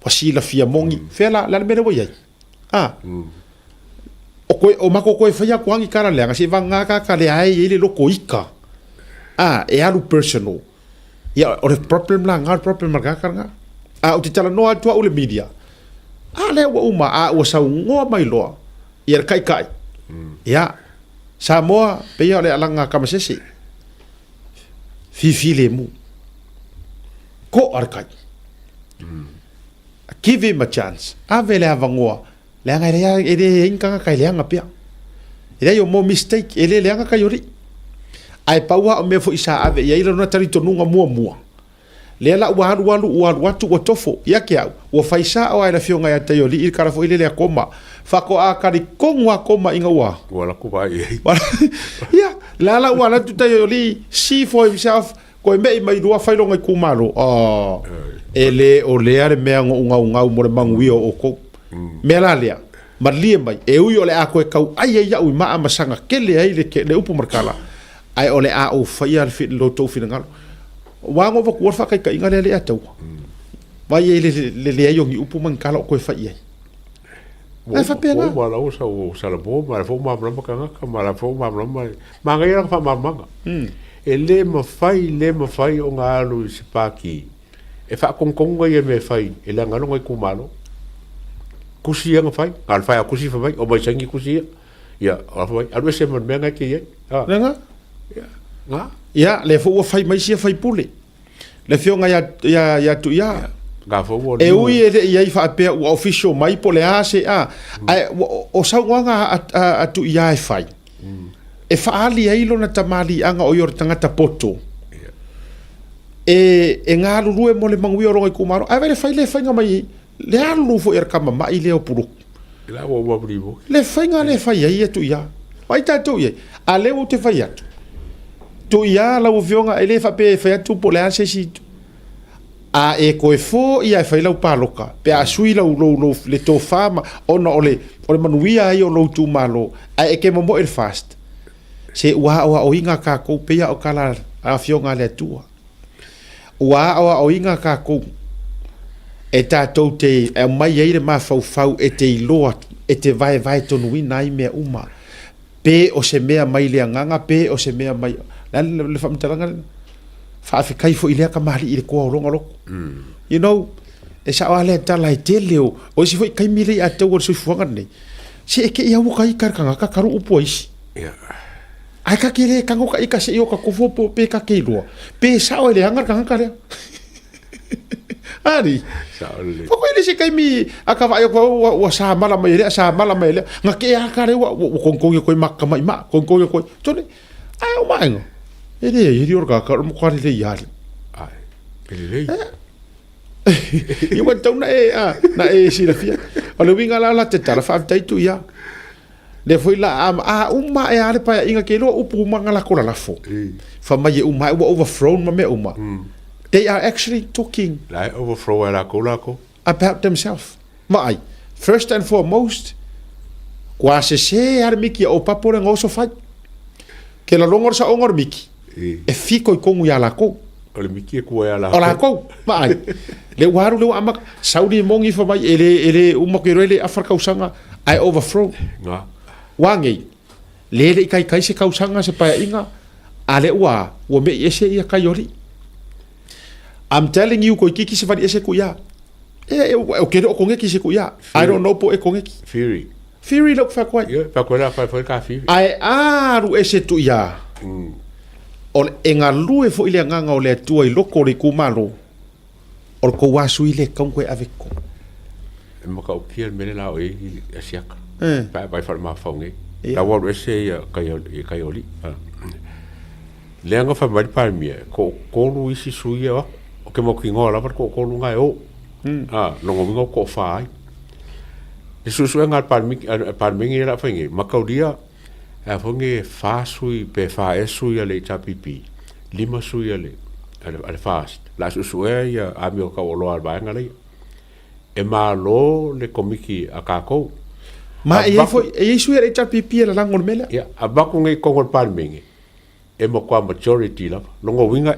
S4: wasila fia mongi fela la me wo ye o mako koe whaia kuangi kara leanga se vanga ka le ai ele loko ika e alu personal ia o le problem la ngar problem marga karanga o te tala noa tua ule media le wa uma o sa ngoa mai loa ia kai ia sa moa pe ia le alanga kamasese fi mu ko arkai give him a chance vele avangoa leanga ele inga ka leanga pia ele yo mo mistake ele leanga ka yori ai paua o me fo isa ave ia ilo na tari tonunga mua le la wa tu tofo ya ke o faisa o ai la fionga ya tayoli il kara fo ile le koma fa ko a kari kongwa koma inga wa
S5: Wala ku ba ye.
S4: ya la wa tu tayoli see for himself ko me mai do fa lo ngai kumalo ele o le are me nga mo le mangui o ko melalia malie mai e ui ole a koe kau ai ia ui maa masanga kele ai le upu markala ai ole a o fai al fit lo tau fina ngalo wango va kuorfa kai kai ngale le atau vai le ai yongi upu mankala o koe fai ai ai fa pena
S5: Wala o sa la bo ma fo ma blama ka ma la fo ma blama ma ngai ra fa ma manga le ma fai o nga alu se paki e fa kongkonga ye me fai le ngalo ngai kumalo kusi nga fai al fai kusi fa mai o mai sangi kusi ya al fai alu se man menga ki ye
S4: nga
S5: nga
S4: ya le fo fai mai sia fai pule le fionga ya tu ya
S5: ga fo wo
S4: e ui e ia fa pe o official mai pole ase o sa wanga atu ia e fai e fa ali ai lo na tamali anga o yor tangata poto e nga lu e mo le mangui o rongai kumaro ai vele fai le fai nga mai le alu fo er kama mai le o puru
S5: la wo wa bribo
S4: le fai nga le fai ai tu ia vai ta tu ye ale o te fai atu tu ia la o vionga ele fa pe fai atu pole ase si e koe fo ia e fai lau paloka pe a sui lau le tō whama ona ole manuia ai o lau tū malo e ke momo el fast se ua o inga ka kou pea o kala a fionga le tua ua o inga ka kou e tātou te mai eire mā whau e te iloa e te vai tonu i nai mea uma pe o se mea mai le nganga pe o se mea mai le whamtaranga whaafikai fo i lea ka mahali i le kua oronga loko you know e sa wale tala i te leo o si fo i kaimile i a tau ar sui fuanga nei si e ke i hau kai karkanga ka karu upo isi ai ka kere kango ka ika se i o ka kofo po pe ka keiloa pe sa o le hangar kanga lea Ari. Poko ele se kai mi aka vai wa sa mala mai le nga ke aka re wa kongkong ko makka mai ma kongkong ko tone ai o mai ngo ele orga ka mo kwari le yali ai ele i tau na e si la fia o le winga la te tala fa tai tu ya le foi la uma e ale pa inga ke lo upu manga la kola la fo fa mai uma overthrow ma me uma they are actually talking
S5: like overthrow la kola ko
S4: about themselves mai first and foremost kwa se ar miki o papore ngoso fa ke la longor sa ongor miki e fiko ko ngu ya la ko
S5: o le miki ko ya la
S4: ola ko mai le waru le amak saudi mongi fa mai ele umokirele afrika usanga I overthrow
S5: nga
S4: wangi le kai se kausanga se pa inga ale wa wo me ese ia kayori I'm telling you ko kiki se fadi ese ku ya o ke o konge ki se ku ya I don't know po e konge Fury look fa kwa
S5: pa ko la fa ka Fury
S4: ai ru ese tu ya on enga lu e fo ile nganga o le tu i loko ri ku malo o ko wasu ile kon ko avec ko
S5: e mo ka o kiel mele la o e asiaka pa fa ma fonge la wo ese kayoli le anga fa mai pa mi ko lu isi suia o ke mo ki ngola par ko lu ngai o no ngo ko fa e su nga par mi la fa ngi makaudia a fonge fa sui pe fa e sui le chapipi lima sui le al fast la su ya a mi o ka o lo al ba ngale e ma lo le komiki a ka ko
S4: ma e sui le chapipi la ngol mela
S5: ya abaku ngai ko par mi e mo kwa majority la longo winga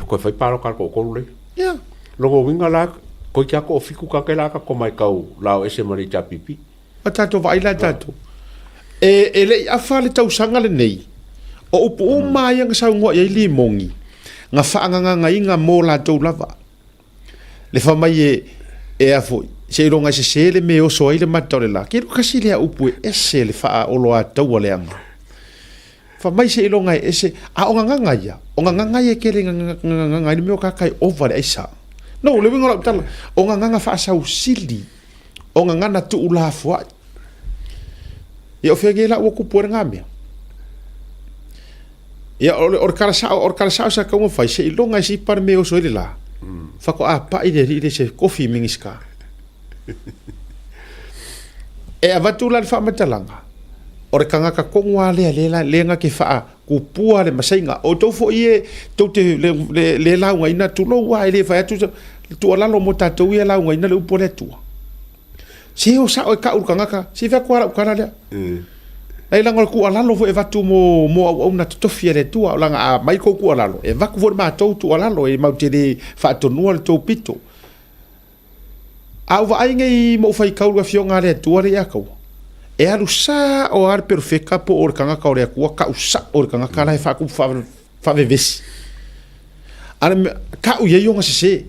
S5: ko fai paro ka ko le
S4: ya
S5: longo winga la ko kia ko fiku ka kela ka ko mai kau la ese mari chapipi
S4: atato vai la tato ele afale tau sanga le nei o upu mai nga sa ngo ye limongi nga fa nga inga mo la tau lava le fa mai e afo se ronga se le me o so ile matore la ke ka sile a upu ese le fa o lo a tau le anga fa mai se ilonga ese a o nganga ya ke le nganga ni me ka kai over esa no le winga tal o nganga fa sa usili o nganga na tu la fo e o fege la o ku por ngamia ya or kala sa sa ka mo fa se ilonga si par me o so ile la fa ko a pa ide se coffee mingiska e avatu la fa matalanga o re kanga ka kongwa le nga ke fa ku pua le masainga o to fo ie to te le la nga ina tu lo wa ile fa tu ala lo mota to ia la nga ina le upole tu si o sa o ka kanga ka si fa kwara kana le ai la ngol ku ala lo fo e vatu mo o na to fiere tu ala nga mai ko ku ala lo e va ku vo ma to tu ala lo e ma te de fa to no to pito au va ai ngai mo fai ka u fionga le tu ale ya ka e alu sa o ar perfecta po or kanga ka ore ku ka usa or kanga ka lai fa ku fa veves ana ka u ye yonga se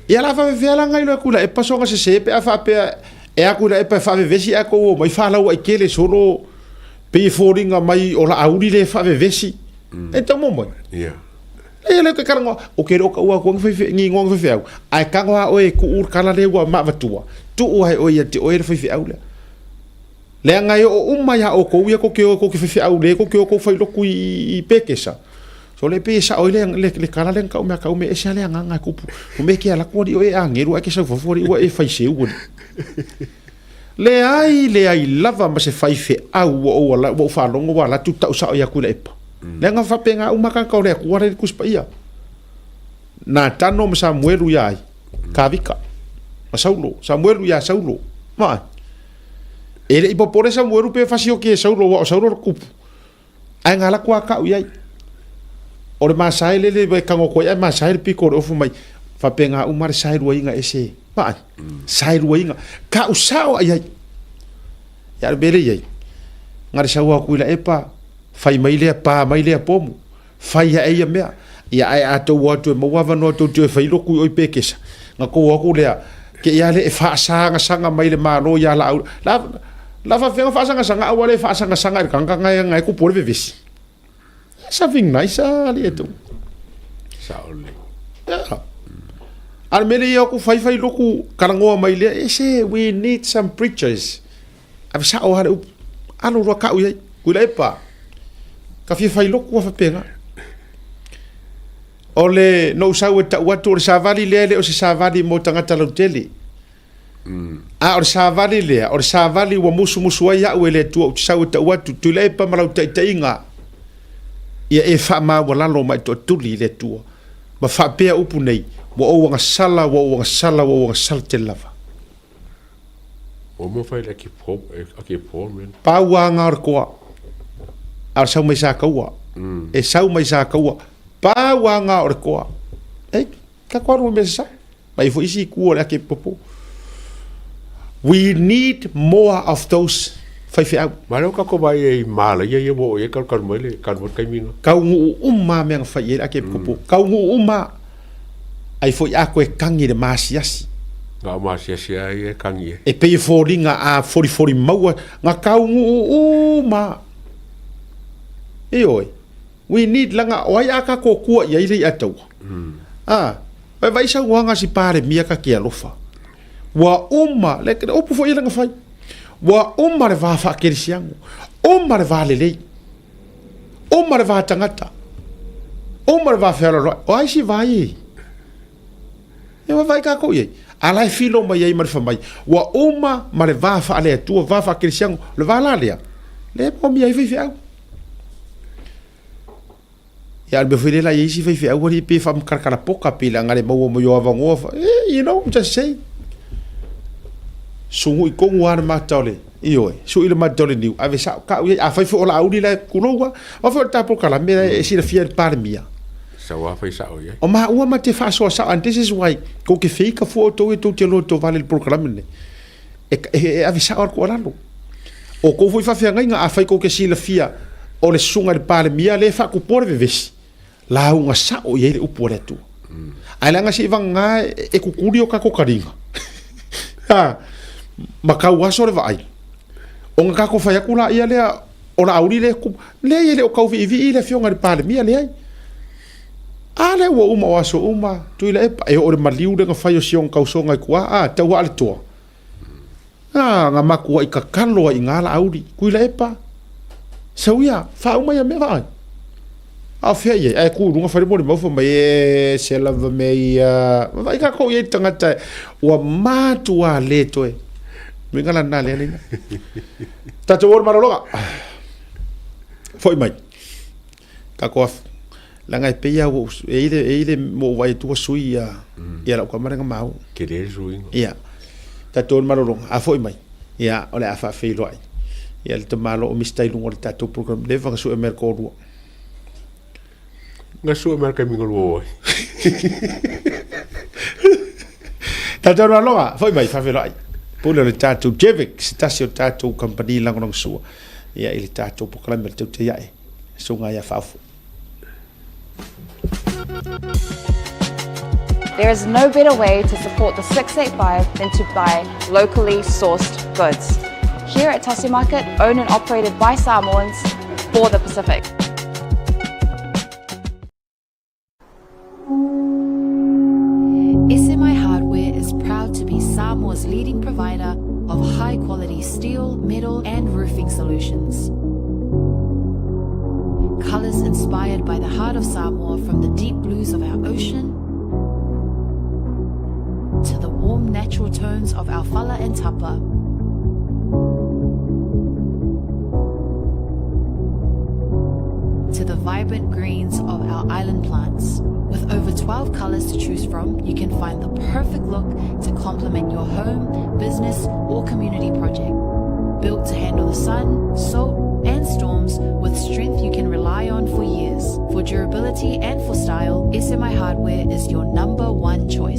S4: e ala fa vela ngai lo ku la e paso nga se pe afa pe e aku la e pa fa veves e ko mai fa la o i kele solo pe foringa mai o la auri le fa veves e to mo mo e le ka karango o ke ro ka u ko ngi ngi ngong fe ai ka wa o e ku ur kala le wa ma vatua tu o ai o ia te o e fe au le ngai o ya o ko ia ko ke fe au le ko fai lo ku i pekesa so le pesa o le kala le ka o me esa le nga ku o me ke ala ko di o e angeru a ke sa fofori o e fai se u le ai lava ma se fai fe au o la o fa longo wala tu ta sa o ya ku le pa le nga fa penga o maka ka o le ku wa le ku spa ia na tano ma Samuelu ya kavika Samuelu ya saulo ma ele ipo por esa mueru pe fasio ke saulo kupu ai ngala kwa ka uyai ore ma sai le be kango ko ai ma sai piko o fu mai Whapenga umare sai ruainga ese. Maan. Sai ruainga. Ka usao ai ai. Ya bere ai. Ngare saua kuila epa. Fai maile pa maile pomu. Fai ya eia mea. Ya ai ato watu mo wava no to te fai loku oi pekesa. Nga ko aku lea ke ia le fa sanga maile mano ya la la fa fenga fa sanga awale fa sanga kanga ngai ku por vevisi. Something nice ali eto.
S5: Saole.
S4: Yeah. Al mele yo ku fai loku karangoa maile ese we need some preachers. Avisa o hare alo ro ka uai kula epa. Ka fai loku fa penga. Ole no sawe ta watu o savali lele o se savali mo tangata loteli. A o savali le o savali wa musu ya wele tu o sawe ta watu tu le pa malau ta inga. Ia e fa ma wala lo mai to tuli le tu. Ma fa pe upu nei wo o nga sala wo nga sal te lava.
S5: O mo fai le ki po men.
S4: Pa wa nga or ko. Ar sau mai sa ka wa. E sau mai sa ka wa. Pa wanga or koa. Ka kwaru mesa. Mai fo isi ku ora ke popo. We need more of those fai out.
S5: Malo ka ko bai e mala ye bo e kal mele kan mo kaimino.
S4: Ka umma me fai ake popo. Ka umma ai fo ya ko e kangi de masiasi.
S5: Nga masiasi ai e kangi.
S4: E pe fo ringa a 40 maua nga ka umma. E oi. We need langa oai aka ko kua ia ile atau. Vai sa wanga si pare mia ka kia lofa. Wa umma le opu fo ilanga fai. Wa umma le va fa kerisiangu. Umma le va lele. Umma le va tangata. Umma le va fero ro. Oai si vai. E vai ka ko ye. Ala filo mai ai mar fa mai. Wa umma ma le va fa ale tu va fa kerisiangu. Le va la le. Le po mi ai fi ya albe fere la yesi fe awori pe fam karkara poka pila ngale mo yo avango you know just say sungu ko ngwana matole iyo so ile matole ni ave sa ka a fa fo la audi la kulowa o fo ta poka la mera e sira fier par mia
S5: sa wa fa sa o ye
S4: o ma ma te fa so sa and this is why ko ke fe ka fo to e to te lo to vale el programa ne e ave sa or ko ralo o ko foi fa fe nga a fa ko ke sila fia o le sunga de par mia le fa ku por vevesi la unga sa o ye upo le tu. Ai langa si vanga e kukuri o ka kokaringa. Ha. Maka waso le vai. O nga ko fa yakula ia le o na auri le ku le ile o ka vi ile fionga de pale mia le ai. Ale wo uma waso uma tu ile e o le maliu de nga fa yo sion ka usonga ku a te wa le to. Nga maku i ka kalo i ngala auri ku ile epa. Sauia fa uma ya me vai. A fia ye ai ku runga fare bori mo fo mai se lava mai vai ka ko ye tangata wa matu a leto e me ngala na le ni ta te wor marologa foi mai ka ko langa pe ya wo e mo vai tu sui ya la ko mara mau
S5: ke de suingo
S4: ya ta te wor marologa a foi mai ya ole a fa fe lo ai ya le tomalo o mistai lungo ta to program le va su emerco do
S5: nga su marka mi ngol wo
S4: ta te wor loga foi mai fa fe lo ai pula le tatu Jevik stasio tatu company langong su ya ile tatu program le te ya e sunga ya fafu.
S1: There is no better way to support the 685 than to buy locally sourced goods. Here at Tasi Market, owned and operated by Samoans for the Pacific.
S2: SMI Hardware is proud to be Samoa's leading provider of high-quality steel, metal, and roofing solutions. Colors inspired by the heart of Samoa, from the deep blues of our ocean to the warm natural tones of our fala and tapa. To the vibrant greens of our island plants. With over 12 colors to choose from, you can find the perfect look to complement your home, business, or community project. Built to handle the sun, salt, and storms with strength you can rely on for years. For durability and for style, SMI Hardware is your #1 choice.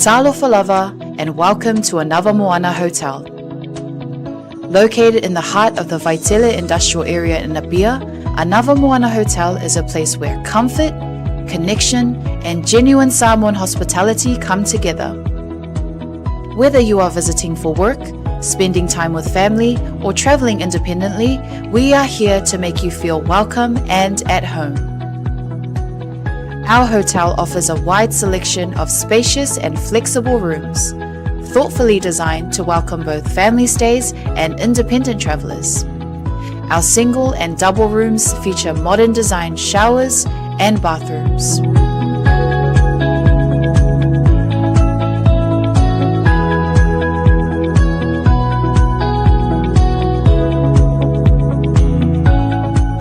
S2: Talofa lava and welcome to Anava Moana Hotel. Located in the heart of the Vaitele industrial area in Apia, Anava Moana Hotel is a place where comfort, connection, and genuine Samoan hospitality come together. Whether you are visiting for work, spending time with family, or traveling independently, we are here to make you feel welcome and at home. Our hotel offers a wide selection of spacious and flexible rooms, thoughtfully designed to welcome both family stays and independent travelers. Our single and double rooms feature modern design showers and bathrooms.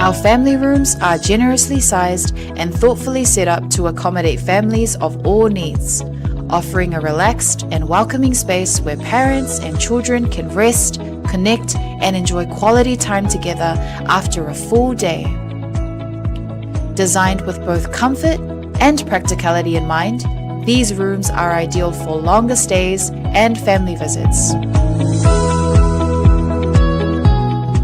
S2: Our family rooms are generously sized and thoughtfully set up to accommodate families of all needs, offering a relaxed and welcoming space where parents and children can rest, connect, and enjoy quality time together after a full day. Designed with both comfort and practicality in mind, these rooms are ideal for longer stays and family visits.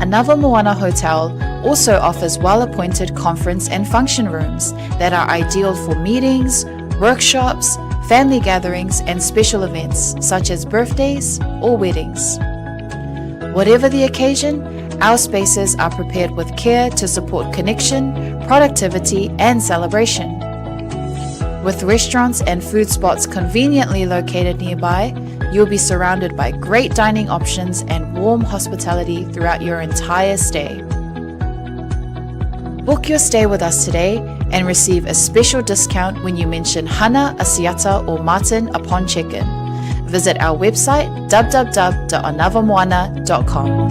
S2: Anava Moana Hotel also offers well-appointed conference and function rooms that are ideal for meetings, workshops, family gatherings, and special events such as birthdays or weddings. Whatever the occasion, our spaces are prepared with care to support connection, productivity, and celebration. With restaurants and food spots conveniently located nearby, you'll be surrounded by great dining options and warm hospitality throughout your entire stay. Book your stay with us today and receive a special discount when you mention Hana, Asiata, or Martin upon check-in. Visit our website www.anavamoana.com.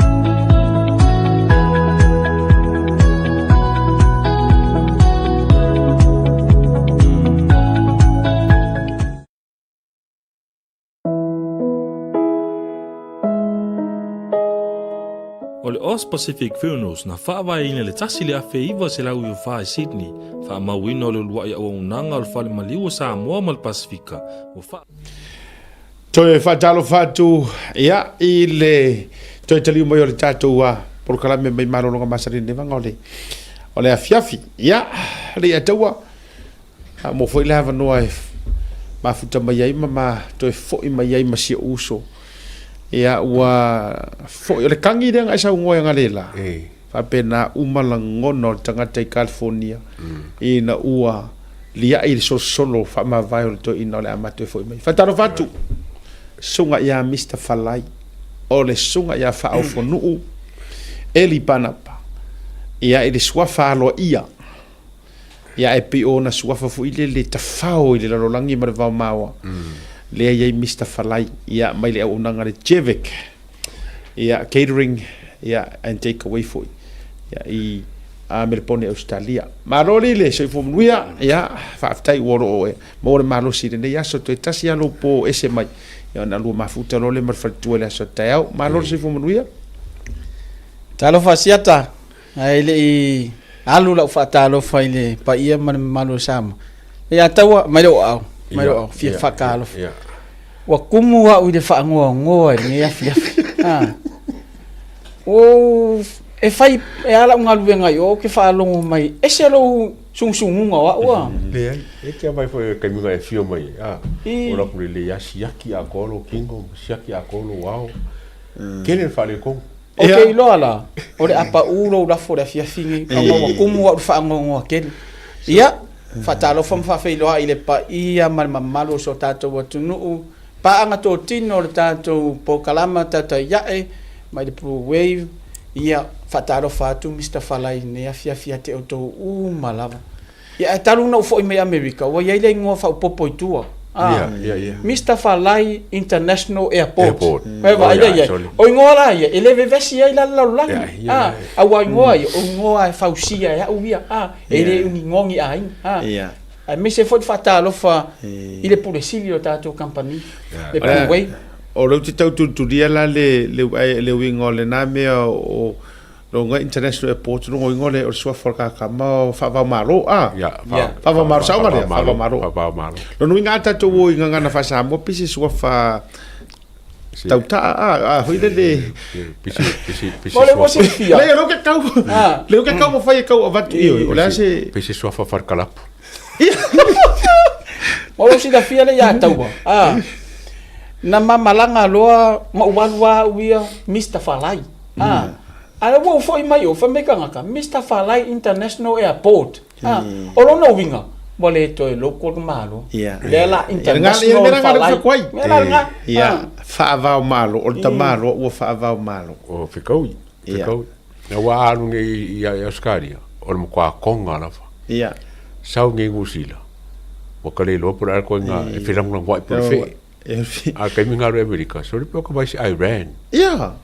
S3: O le Os Pacific Funerals na whaawai le tasi le afe iwa se lau i wha i Sydney. Wha mawina o le lua i au unanga o le whale maliu sa moa mal Pasifika.
S4: Toi whatalo whatu ia i le toi taliu mai o le tātou a porokalame mai marolonga masari nevanga o le afiafi ia le ataua mo foi le hava noa e mafuta mai ai ma toi foi mai ai masia uso ia ua foi o le kangi renga isa ungoa ngalela fa pena umala ngono tangata i California ina ua lia i solo fa ma vai o to ina le amate foi mai fataro fatu sunga ia Mr. Falai o le sunga ia fa au fonu eli panapa ia i le swafa lo ia e pe ona swafa fu ile le tafao ile lo langi ma va mawa le ia Mr. Falai ia mai le unanga le Jevik ia catering ia and take away for ia i Melbourne Australia maroli le se fu nuia ia fa aftai woro mo le malo si le ia so to tasi alo po ese mai ia na lu mafuta lo le marfatu le so tau malo se fu nuia
S7: talo fasiata ai le i alu la fa talo fa ile pa ia malo sama ia tawa mai lo au fi fa kalo wa kumu wa u de fa ngo ni ia fi o e fai e ala unga luenga yo ke fa longo mai e se lo sungsunga wa
S5: le ai e ke mai foi ke mi vai fio mai ora pure le yaki a golo kingo yaki a golo wow kenen fa le ko
S7: okay lo ala ore apa ulo la fo da fia fingi wa kumu wa fa ngo ken ia fa talo fam fa fe lo ile pa ia mal malo so tato wa tunu pa anga to tino tato po kalama tata ya mai de pro wave ia fataro fatu Mr. Falai ne afia te auto malava ia talu na fo me America wa ia le ngo fa popo tua Mr. Falai International Airport va ia o ngora ia eleve vesi ia la langi a wa ngoi o ngoi fausia ia uia ele ngongi ai ia a me se fo fatalo fa ile pour silio tato company le way
S4: o lo te tau tu dia la le wingo le na me o lo ngai international airport no ngole o sua forka kama fa va malo
S5: Ya,
S4: fa va malo sa ngale fa va malo
S5: Fa malo.
S4: lo no inga ta to wo inga na fa sa mo pisi sua fa tau ta hoile
S5: Pisi
S7: Mole mo si fia.
S4: le lo ke kau le ke kau mo fa kau avatu io la se
S5: Pisi sua fa farkalapu.
S7: Mole si da fia le ya tau. Na mamalanga loa maualua uia Mr. Falai. Ala wo foi mai o fa meka ngaka Mr. Falai International Airport. O lo no winga. Mole to local malo. Lela international Falai.
S4: ia fa va malo o tamaro o fa va malo
S5: O ficou. Na wa anu ngi ia skaria. O mo kwa konga la fa.
S4: ia
S5: Sau ngi ngusila. O kale lo por ko nga e filang lang wa por fe. A kai minga ro America. So ripo ko vai Iran.
S4: ia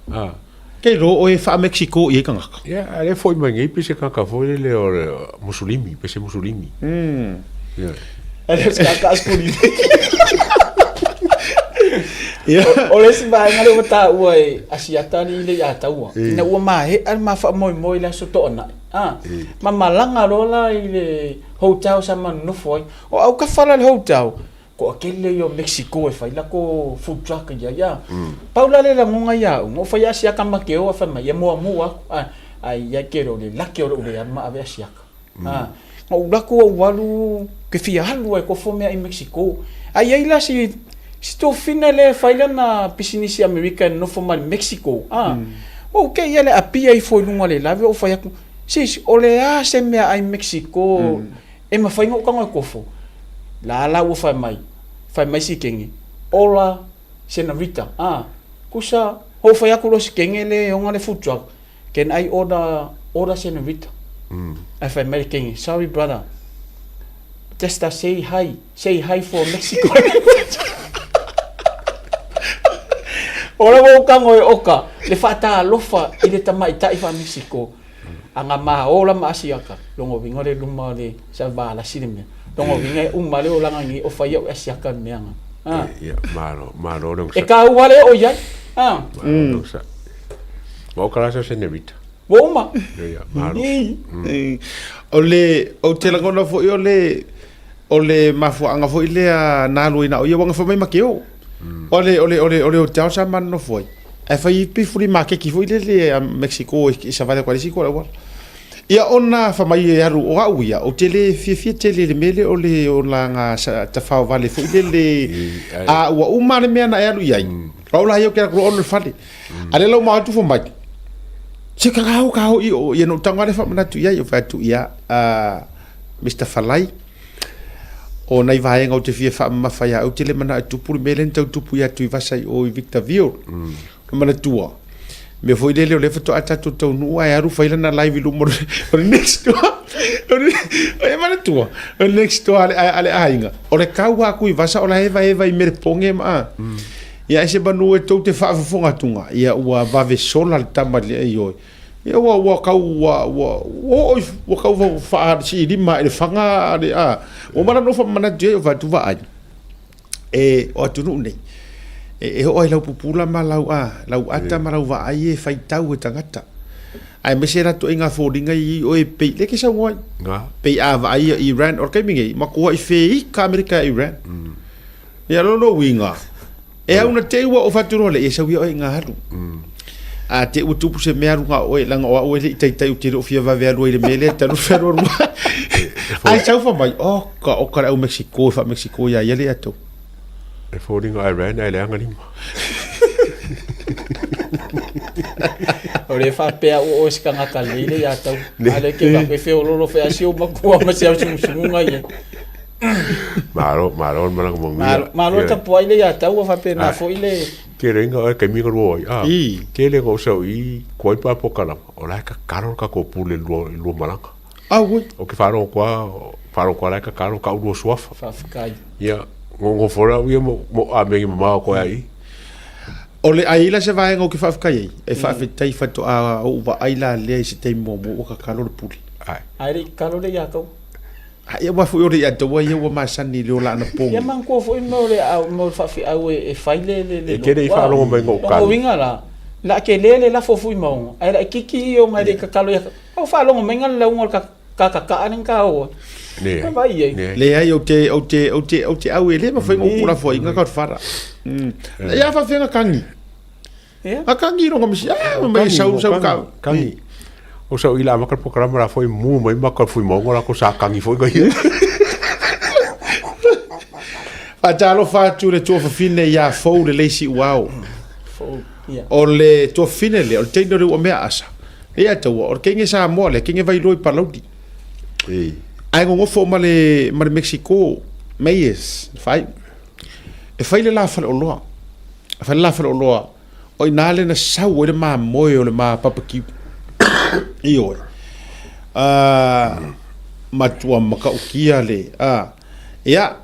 S4: ke ro o e fa Mexico i kanga
S5: Ya, ale foi mangi pise ka foi le o Mussolini, pise Mussolini. Ya.
S7: Ele ska askuri.
S4: ia
S7: Ole si ba ngale wata uai asiata ni le ya tau. Ina ua mai al ma fa moi la so to na. Mamalanga lola ile hotel sa man no foi. O au ka fala le hotel. Ko akele yo Mexico e fai la ko food truck ya. Paula le la monga ya, mo fa ya sia ka makeo fa ma ya mo ai ya kero le la kero le ma ave sia. O la ko walu ke fia halu e ko fo me ai Mexico. Ai la si to finale fai la na pisinisi American no fo ma Mexico. O ke ya le apia i fo lunga le lave o fa ya sis o le a se me ai Mexico. E ma fai ngo ka ngo ko fo. La wo fai mai si kengi ola senorita kusa ho fai aku lo si kengi le onga le food truck can I order senorita I fai mai kengi sorry brother just say hi for Mexico ola wo kango e oka le fata lofa i le tamai tai fa Mexico anga ma ola ma asiaka longo vingore luma le sa ba la sinime dongo vinga umale o langa ngi o fai o asiaka meanga
S5: Ya, malo dong.
S7: e ka wale o ya
S5: Sa. Mo kala sa senorita.
S7: wo ma
S5: Ya, malo.
S4: o te langona fo o le mafu anga fo ile na luina o ia wanga fo mai makeo ole o tau sa man no foi e fai pi furi make ki fo ile le Mexico e sa vale quasi ko la ia ona fa mai e aru o auia o tele fie tele le mele o le o la nga ta fa vale fo le a wa uma le mena e aru ia o la yo ke ko on le fale ale lo ma tu fo mai se ka o i o ye no tanga le fa mana tu ia yo fa tu ia Mr. Falai o nai vai nga o te fie fa ma fa ia o tele mana tu pu mele tau tu pu ia tu va sai o Victorville ko mana tua me foi dele o le foto ata to no ai aru faila na live lu mo o next door o mana tua o next door ale ainga o le kaua ku i vasa o la eva i mere ponge ma ia ese banu e to te fa fonga tunga ia ua va ve sola le tama le yo ia wa kau fa si di ma le fanga ale o mana no fa mana je va tu va ai e o tu no nei e o lau pupula ma lau ata ma lau va ai e fai tau e tangata ai me sera to inga fodinga i o e pe le ke sa ngoi pe a va ai Iran or kai mingi ma ko i fe ka America Iran ya no winga e una te wa o faturo le e sa wi o inga halu a te utupu se me aru nga o e langa o e tai u tiro fia va ve le mele ta no ferro ai sa fa mai o ka o Mexico ya le ato
S5: E foding Iran ai le anga lima.
S7: o le fa pe o skanga kalile ya tau ale ke va pe fe o lo fe asi o makua ma se sumu ngai
S5: Malo malang mong.
S7: malo ta po ile ya tau fa pe na fo ile
S5: Ke renga ai ka mi ro ai ke le go so i koi pa po kala o la ka karo ka ko pule lo malanga
S4: ui
S5: o ke faro kwa la ka karo ka ulo suafa
S7: fa kai
S5: ya ngo fora wi mo a me ma ko ai
S4: ole ai la se vai ngo ke fa kai e fa fe tai fa to a o va ai la le se tai mo ka karo le puli
S7: ai karo le ya tau
S4: ai wa fu ore ya to wa ye wa ma sani le la na pong
S7: ya man ko fo mo le mo fa fi au e fai le
S5: ke dei fa lo mo ngo ka
S7: o winga la la ke lele la fofu mo ai la kiki o mai de kakalo ya o fa longo menga la ngol ka anen ka o
S5: Ne.
S7: vai ye
S4: le ai o te au ele ma foi ngopula foi nga ka fara ya fa fenga kangi a kangi ro ngomisi mai sau ka
S5: Kangi. O sa ila makar programa la foi mu mai makar foi mo ngora ko sa kangi foi ga
S4: a talo fa tu le tu fa fine ya fo le lesi wow
S7: ya
S4: o le tu fine le o te no o me asa e ata o kenge sa mo le kenge vai loi palauti ai ngo fo male Mexico meies fai e fai le la fa o loa fa la fa o loa o inale na sa o le ma moi o le ma papaki io matua maka ukia le ya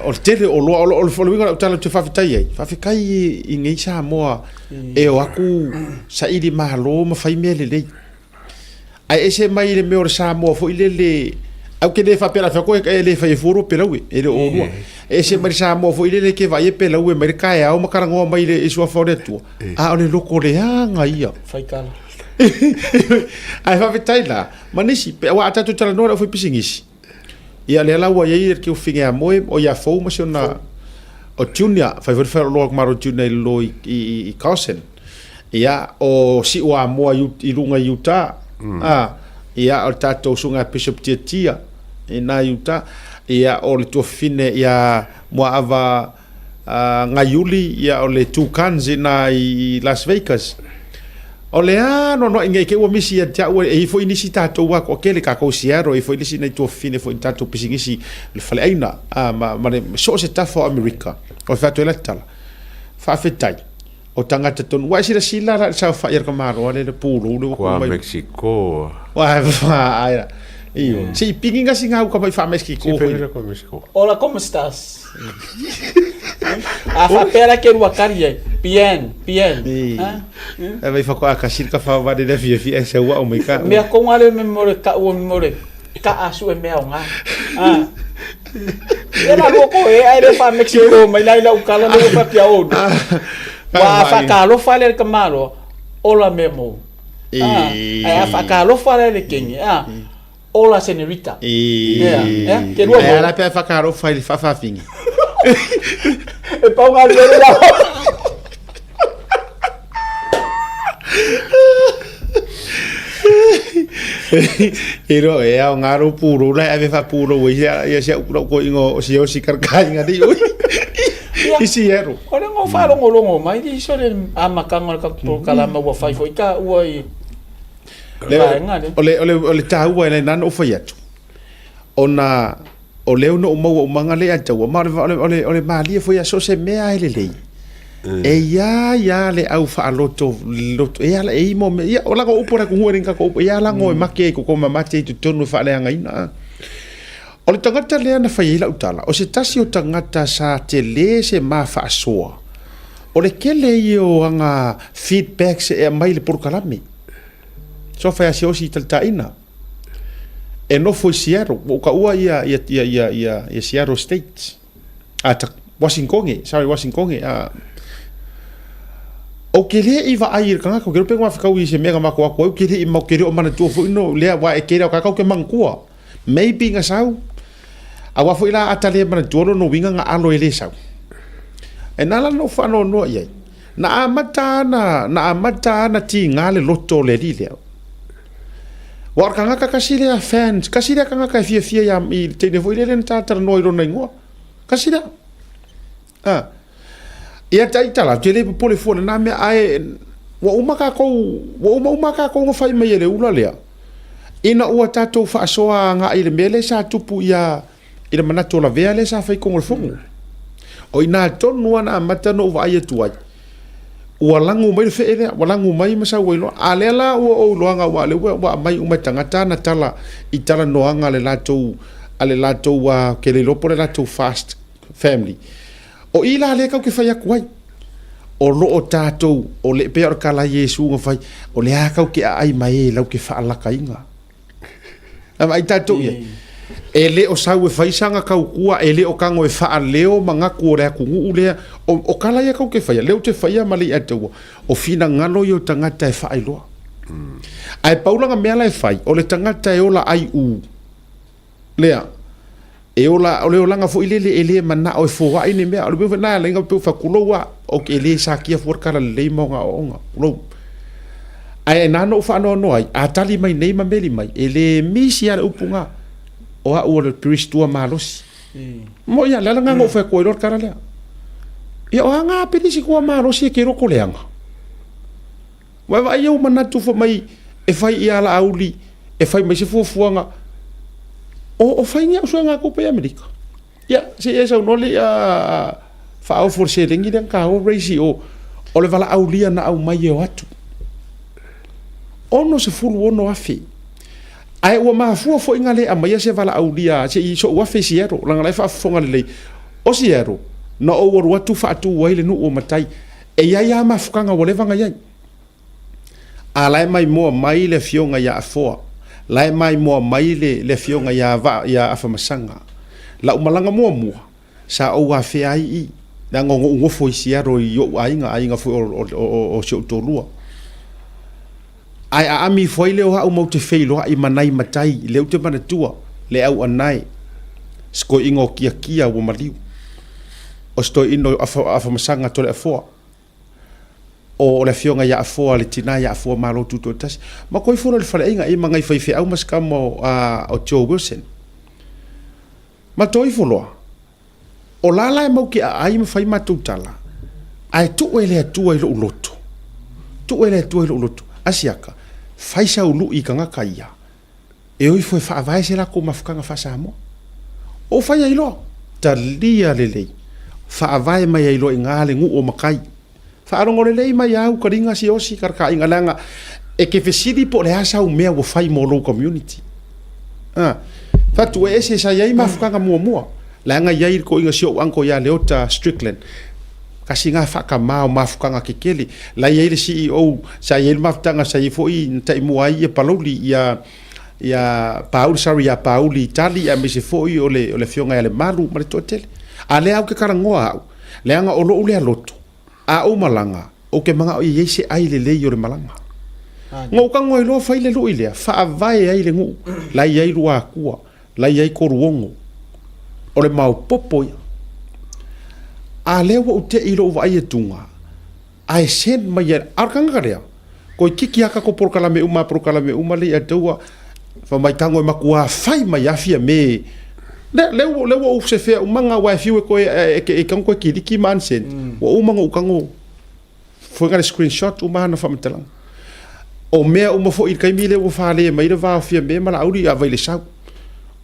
S4: o tele o loa o following o tala te fafitai ai fafikai i ngei sa moa e o aku sa idi malo ma fai mele le ai ese mai le me o sa moa fo ile au ke le fa pela fa ko e le fa furu pela we e le o loa ese mai sa moa fo ile le ke vai pela we mai kai au makarango mai le isu fa de tu a o le loko le anga ia
S7: fai kala
S4: ai fafitai la manisi pe wa ata tu tala no fo pisingisi ia le la wa ye ke o finga moe o ya fo ma sona o junior fa fa lo maro junior lo i cousin ia o si wa mo i lunga yuta ia o tato sunga bishop tia ina yuta ia o le to fine ia mo ava ngayuli ia o le two cans na i Las Vegas o le no inge ke o misi ya o e foi inisi tato wa ko kele ka ko siaro e foi inisi na to fine foi tato pisingisi le fale aina ma so se ta for America o fa to eletala fa fetai o tangata ton wa sila la sa fa ir ka maro le pulo le
S5: ko Mexico
S4: wa fa ai io si pinginga singa ko fa Mexico
S5: ko Mexico
S7: hola como estás a fa pera que ruakaria bien
S4: e vai fa ko ka sirka fa va de fi ese wa o me ka
S7: me ko ale memore ka o memore ka asu e me nga era loko e ai fa Mexico mai lai la ukala no fa pia o wa fa ka lo fa le kamaro hola memo ai fa ka lo fa le kengi hola señorita que luego
S4: era pe fa ka lo fa il fa fingi
S7: e pa un albero la
S4: ero e a ngaro puro la ave fa puro we ya se ko ingo si o si karka inga di isi ero
S7: ora ngo fa longo mai di so le amakanga ka por kala ma wa fa foi ka oi
S4: ole ta ua le nana o fa yatu ona o leo no mau o manga le ata o ole mali foi aso se mea ele lei e ya le au fa loto e ala e mo me ya ola ko upora ku hueringa ko ya la ngo make ko mama te tu tonu fa le anga ina ole tangata le na fa ila utala o se tasi o tangata sa te le se ma fa soa ole kele io anga feedback se e mai le por kalami so fa si o si taltaina e no foi Seattle o ka ua ia Seattle State ata Washington o kele iwa ai kanga ko kero penga fa se mega mako ko kele i mo kere o mana tu fo no le wa e kere o ka ke mangkua maybe nga sau awa fo ila atale mana tu no winga nga alo ele sau e nala no fa no ia na amata na ti ngale loto le lile war kanga ka kasile a fans kasile kanga ka fia ya i te ne foi le tata no iro nei ngo kasile ia tai tala te le pole fo na me ai wa umaka ko ngo fai mai le ula le ina ua tato fa soa nga ile mele sa tupu ia ina manato la vea le sa fai ko ngol o ina tonu ana mata no va ia tuai walangu mai fe walangu mai masa welo alela o loanga wale wa mai uma tangata na tala itala noanga le lato wa ke le lopo le lato fast family o ila le ka ke fa ya kwai o lo o tato o le pe or kala Yesu ngo fai o le aka ke ai mai la ke fa ala kainga ama i tato ye e le o sau e faisanga kaukua e le o kango e faa leo mangaku o rea kungu ulea o kala ia kau ke faia leo te faia mali atua o fina ngalo i o tangata e faa iloa ai paulanga mea lai fai o le tangata e ola ai u lea e ola o le olanga fo ilele e le mana o e fo wa ine mea o le bewe na lenga peu fakuloa o ke le sa kia fuarkara le maunga onga ulo ai e nano ufa no ai a tali mai nei mameli mai e le misi ala upunga o a ua le piristua malosi mo ia la nga ngo fa ko ro kara le ia o nga pirisi ko malosi e ke ro ko leanga wa ia mana tu fo mai e fai ia la auli e fai mai se fuanga o fai nga so nga ko pe amerika ia se esa no le a fa o for se lengi den ka o reisi o le vala aulia na au mai o atu ono se fulu ono afi ai o ma fu fo ingale a mai se vala aulia se i so wa fe siero langa lai fa fonga le o siero no o wa tu fa tu wa ile no o matai e ia ma fukanga o le vanga ia a lai mai mo mai le fionga ya fo lai mai mo mai le fionga ya va ya afa masanga la umalanga mo mo sa o wa fe ai na ngo fo siero yo ainga fo o so to lua ai a ami foi le o mo te feilo ai manai matai le te mana tua le au anai sko ingo kia o maliu o sto ino afa masanga to le fo o le fionga ya fo le tina ya fo malo tuto tas ma koi fo le fale inga i mangai fai fe au maskamo o Joe Wilson ma toi fo lo o lala mo ki ai ma fai matutala ai tu ele tu ele loto tu ele tu ele loto asiaka faisa ulu i kanga kaia e oi foi fa vai se la ko mafukanga fa samo o fa ia ilo talia lele fa vai mai ilo ingale ngu o makai fa rongo lele mai au karinga si osi karka ingalanga e ke fesidi po le asa o mea wo fai mo lo community fa tu ese sa ia mafukanga mo langa ia ko inga sio anko ya leota Strickland kasi nga fa ka mau mafukanga kekele la ia le CEO sa ia mafutanga sa ia foi tai moai e paloli ya Pauli Itali a me se foi o le fionga le malu ma le totel a le au ke karangoa au le anga o lo le loto a o malanga o ke manga o ye se ai le o le malanga ngo ka ngoi lo fai le lo ile fa vai ai le ngu la ia i lua kua la ia i koruongo o le mau popo a lewa o te ilo wa ai tunga ai sen mai arkanga rea ko kiki aka ko porkalame uma le atua fa mai tango makua fai mai afia me lewa o se fe umanga wa fiwe ko e kanko ki mansen o umanga o kango foi ngale screenshot umana fa matalang o mea uma fo i kai mile o fa le mai va afia me mala auri a vai le sau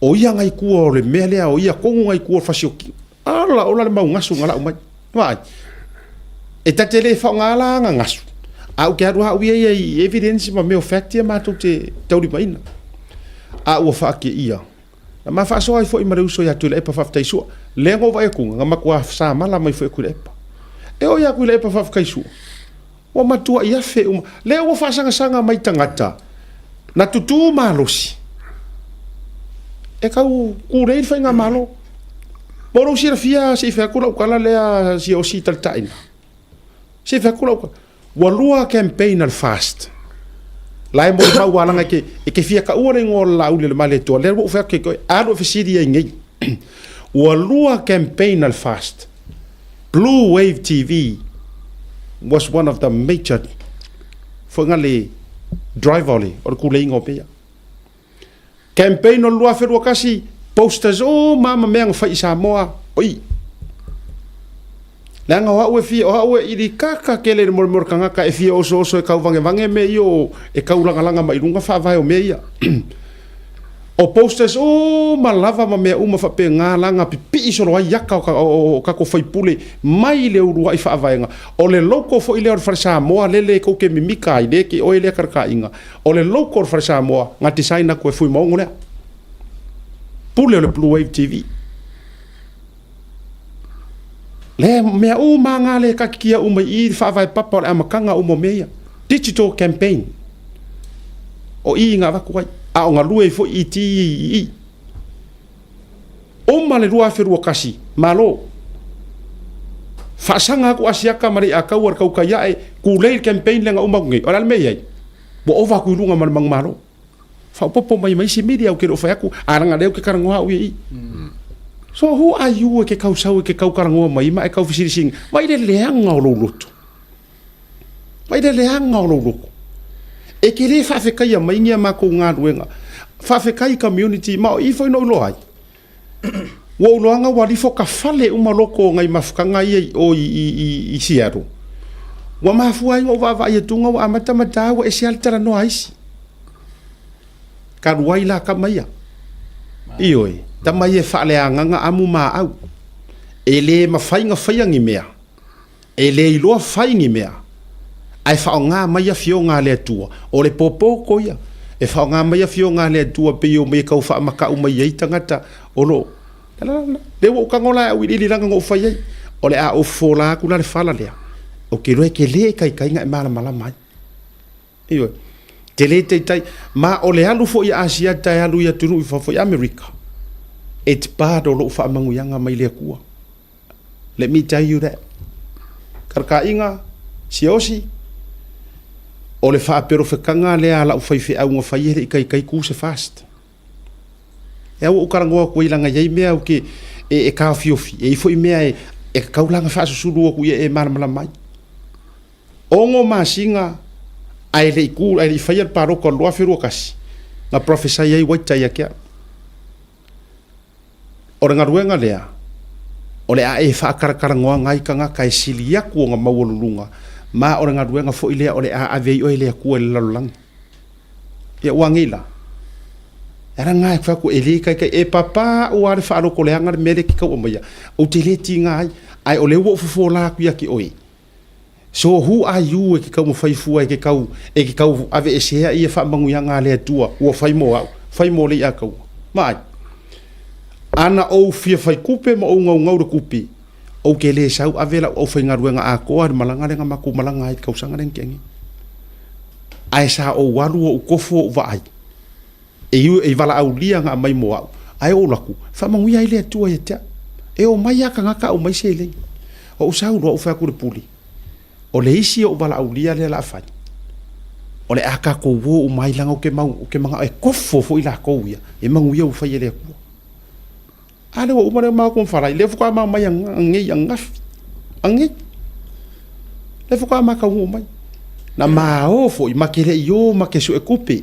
S4: o ia ngai ku o le mea le o ia kongo ngai ku o fasioki ala ola le mau ngasu ngala umai vai e tatele fa ngala ngasu au ke aru wi e evidence ma me fact ma to te tauri maina a o fa ke ia ma fa so ai fo i maru so ya tu le pa fa tai so le ngo vai ku nga ma kwa sa mala mai fo ku le pa e o ya ku le pa fa kai so o ma tu ia fe le o fa sanga mai tangata na tutu malosi e ka ku le fa nga malo Moro si rafia si fa kula kala le si o si taltain. Si fa kula walua campaign al fast. Lai mo ma wala ke e ke fia ka ore ngol la ule le male to le wo fa ke ado fa si dia ngai. Walua campaign al fast. Blue Wave TV was one of the major fongale drive volley or kulingo pe. Campaign no lua fe kasi posters o mama me nga fai Samoa oi langa wa we fi o we idi kaka kele mor kanga ka e fi o so e ka vange me yo e ka langa mai runga fa vai o me ia o posters o malava ma me uma fa pe nga langa pipi so ro ia ka ko fai pule mai le uru ai fa vai nga o le loko fo ile or fa Samoa le ko ke mimika ide ki o ile karka inga o le loko fa Samoa nga design ko fu mo ngole pule le Blue Wave TV le mea o manga le kakia uma I fa vai papa le amakanga uma meia digital campaign o I nga va ko a nga lue fo IT o ma le rua ferua kasi malo faasanga ku asiaka mari akau ar kau kaya e ku leil campaign lenga umangi ora le mei bo ova ku lunga man mang malo fa popo mai mai si media o ke ro fa aku aranga leu ke karangoa ui so who are you ke kau sau ke kau karangoa mai mai kau fising mai le leanga o lutu mai le leanga o lutu e ke le fa fe kai mai ngia ma ko nga ruenga fa fe kai community ma i foi no lo ai wo loanga wali fo ka fale uma loko ngai mafukanga i o i siaru wa mafuai ngo va ia tunga wa amata mata wa esial tara no aisi ka ruai la ka maia ioi ta mai e fale anga amu ma au ele ma fainga faingi mea ele i lo faingi mea ai fa nga mai fio nga le tua o le popo ko ia e fa nga mai fio nga le tua pe yo me ka fa maka u mai tangata o lo le wo ka ngola u li langa ngo fa ye o le a o fola ku la le fala le o ke roe ke le kai kai nga mala mala mai io te le te tai ma o le alu fo i Asia tai alu ia tunu i fo i America et pa do lo fa mangu yanga mai le kua let me tell you that karka inga siosi o le fa pero fe kanga le ala u fa fi au nga fa ye kai kai ku se fast e o karangoa ko ilanga ye mea o ke e ka fiofi e foi mea e ka ulanga fa su lu ku e marmala mai ongo masinga ai le ku ai fire paro ko lo afiru kasi na professor ye waita ya kia ora ngaruenga lea o le a e fa karangoa ngai kanga kai silia ku nga mawolunga ma ora ngaruenga fo ile o le a ave o ile ku le lalang e wangila era ngai fa ku ele kai e papa o ar fa ro ko le anga me ki ka o mai o te le tinga ai o le wo fo la ku ya ki oi so who are you ki ka mo fai fu ai ki ka ave e se ia fa mangu ya nga le tua o fai mo le ya ka mai ana o fia fai kupe ma o ngau ro kupi o ke le sau avela o fai ngaruenga a ko ar malanga le ngama ku malanga ai ka usanga len kengi ai sa o walu o kofo vai e vala au lia nga mai mo ai o laku fa mangu ia ile tua ia ta e o mai aka ngaka o mai se le o usau ro o fa ku puli o le isi o vala au lia le la fa o le aka ko wo o mai langa o ke manga e kofo fo ila ko ia e mangu ia o fa ile ku ale o mare ma ko fara le fu ka ma mai ngi angi le fu ka ma ka wo mai na ma o fo i makere yo ma ke su e kupe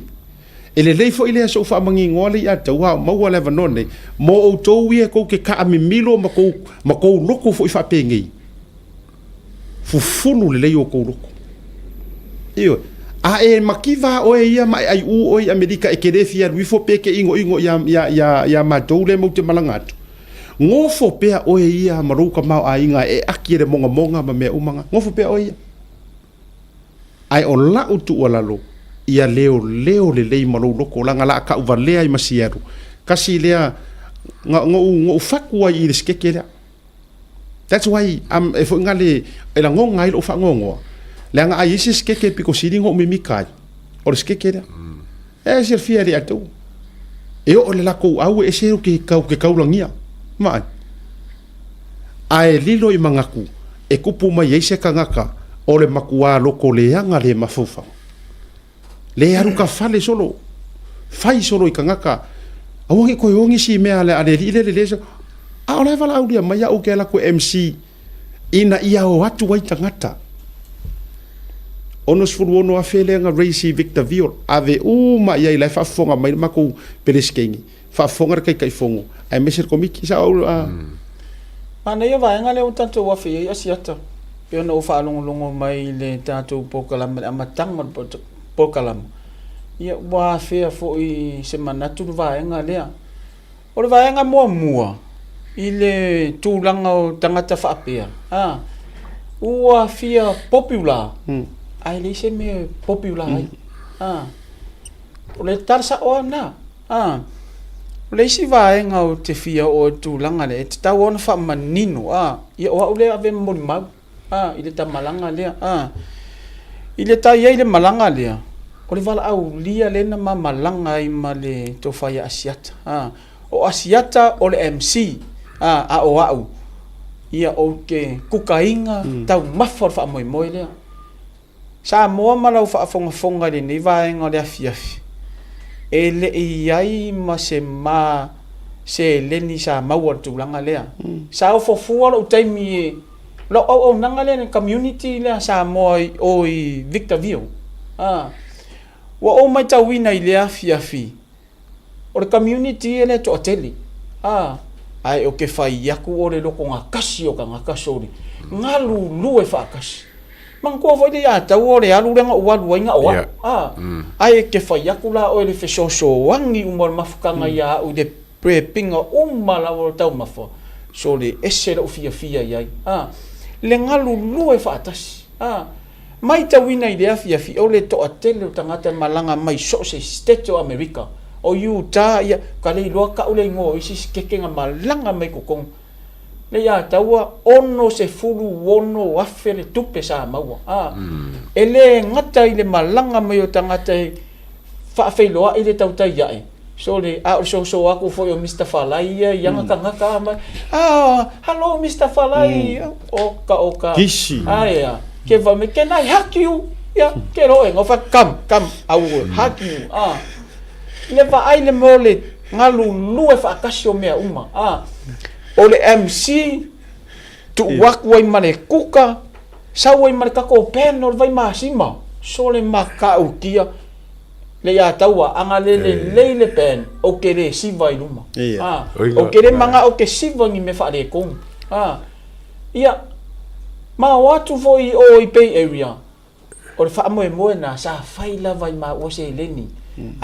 S4: ele le fo ile so fa mangi ngole ya tawa mo wala vanone mo o to wi ko ke ka mi milo ma ko loko fo fa pengi fu fulu le yo ko loko io a e makiva o e ia mai ai u o i Amerika e kere fia wi fo peke ingo ya ma dole mo te malangat ngo fo pe o e ia maruka ma a inga e akire monga ma me umanga ngo fo pe o ia ai o la utu wala lo ia leo le lei malo loko langa la ka uvalea i masiaru kasi lea ngo fakua i le skeke. That's why e fo ngale e la ngonga i lo fa ngongo le nga ai isi skeke piko siri ngo mimikai o le skeke e se fia ri atu e o le la ko au e se ke kau langia ma ai lilo i mangaku e kupu mai e se kangaka o le makua loko le anga le mafufa le aru ka fale solo fai solo i kangaka awangi ko yongi si me ale le so a ola vala audia mai au ke la ko MC ina ia o atu wai tangata onos fu wono afele nga race Victor Viol ave uma ia ile fa fonga mai mako peleskengi fa fonga kai fongo ai meser komiki sa au
S7: ana ia vai nga le utanto wa fe asiata pe no fa longo mai le tato pokalam amatang pokalam ia wa fe fo i semana tu vai nga le o vai nga mua ile tulanga o tangata fa apea ua fia popular ai le se me popular ai o le tarsa ona o le si vai nga o te fia o tulanga le te tawon fa manino ia o le ave mo ma ile ta malanga le ile ta ia ile malanga le o le vala au lia le na malanga i male to fa ya asiat o asiata o le MC a o au ia o ke kukainga tau mafor fa moi moi le sa mo malau fa fonga le ni vaenga le afiafi ele iai ma se leni sa mau tu langa lea sa o fo lo taimi lo o nanga le community le sa mo o Victorville wa o mai tawina ile afiafi o le community ele to tele ai o ke fai yaku o le loko ngā kasi o ka ngā kasori ngalu lue fa kasi mangko foi le ata o le alu renga o alu inga o ai ke fai yaku la o le fesoso wangi umor mafukanga ya o de prepinga umala o tau mafo so le ese o fia yai le ngalu lue fa atasi mai tawina i le afiafi o le to atele o tangata malanga mai so se state o America o Utah ia kale loa ka ule ngo isi kekenga malanga mai kokong le ya taua ono se fulu wono afere tupe sa maua ele ngata ile malanga mai o tangata fa feiloa ile tauta ia so le so aku foi o Mr. Falai ia nga ka mai hello Mr. Falai oka
S4: Kishi
S7: ia ke va me can I hack you ya ke ro ngo fa kam au hack you le va ai le mole ngalu lue fa kasio mea uma o le MC tu wak wai mane kuka sa wai mane kako pen or vai masima so le maka ukia le ya taua anga le pen o ke le si vai luma o ke le manga o ke si vangi me fa le kong ia ma watu foi o i Bay Area o le fa mo na sa faila vai ma o se leni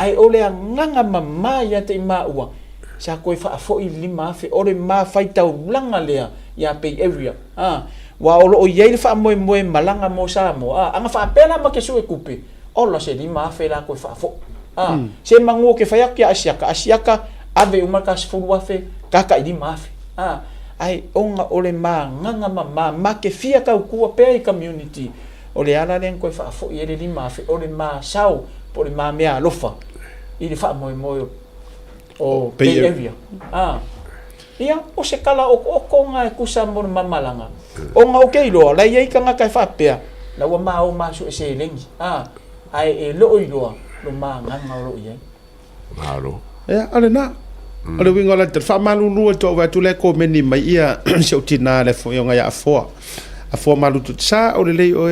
S7: ai ole nganga mama ya te maua sa koe fa fo i lima fe ole ma fai tau langa lea ya Bay Area wa olo o yele fa mo malanga mo sa mo anga fa pena ma ke su e kupe ola se lima fe la koe fa fo se mangu ke fa ya asiaka ave uma ka sfulu fe kaka i lima fe ai onga ole ma nganga mama ma ke fia ka ku pe community ole ala len koe fa fo yele lima fe ole ma sao por ma mea lofa i le fa moi o Bay Area ia o se kala o konga e kusa mo mamalanga o nga o keilo la ia ka nga kai fa pea la wa ma o ma su se lengi ai e lo ilo lo ma nga lo ia
S5: malo
S4: ale na ale winga la te fa malulu to va tu le ko meni mai ia se utina le fo nga ya fo a fo malu tu sa o le o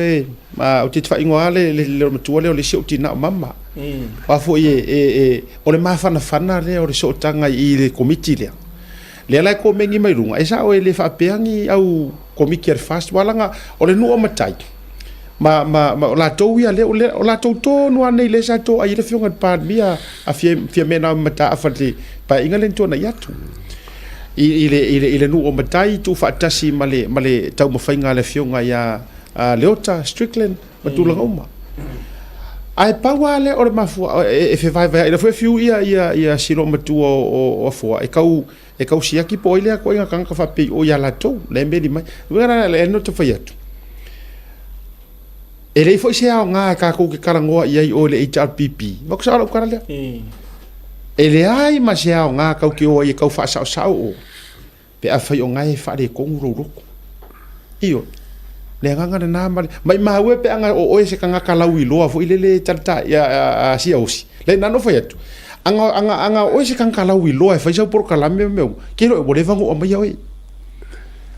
S4: ma o te fa ingwale le tu le se utina mama wa fo o le mafana fana le o le so tanga i le committee le la ko mengi mai runga esa o le fa peangi au committee fast walanga o le nu o matai ma la to ia le o la to no nei le sa to ai le fionga pa mia a fie mena mata afali pa ingalen to na yatu ile nu o matai tu fa tasi male tau mo fainga le fionga ya Leota Strickland matulanga uma ai pawa le o mafu e fe vai ile foi fiu ia silo matu o fo e kau siaki po ile ko inga kanga fa pe o ya la to le mbedi mai ngara le no to faiatu ele foi se nga ka ko ke karangoa ia o le HRPP ma ko sa lo karale ele ai ma se nga ka ke o ia kau fa sa o pe a fai o nga e fa le kongro roko io le nganga na mai ma we pe anga o se kanga kalawi loa fo ile tata ya si osi le na no foi atu anga o se kanga kalawi loa fa sa por kalame meu kero e bole vango o mai oi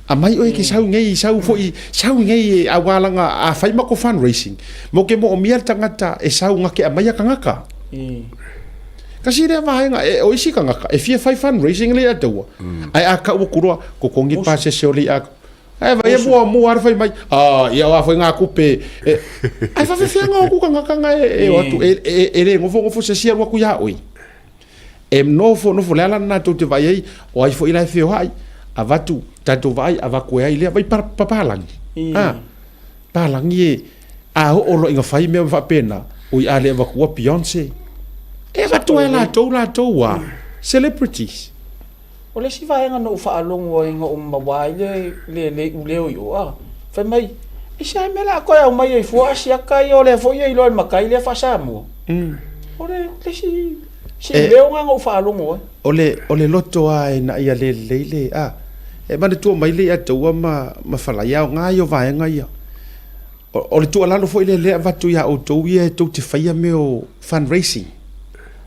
S4: a mai oi ke sau ngei sau a walanga a fai ma ko fundraising mo ke mo o mier tangata e sau ngake a mai kanga ka kasi le vai nga o isi kanga e fia fai fundraising le atu ai aka o kurua ko kongi pa se oli a ai vai mo ar fai mai ia wa foi nga kupe ai fa fe nga ku kanga o tu ele ngofo se sia ku ya oi no fo la na to te vai ai o ai foi la fe ai avatu tatu vai avaku ai le vai papalang palangi o lo inga fai me va pena o ia le avaku Beyoncé vatu la to wa celebrities
S7: o le si vai nga no fa alongo nga mawai le uleo yo fa mai e sai me la ko ya mai fo asia kai o le fo ye lo makai le fa samo o le si Si leo nga ngo fa longo.
S4: Ole loto ai na ia le e mana tu mai le atu ma fala ia nga yo vai nga ia ole tu ala lo foi le vatu ya auto ia tu te faia meu fundraising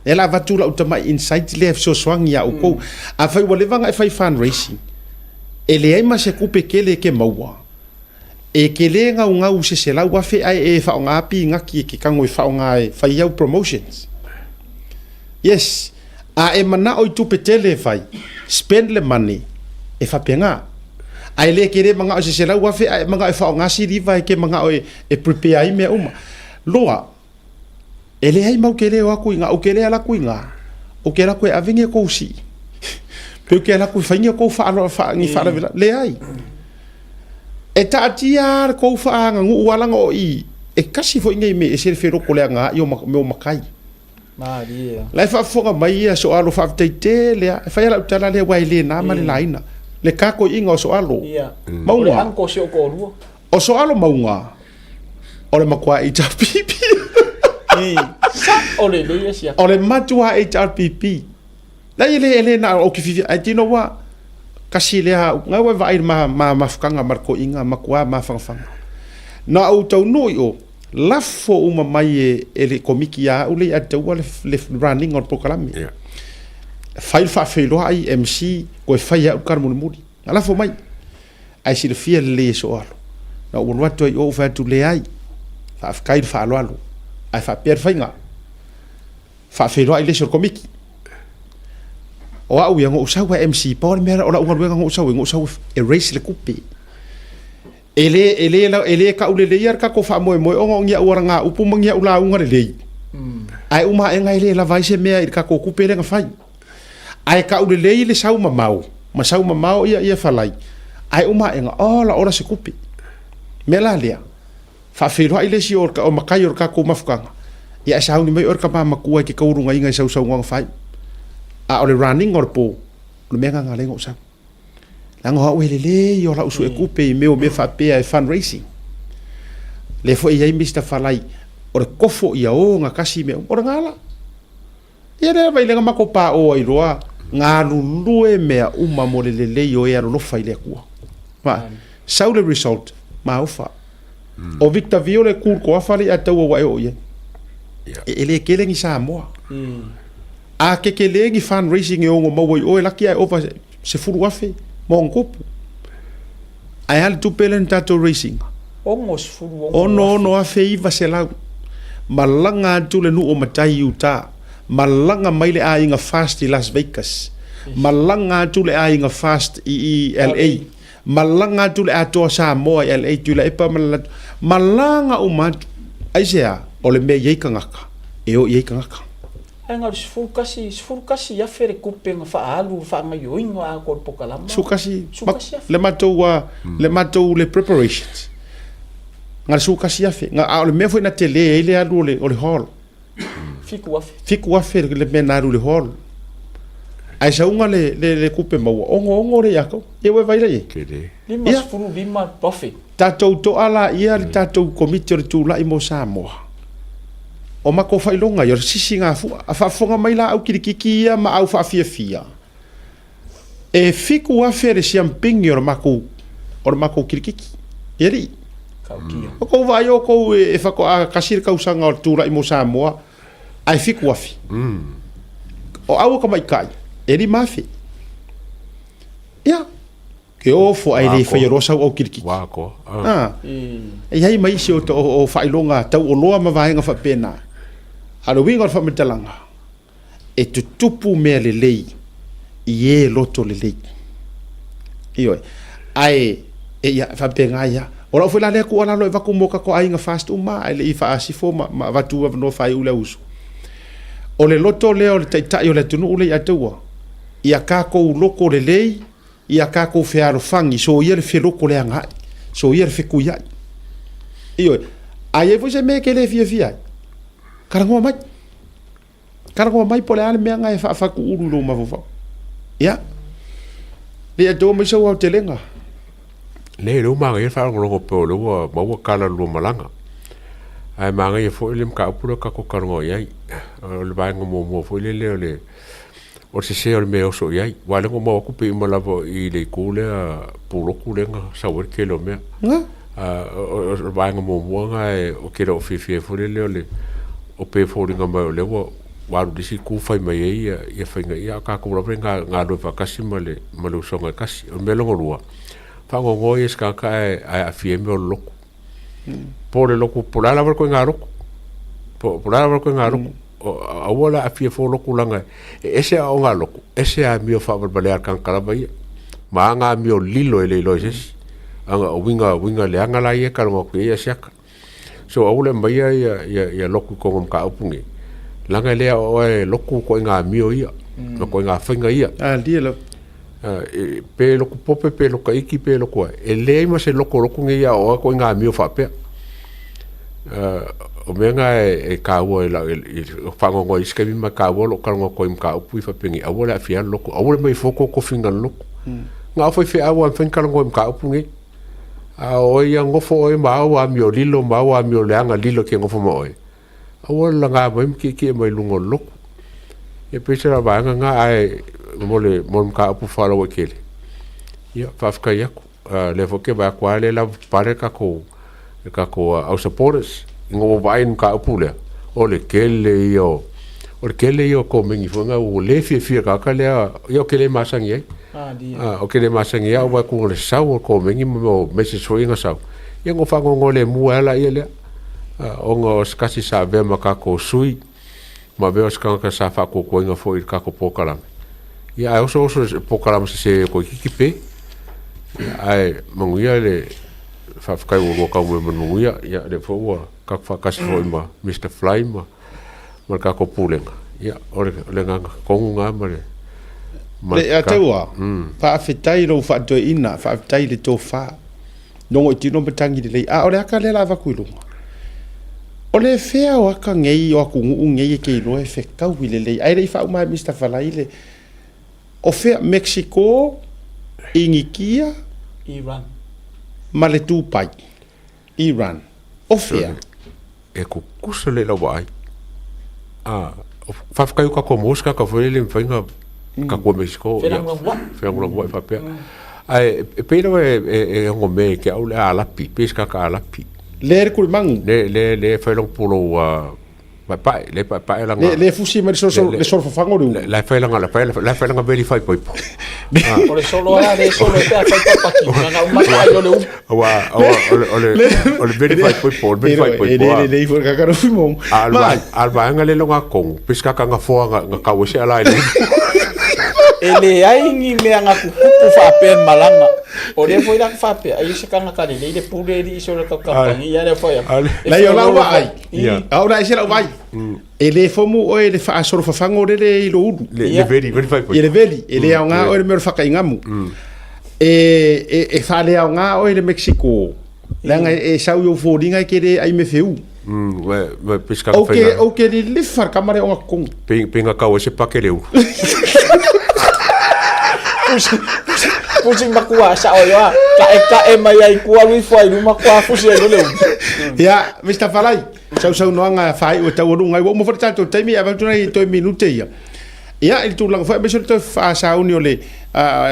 S4: ela vatu la utama insight le so swang ya uko a fai wale vanga e fai fundraising ele ai ma se kupe kele ke maua e kele nga u se la wa fe ai e fa nga pi nga ki kango fa nga fai ya promotions yes a e mana o tu petele fai spend le money e fa penga ai le kere manga o se la wa fe manga e fa nga si riva ke manga o e prepare ai me uma loa ele ai mau kere wa ku nga o kere ala ku nga o kera ku avinge ko si pe ke ala ku fa nga ko fa ni fa le ai e ta tia ko fa nga u wala ngo i e kasi fo ngai me e se fero ko le nga yo me makai
S7: Maria.
S4: Lai fa fonga mai ia so alo fa te le fa ia la tala le wai le na ma le laina. Le ka ko inga so alo.
S7: Ia.
S4: Maunga.
S7: An ko se ko ru.
S4: O so alo maunga. Ole makwa i ta pipi.
S7: Sa ole le ia.
S4: Ole matua i ta pipi. La ele na o ki fi I didn't know what. Kasi le nga wa vai ma fkanga marko inga makwa ma fanga. Na o tau no yo. Lafo uma mai ele komiki ya ule ate wale le running on program ya file fa felo ai MC ko fa ya kar mun mudi lafo mai ai si le fia le so alo na o wato o fa tu le ai fa kai fa alo ai fa per fainga fa felo ai le so komiki o au yang o sa wa MC por mera o la o sa erase le kupi ele ka ule le yar ka ko fa mo o ngia uranga upu mangia ula unga le ai uma e ngai le la vai se mea ka ko kupere nga fai ai ka ule le sau mamau ia falai ai uma e nga ola ora se kupi mela lea fa fero ai le si or ka o makai or ka ko mafkanga ia sau ni mai or ka ma ku ai ke ka urunga inga sau nga fai a ole running or po le menga nga le ngo sa Lango ha le yo la usu e kupe me fa pe e fundraising. Le fo ia Mr. Falai o kofo ia o nga kasi me o ngala. Ia le vai le mako pa o ai roa nga lulu e me uma mo le yo ia lo fa ile ku. Ma sau le result ma ofa. O Victor Viole kur ko afali ata o wa o ia. Ele kele ni sa mo. A ke kele ni fundraising e o mo o la ki ai over se furu afe. Mongkupu ai al tu pelen tato racing
S7: Ongos fu
S4: o no a feiva se la malanga tu le nu o matai uta malanga mai le ai nga fast i Las Vegas malanga tu le ai nga fast i LA malanga tu le ato Samoa LA tu le pa malanga o mat ai sea o le me ye kangaka e o ye kangaka
S7: Nga sfuru kasi ya fere kupe nga fa alu fa nga yoingo a ko pokalama.
S4: Sukasi le matou le preparations. Nga sukasi ya fe nga le me foi na tele ele alu le hall. Fiku afe le me na alu le hall. Ai sa unga le kupe mau ongo le yako. E we vai le.
S5: Kede.
S7: Lima sfuru lima buffet.
S4: Tatou to ala ia le tatou committee tu la imo Samoa. O mako fai longa yo sisi nga fu fa fonga mai la au kirikiki ma au fa fia e fiku afere siamping yo mako kirikiki eri o ko vai o ko e fa ko a kasir ka usanga o tura imo Samoa ai fiku afi o au ko mai kai eri mafi ya ke o fo ai le fa yo rosa o kirikiki
S5: wa ko
S4: e ai mai si o fai longa tau o loa ma vai nga fa pena Alo winga fa metalanga. E tutupu me le lei. Ie loto le lei. Iyo. Ai e ya fa penga ya. Ora foi la le ku ala lo va ku moka ko ai nga fast uma ai le ifa asifo ma va tu no fai ule usu. O le loto le o le tai o le tunu ule ya tua. Ia ka ko loko le lei. Ia ka ko fe aro fangi so ia le fe loko le anga. So ia le fe ku ya. Iyo. Ai e você me que le fia. Karangoa mai pole ale mea ngai fa ku uru lo ma fo. Ya. Le do me so au telenga.
S5: Le lo ma ngai fa ngo pe lo wa kala lo malanga. ai manga ia fo le mka pura ka ko karongo ia o le vai mo fo le le o se o le me o so ia wale ngo mo ku pe mo lavo I le kule pulo kule nga sa wer kelo me o vai ngo mo nga o kero fi fo le o pe fo ringa mo le waru disi ku fai mai ia fai nga ka ko ro nga do fa kasi mo le so nga kasi o me lo ngorua fa ngo ia ska ka a fi me o loko por le loko por la ver ko nga loko por la ver ko nga loko a wala a fi fo loko langa ese a nga loko ese a mi o fa balear kan kala bai ma nga mi o lilo ele lo ese anga winga le anga la ia ka ngo ko ia sia so a wala mai ia loko ko ngam ka upungi langa le o loko ko nga mi o ia ko nga fa nga ia
S4: dia lo
S5: pe loko pope pe loko iki pe loko ele ma se loko ngi ia o ko nga mi o fa pe o menga ka wo la fa ngo iska mi ma ka wo lo ka ngo ko im ka pu fa pengi a wo la fia loko a wo mai foko ko finga loko nga foi fe a wo fen ka ngo im ka pu ngi a o ia ngo fo o ma wa mi o lilo ma wa mi o le anga lilo ke ngo fo mo a wo la nga mai ki mai lungo loko e pe se la ba nga ai mole ka pu fa lo kele ia fa ka ia le fo ke ba kwa le la pare ka ko au supporters ngo vai no ka pu le o le kele io ko mengi fo nga o le fi ka le io ke le masangi o ke le masangi o wa ku le sau ko mengi mo me se so inga sau ia ngo fa ngo le mu ala ia le o ngo skasi sa ve ma ka ko sui ma ve ska ka sa fa ko inga fo ka ko pokala ia ai so pokala se ko kipe ai manguia le fa kai wo ka mo manguia ia le fo wa ka fa ka so ma Mr Fly ma ka ko pulenga ia ore le nga ko nga ma
S4: le atua fa fitai lo fa to ina fa fitai le to fa no ti no betangi le ore aka le lava kuilunga o le fea o aka ngei o aku ngei ke no e fe ka wile le ai le fa ma Mr Fly le o fea Mexico ingikia
S7: Iran
S4: ma le tupai Iran o fea
S5: e ko kusele la wai fa fa ka ko mosca ka foi le mfinga ka ko Mexico fe ngolo wai fa pe ai pero e ngome ke au la la pi pesca ka la pi
S4: le ku mangu
S5: le fa long polo pa la
S4: le fusi ma so le so fa ngolu
S5: la fa la verify poi
S7: por eso lo haré solo te fa pa ki na ma yo le
S5: o le verify poi
S4: le for ka ka fimo
S5: al ba nga le longa kong pesca ka nga fo nga ka wo se ala
S7: ele ai ngi me nga ku fa pe malanga o le foi la fa pe ai se ka nga ka le pure di so le ka kampani ya le foi
S4: la yo la vai ora ese la vai ele fomu o ele fa so fa fango le lo udu
S5: le verify poi
S4: ele veli ele nga o le mer fa ka ngamu e fa le nga o le Mexico la nga e sa yo fo dinga ke le ai me feu
S5: we pesca
S4: ka fa o ke le far kamare o kong
S5: pinga ka o se pa ke le
S7: pusing makua sa o ya ka e mai ai ku lu foi lu makua fusi e le
S4: ya Mr Fly sau no nga fai o tau runga wo mo fa to temi ava tu nei 2 minute ya il tu lang fa be so to fa sa uni ole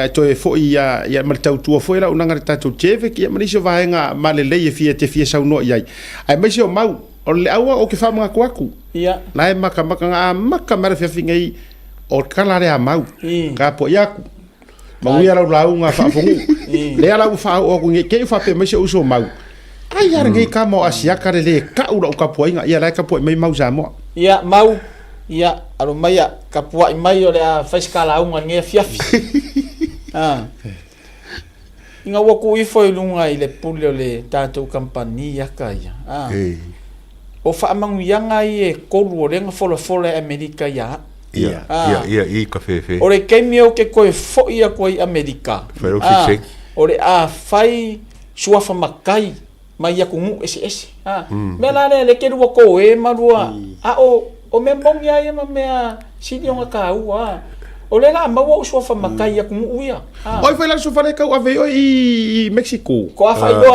S4: to e fo ya mal tau tu fo la una ngata to cheve ki mani so va nga male le fie te fie sau no ya ai me so mau o le awa o ke fa mga kwaku
S7: ya
S4: lai maka mara fe fingai o kala re mau ka po ya mau ya la nga fa fongu le ala fa o ku ke fa pe me so so mau ai ar ngai ka mo asia ka le ka ura ka po inga ya la ka po mai mau za mo
S7: ya mau ya aro mai ya ka po mai o le fa skala unga nge fiafi inga wo ku I foi lunga I le pule le tatou kampania ka ya o fa mangu yanga I e kolu o renga fola Amerika ya
S5: ia I ka fe
S7: o le kemio ke koe fo ia koe Amerika o le a fai suafa makai mai ia kungu ese me la le ke ru ko e marua o me mong ia ia me sini nga ka o le la ma wo suafa makai ia kungu ia
S4: oi foi la suafa le ka ave I Mexico
S7: ko a fai do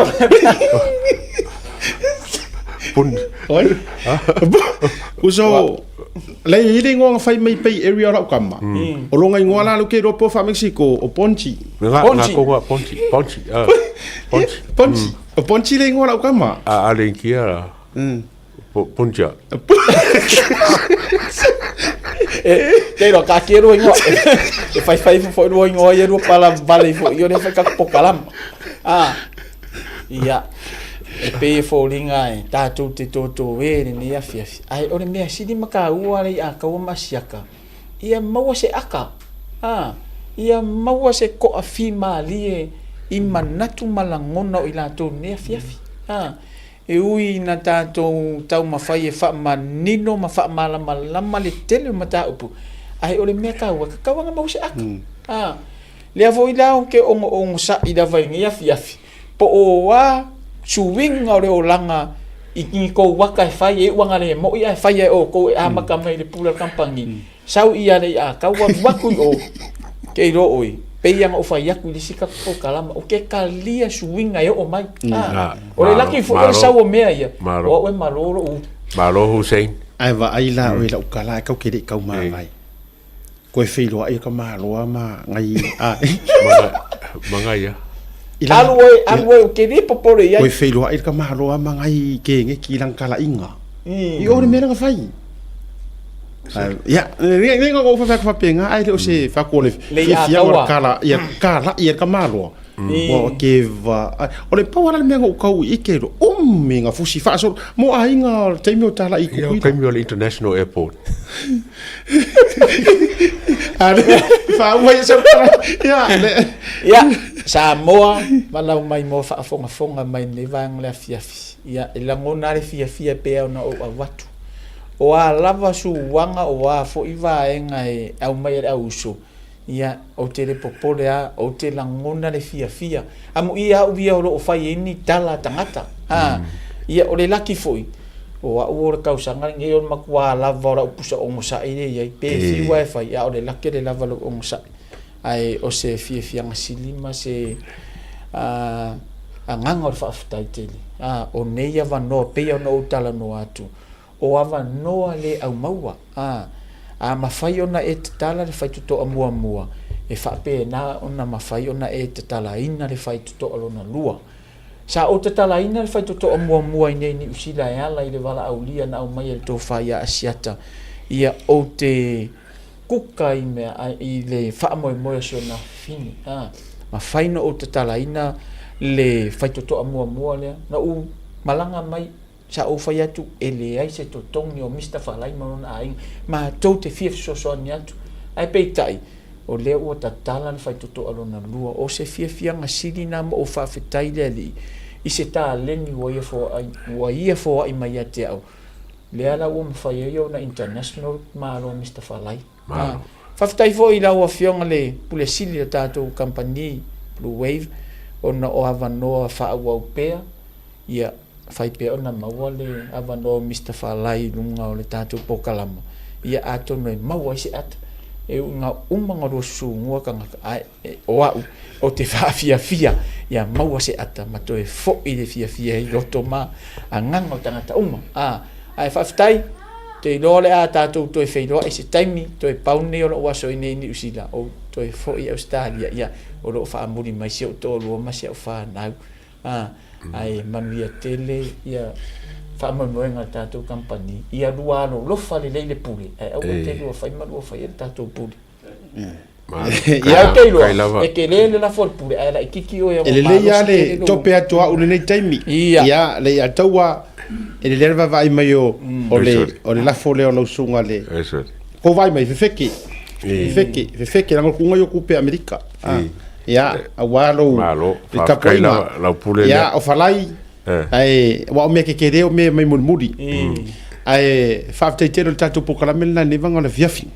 S5: pun
S4: oi uso le ile ngo fai mai pe area la kama o longa ngo la lo ke ro po fa Mexico o Ponchi
S5: nga ko ponchi
S4: o Ponchi le ngo la kama
S5: a le kia poncha
S7: Kei ro ka kero ingo. E fai fo ro ingo ia ro pala vale fo io ne fai ka pokalam. Ia. E pe fo linga e tatu te toto e ni ia fiafi. Ai ore me sidi maka ua le a ka uma siaka. Ia maua se aka. Ia maua se ko a fi mali i manatu malangona o ila to ne fiafi. E ui na tātou tau mawhai e wha manino ma wha malama le tele ma tā upu. Ai ole mea kaua, ka kawanga mau se aka. Lea vo i lau ke ongo sa i da vai ngia fiafi. Po o wa suwinga o le o langa i ki kou waka e whai e uanga le mo i a whai e o kou e amaka mai le pula kampangi. Sau i a le a kaua wakui o ke i ro oi. Peianga o fai aku li sika ko kalama o ke kalia suwinga e o mai o le laki fo o sa o mea ia o e maloro u
S5: malo Hussein
S4: ai va ai la o la kala ka ke ka ma vai ko e filo ai ka malo ma ngai
S5: mangai ya
S7: alwe o ke ni popore ia
S4: ko e filo ai ka malo ma ngai ke nge kilang kala inga i o le mera fai ya ni ngo fa fa penga ai o se fa ko le fia o kala ia ka malo o ke va o le pa wala me ngo ka u ikero minga fusi fa so mo ainga te mi o tala i ku
S5: Premier International Airport
S4: fa wa so
S7: ya Samoa malau mai mo fa fonga mai ne vang le fiafi ya elangona le fia pe ona o watu o a lava su wanga o a fo iwa enga e au mai au so ia o te le popole a o te langona le fia amu ia u via o fai ni tala tangata ia o le laki foi o a o le kausanga nge on makwa lava ora upusa o mosa ile ia pe fi wifi ia o le laki le lava o mosa ai o se fia ngasilima se a nganga o fa ftaiteli o neia va no pe o no tala no atu o ava noa le au maua a mawhai ona e te tala le whai tuto a mua e whape na ona mawhai ona e te tala ina le whai tuto alona lua sa o te tala ina le whai tuto a mua i nei ni usila e ala i le wala au lia na au mai e tō whai a asiata ia o te kuka i mea i le whaamoe sio na fini mawhai no o te tala ina le whai tuto a mua lea na u malanga mai sa o fai atu ele ai se to tongi o Mr. Falai marona ai ma to te fia so ni atu ai peitai o le o tatala le fai toto alona lua o se fia nga sili na mo o fa fetai le ali i se ta leni wo ia fo ai mai ate au le ala o mfai yo na international malo Mr. Falai fa fetai fo i la o fionga le pule sili le tato company Blue Wave ona o ava no fa au pea ia fai pe ona maua le avano Mr. Falai lunga o le tātou pokalama ia ato noi maua isi ata e nga umanga rosu ngua kanga o te fia ia maua se ata ma toe fo i le fia i roto ma a nganga o tangata uma ai whaftai te lole a tātou toe whairoa isi taimi toe paune o lo waso i ni usila o toe fo i Australia ia o lo whaamuri mai se o tō lua ma se o whanau ai mamia tele ia whaamamoenga tātou company ia lua alo lofa le leile puli au te lua whai malua whai tātou puli ia kei loa e ke lele la fol puli ai la ikiki o ia
S4: ele le ia le tope atua ule nei taimi ia le ia taua ele le vai mai o le la fole o no sunga le ko vai mai fefeke la kunga yo kupe Amerika ia awalo
S5: kaila la pule
S4: ia o falai ai wa me ke reo me mai mulmuli ai fafte tero tato pokalame na nevanga la viafi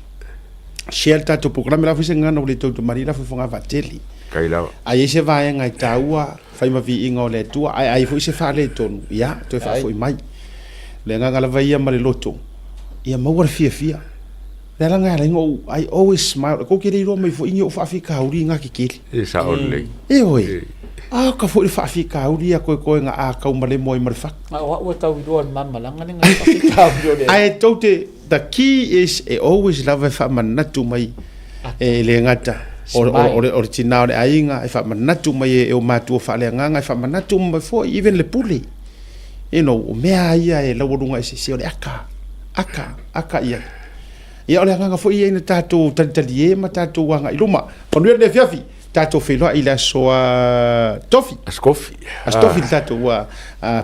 S4: share tato pokalame la fise ngana le toto marina fo nga vateli
S5: kaila
S4: ai se vai ngai taua fai ma vi inga le tua ai fo se fa le tonu ia to fa fo mai le nganga la vai ma le loto ia ma wa fia le langa le ngo I always smile ko ke ro mai fo inyo fa Afrika uri nga kikili
S5: e sa ole
S4: e oi ka fo fa Afrika uri ko nga a ka umale moi mar fa
S7: wa tau do mama langa ni nga ka yo de
S4: ai tote the key is always love fa manatu mai le ngata o tina o ainga fa manatu mai o matu fa le nga fa manatu mai fo even le puli o mea ia e laurunga e se ole aka ia ia ole nga fo ia ina tato tali ma tato wanga iluma ponu le fiafi tato felo ila soa tofi
S5: askofi
S4: tato wa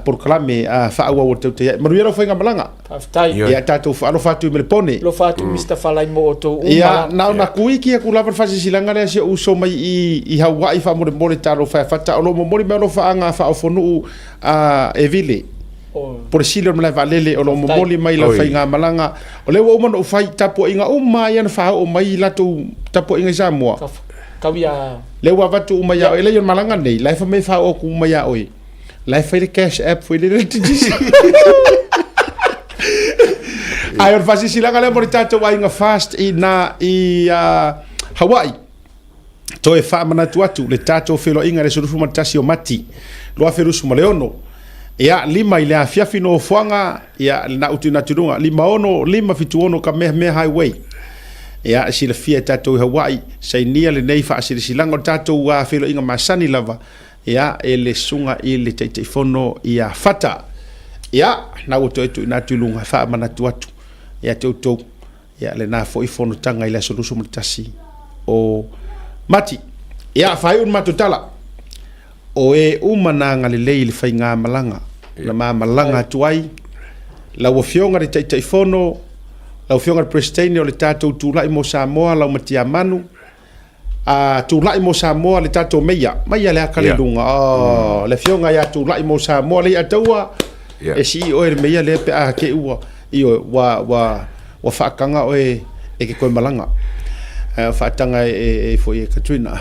S4: proclame fa wa wote maruera foi ngamalanga
S7: aftai
S4: ia tato fa lo fatu me pone
S7: lo fatu Mr. Falai mo to
S4: ia na kuiki ku lava fa silanga le se uso mai i Hawaii fa mo taro fa fata lo mo me lo fa anga fa ofonu evile por silo me leva lele o lo momoli mai la fai nga malanga o le wo mo fai tapo inga ia na fa o mai la tu tapo inga Samoa
S7: kawia
S4: le wa vatu mai ya ele yon malanga nei la fa me fa o ku mai ya oi la fa le cash app foi le tiji ai or fasi sila ngale mo tato wa inga fast i Hawaii to e fa mana tu le tato felo inga le suru matasi o mati lo aferu su maleono ia lima ile afia fino fuanga ia na utina tudunga lima fituono ka me highway ia sila fia tato Hawaii sai nia le nei fa sila silango tato wa felo inga masani lava ia ele sunga ile tete fono ia fata ia na uto etu na tulunga fa mana tuatu ia toto ia le na fo ifono tanga ile solusu mutasi o mati ia fa un matutala o umana nga le leile fai ngā malanga na malanga tuai la wafionga le taifono la wafionga le prestene o le tātou tūlai mo Samoa la matia manu tūlai mo Samoa le tātou meia le akale lunga le fionga ya tūlai mo Samoa le ataua e si o e meia le pe a ke ua io wa whakanga o e ke koe malanga whaatanga e foi e Katrina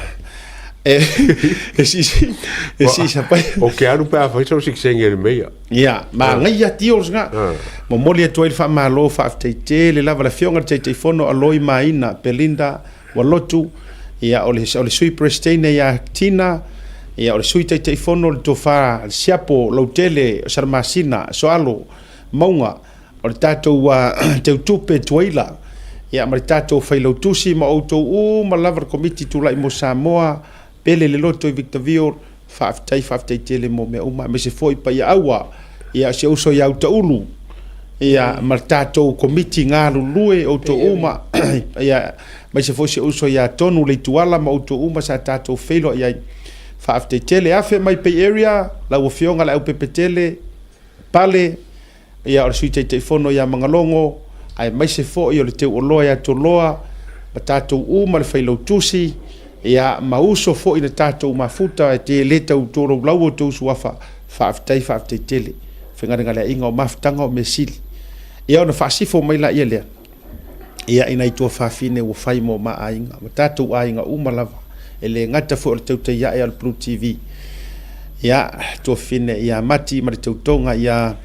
S4: si sapai
S5: o ke aru pa fa so sixenge le meia
S4: ia ma ngai ya tios nga mo moli e toil fa malo fa te le lava la fionga te fono aloi maina Belinda walotu ia ole sui prestene ya Tina ia ole sui te fono le tofa siapo lotele sarmasina soalo maunga ole tato wa te tupe toila ia ma tato fa lotusi ma auto ma lava committee tu lai mo Samoa pele le loto Victorville faftai tele mo me uma me se foi pa ia aua ia se uso ia uta ulu ia martato committee ngalu lue o to uma ia me se foi se uso ia tonu le tuala ma o to uma sa tato felo ia faftai tele afe mai pe area la o fionga la upepetele pale ia o suite te fono ia mangalongo ai mai se foi o le te oloa ia toloa tato uma le felo tusi ia mauso fo ina tatou mafuta e te leta u toro lau o tau suafa whaaftai tele whengare ngale inga o mafutanga o mesili ia ona whaasifo mai la ia lea ia ina i tua whaafine o whai mo maa ainga ma tatou ainga umalava e le ngata fo o le tau te ia e al Blue TV ia tua fine ia mati ma le tau tonga ia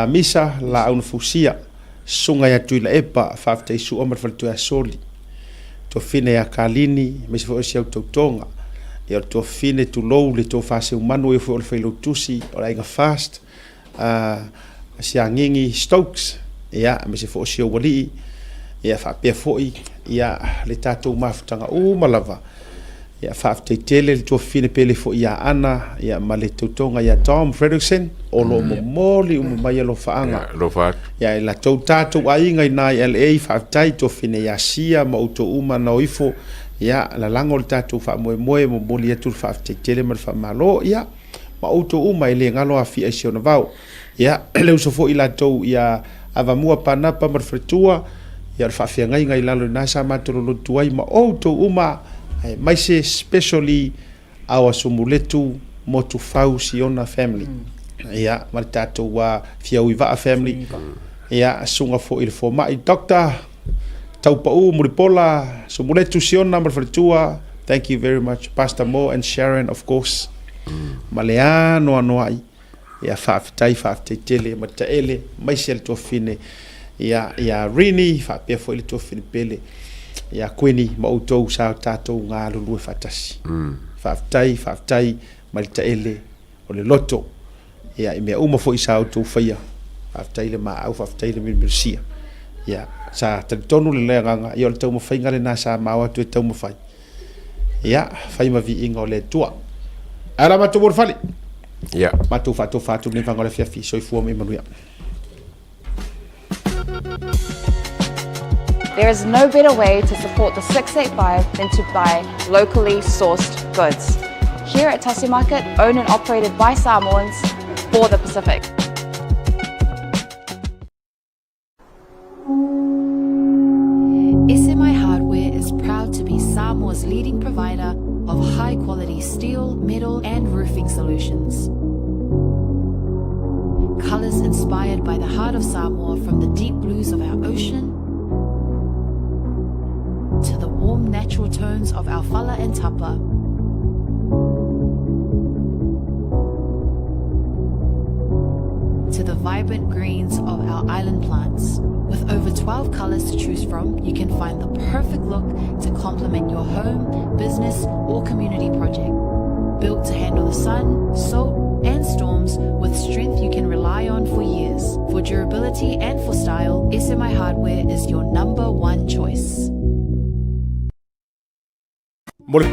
S4: misa la auna fusia sunga ia tuila epa whaaftai su omar whalitu a soli to fine ya kalini me se fo sia autotonga e to fine tu lou le to fase umano e fo le felo tusi ora inga fast sia ngingi Stokes ya me se fo sia wali ya fa pe foi ya le tato mafutanga malava ya fa te tele to fine pele fo ya ana ya male totonga ya Tom Fredrickson o lo moli mai lo faanga
S5: lo fa
S4: ya la tato ainga na LA fa tai to fine ya sia ma uto uma na ifo ya la lango tato fa mo moli tu fa te tele ma fa malo ya ma uto uma ile ngalo afi asiona vau ya le uso fo ila to ya avamua panapa ma fretua ya fa fia ngai lalo na sa matolo lo tuai ma uto uma mai se especially our sumuletu motu fausi ona family ia martato wa fiawiva family ia sunga fo il fo mai doctor tau pau muripola sumuletu siona marfatua thank you very much Pastor Mo and Sharon of course maleano anoai ia fa tele mataele mai sel to fine ia rini whapea fo i le tua Filipele ia kueni ma outou sa tātou ngā lulu e whatasi whaftai ma le taele o le loto ia i mea uma fo i sa outou whaia whaftai le maa au whaftai le milmirisia ia sa talitonu le lea nganga i o le tau mawhai ngale nā sa maua tu e tau mawhai ia whai ma vi inga o le tua ala matou mo fale
S5: ia
S4: matou fatu ne vangole fiafi soifua me manuia.
S1: There is no better way to support the 685 than to buy locally sourced goods. Here at Tasi Market, owned and operated by Samoans for the Pacific.
S2: SMI Hardware is proud to be Samoa's leading provider of high-quality steel, metal and roofing solutions. Colours inspired by the heart of Samoa, from the deep blues of our ocean to the warm natural tones of our fala and tapa. To the vibrant greens of our island plants. With over 12 colours to choose from, you can find the perfect look to complement your home, business or community project. Built to handle the sun, salt and storms with strength you can rely on for years. For durability and for style, SMI Hardware is your number one choice.
S4: Mole.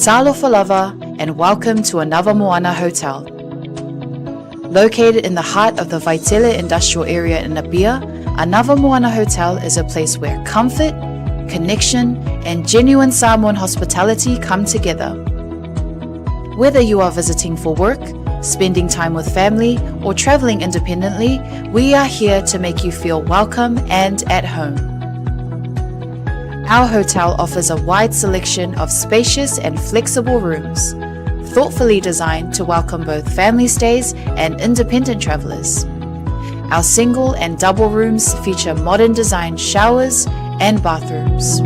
S2: Talofa lava and welcome to Anava Moana Hotel. Located in the heart of the Vaitele industrial area in Nabia, Anava Moana Hotel is a place where comfort, connection and genuine Samoan hospitality come together. Whether you are visiting for work, spending time with family or traveling independently, we are here to make you feel welcome and at home. Our hotel offers a wide selection of spacious and flexible rooms, thoughtfully designed to welcome both family stays and independent travelers. Our single and double rooms feature modern designed showers and bathrooms.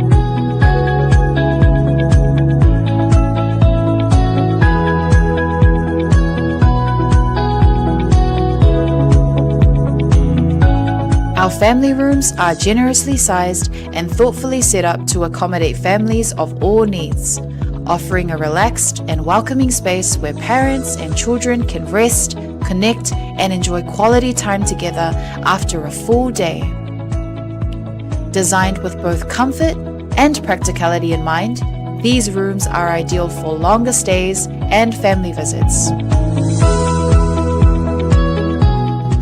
S2: Our family rooms are generously sized and thoughtfully set up to accommodate families of all needs, offering a relaxed and welcoming space where parents and children can rest, connect, and enjoy quality time together after a full day. Designed with both comfort and practicality in mind, these rooms are ideal for longer stays and family visits.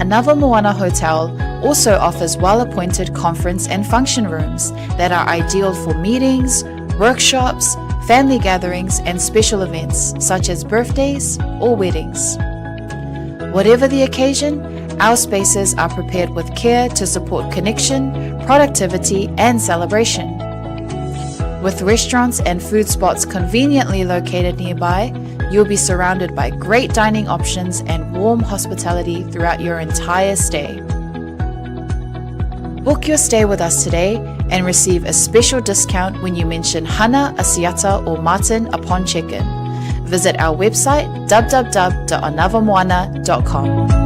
S2: Anava Moana Hotel also offers well-appointed conference and function rooms that are ideal for meetings, workshops, family gatherings, and special events such as birthdays or weddings. Whatever the occasion, our spaces are prepared with care to support connection, productivity, and celebration. With restaurants and food spots conveniently located nearby, you'll be surrounded by great dining options and warm hospitality throughout your entire stay. Book your stay with us today and receive a special discount when you mention Hana, Asiata or Martin upon check-in. visit our website www.anothermoana.com.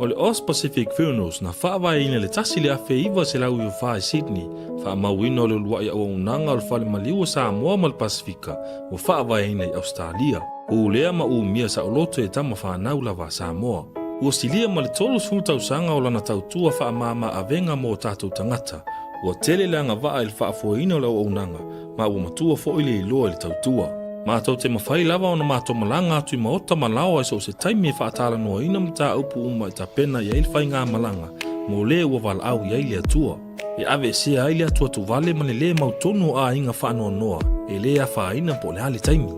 S3: O le Os Pacific Funerals na whaawai le tasi le afe iwa se lau i wha i Sydney. Wha mawina o le lua i au unanga o le whale maliwa Samoa ma le Pasifika o whaawai i Australia. O lea ma mia sa o loto e tama whanau lava Samoa. Ua silia ma le tolu sultau sanga o lana tautua wha mama avenga mo tātou tangata. Ua tele langa waa i le whaafuaina o le au unanga ma ua matua fo i le iloa i le tautua. Mātou te mawhai lava o na mātou malanga atu I maota malawa e so se taimi e whaatala noa ina mta upu uma I ta pena I eil whai ngā malanga mo le ua wala au I eile atua. E ave se a eile atua tu vale mane le mautono a inga whaanoa noa e le a whaina po le hali taimi.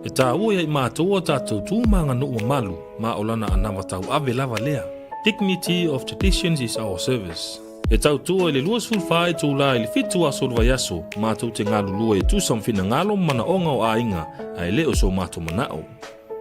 S3: E tā ua I mātou o tātou tūmanga no ua malu ma o lana anawa tau ave lava lea. Dignity of traditions is our service. E tau tua le luas fulfai tu la I le fitu aso le vaiaso, mātou te ngā lulua e tūsam whina ngalo mana onga o ainga, ai leo so mātou manao.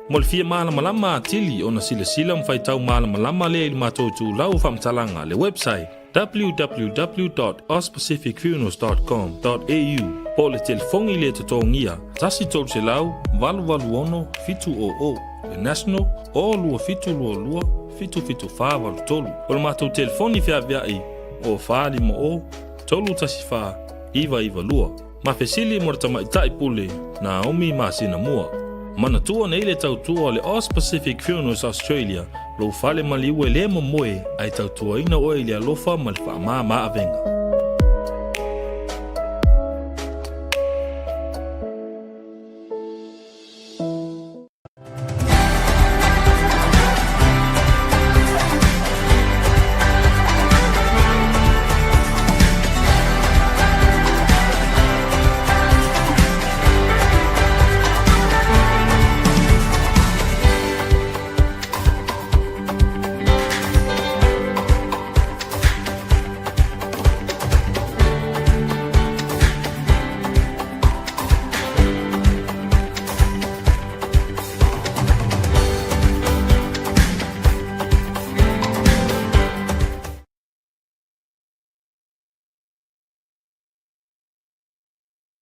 S3: Mo le fia malamalama atili o na sila mwhai tau malamalama le ili mātou tu lau whamtalanga le website www.ospacificfunerals.com.au po le telefongi le tutongia, tasi tolu se lau, valu ono, fitu o, le national, o lua fitu lua, fitu wha valu tolu. O le mātou telefoni fia viai, o whaali mo o, tolu tasi wha, iwa lua. Ma fesili mo rata maitai pule, na omi ma sina mua. Mana tua nei le tautua le Os Pacific Funerals Australia, lo whale maliwe le mo moe, ai tautua ina oe le alofa ma le wha maa avenga.